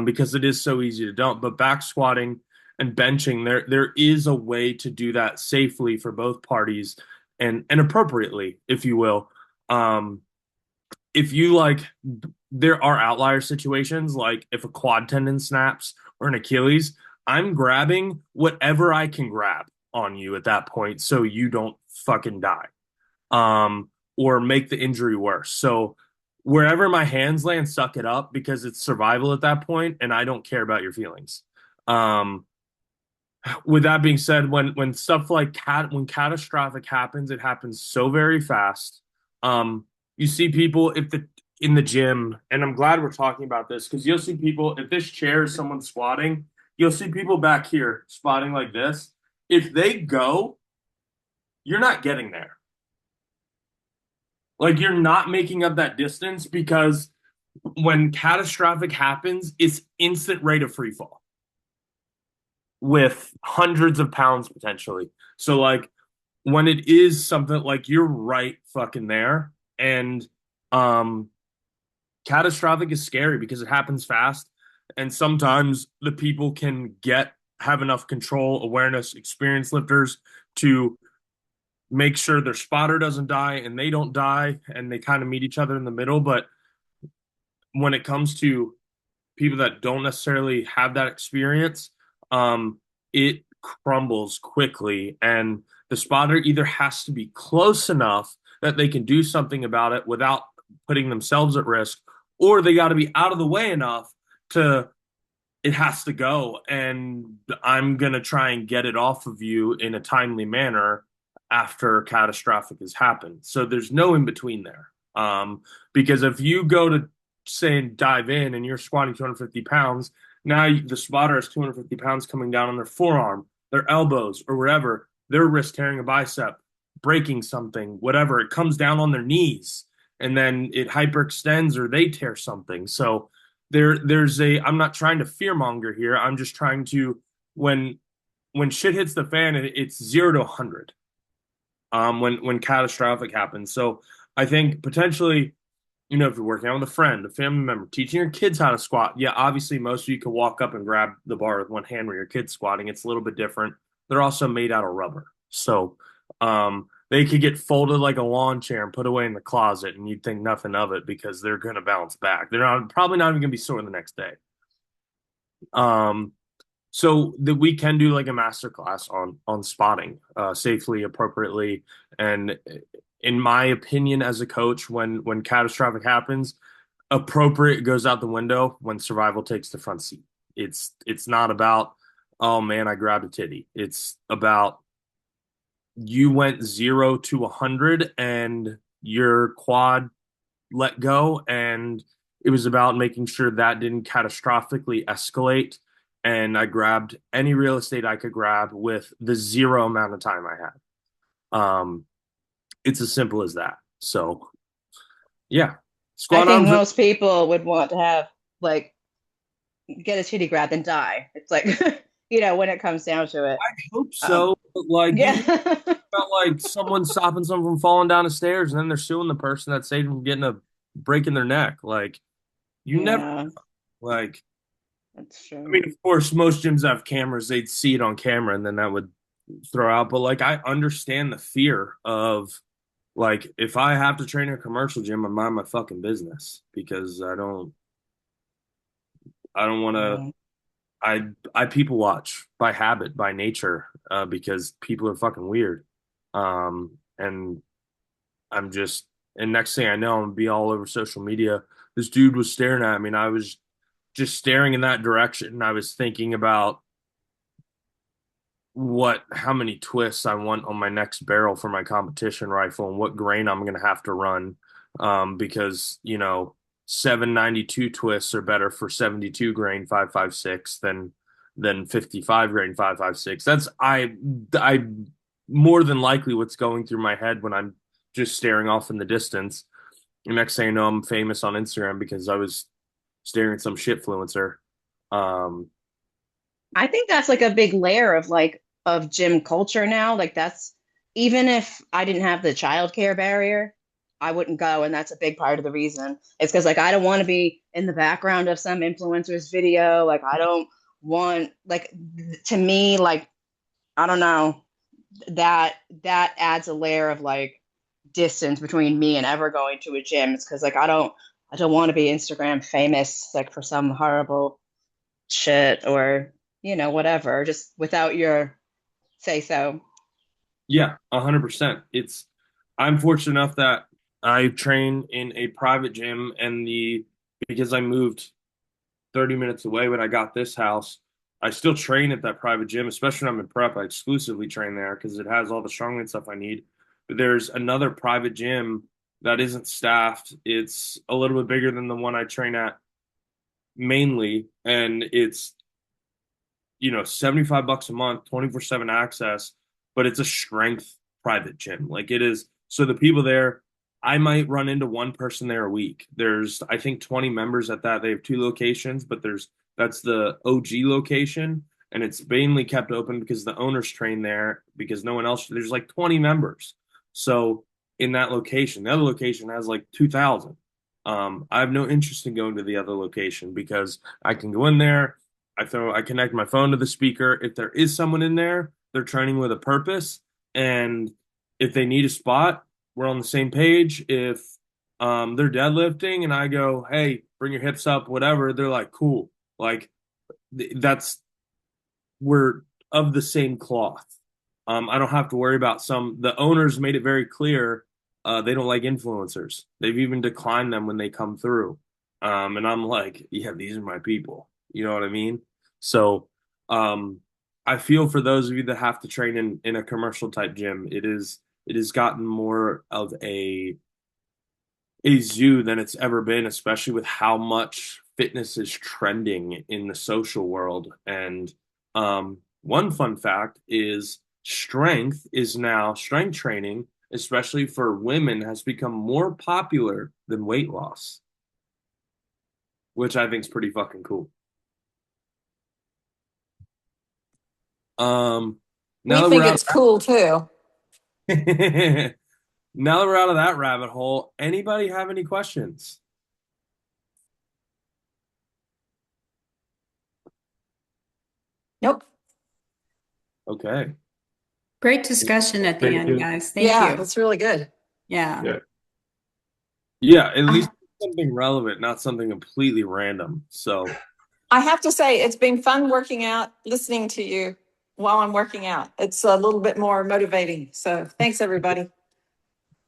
because it is so easy to dump. But back squatting and benching, there is a way to do that safely for both parties and appropriately, if you will. If you like, there are outlier situations like if a quad tendon snaps or an Achilles, I'm grabbing whatever I can grab on you at that point so you don't fucking die, or make the injury worse. So wherever my hands land, suck it up because it's survival at that point, and I don't care about your feelings. Um, with that being said, when stuff like when catastrophic happens, it happens so very fast. You see people in the gym, and I'm glad we're talking about this because you'll see people, if this chair is someone squatting, you'll see people back here spotting like this. If they go, you're not getting there. Like you're not making up that distance because when catastrophic happens, it's instant rate of free fall with hundreds of pounds potentially. So like when it is something like you're right fucking there, and catastrophic is scary because it happens fast, and sometimes the people can have enough control, awareness, experienced lifters to make sure their spotter doesn't die and they don't die, and they kind of meet each other in the middle. But when it comes to people that don't necessarily have that experience, it crumbles quickly, and the spotter either has to be close enough that they can do something about it without putting themselves at risk, or they got to be out of the way enough to it has to go, and I'm gonna try and get it off of you in a timely manner after catastrophic has happened. So there's no in between there. Because if you go to say and dive in and you're squatting 250 pounds, now the spotter has 250 pounds coming down on their forearm, their elbows, or wherever, their wrist tearing a bicep, breaking something, whatever. It comes down on their knees, and then it hyperextends or they tear something. So I'm not trying to fearmonger here. I'm just trying to, when shit hits the fan, it's 0 to 100. When catastrophic happens. So I think potentially, if you're working out with a friend, a family member, teaching your kids how to squat, yeah, obviously most of you can walk up and grab the bar with one hand where your kid's squatting. It's a little bit different. They're also made out of rubber. So they could get folded like a lawn chair and put away in the closet, and you'd think nothing of it because they're going to bounce back. They're probably not even going to be sore the next day. So that we can do like a master class on spotting safely, appropriately, and in my opinion, as a coach, when catastrophic happens, appropriate goes out the window when survival takes the front seat. It's not about, oh man, I grabbed a titty. It's about you went 0 to 100 and your quad let go, and it was about making sure that didn't catastrophically escalate, and I grabbed any real estate I could grab with the zero amount of time I had. It's as simple as that. So yeah, I squat think arms. most people would want to have like get a titty grab and die. It's like when it comes down to it. I hope so, but like yeah. about like someone stopping someone from falling down the stairs, and then they're suing the person that saved them from getting a break in their neck. Like you never. Like, That's true. I mean, of course, most gyms have cameras. They'd see it on camera, and then that would throw out. But like, I understand the fear of like if I have to train in a commercial gym, I mind my fucking business because I don't want to. I people watch by habit, by nature, because people are fucking weird. And I'm just, and next thing I know, I'm gonna be all over social media. This dude was staring at me, and I was just staring in that direction. And I was thinking about how many twists I want on my next barrel for my competition rifle and what grain I'm gonna have to run. Because 792 twists are better for 72 grain 5.56 than 55 grain 5.56. That's I more than likely what's going through my head when I'm just staring off in the distance. The next thing I know, I'm famous on Instagram because I was staring at some shitfluencer. I think that's like a big layer of of gym culture now. Like that's even if I didn't have the childcare barrier, I wouldn't go, and that's a big part of the reason. It's because like I don't want to be in the background of some influencer's video. Like I don't want to me like I don't know that adds a layer of like distance between me and ever going to a gym. It's because like I don't want to be Instagram famous like for some horrible shit or whatever just without your say so. Yeah, 100%. I'm fortunate enough that I train in a private gym and because I moved 30 minutes away when I got this house, I still train at that private gym, especially when I'm in prep. I exclusively train there because it has all the strongman stuff I need. But there's another private gym that isn't staffed. It's a little bit bigger than the one I train at mainly, and it's $75 a month, 24/7 access, but it's a strength private gym. Like it is. So the people there, I might run into one person there a week. There's, I think, 20 members at that. They have 2 locations, but that's the OG location, and it's mainly kept open because the owners train there because no one else. There's like 20 members. So in that location, the other location has like 2,000. I have no interest in going to the other location because I can go in there. I connect my phone to the speaker. If there is someone in there, they're training with a purpose. And if they need a spot, we're on the same page. If they're deadlifting and I go, hey, bring your hips up, whatever, they're like, cool. Like we're of the same cloth. I don't have to worry about the owners made it very clear they don't like influencers. They've even declined them when they come through. And I'm like, yeah, these are my people. You know what I mean? So I feel for those of you that have to train in a commercial type gym. It has gotten more of a zoo than it's ever been, especially with how much fitness is trending in the social world. And one fun fact is strength training, especially for women, has become more popular than weight loss, which I think is pretty fucking cool. We think it's cool too. Now that we're out of that rabbit hole, anybody have any questions? Nope. Okay. Great discussion at the end, guys. Thank you. Yeah, that's really good. Yeah. Yeah, at least something relevant, not something completely random. So I have to say, it's been fun working out, listening to you while I'm working out. It's a little bit more motivating. So thanks, everybody.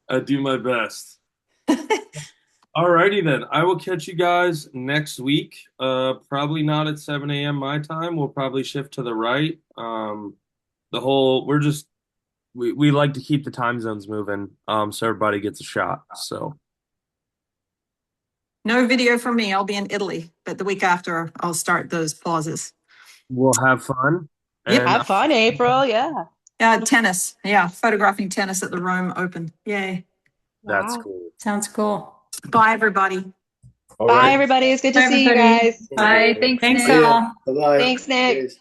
I do my best. Alrighty then. I will catch you guys next week. Probably not at 7 a.m. my time. We'll probably shift to the right. We like to keep the time zones moving, so everybody gets a shot. So No video from me. I'll be in Italy, but the week after I'll start those pauses. we'll have fun. Yep. Have fun, April. Yeah. Tennis. Yeah. Photographing tennis at the Rome Open. Yay. That's Wow. cool. Sounds cool. Bye, everybody. Bye, everybody. It's good to see you guys. Bye. Thanks, Thanks Nick. all. Bye-bye. Thanks, Nick. Cheers.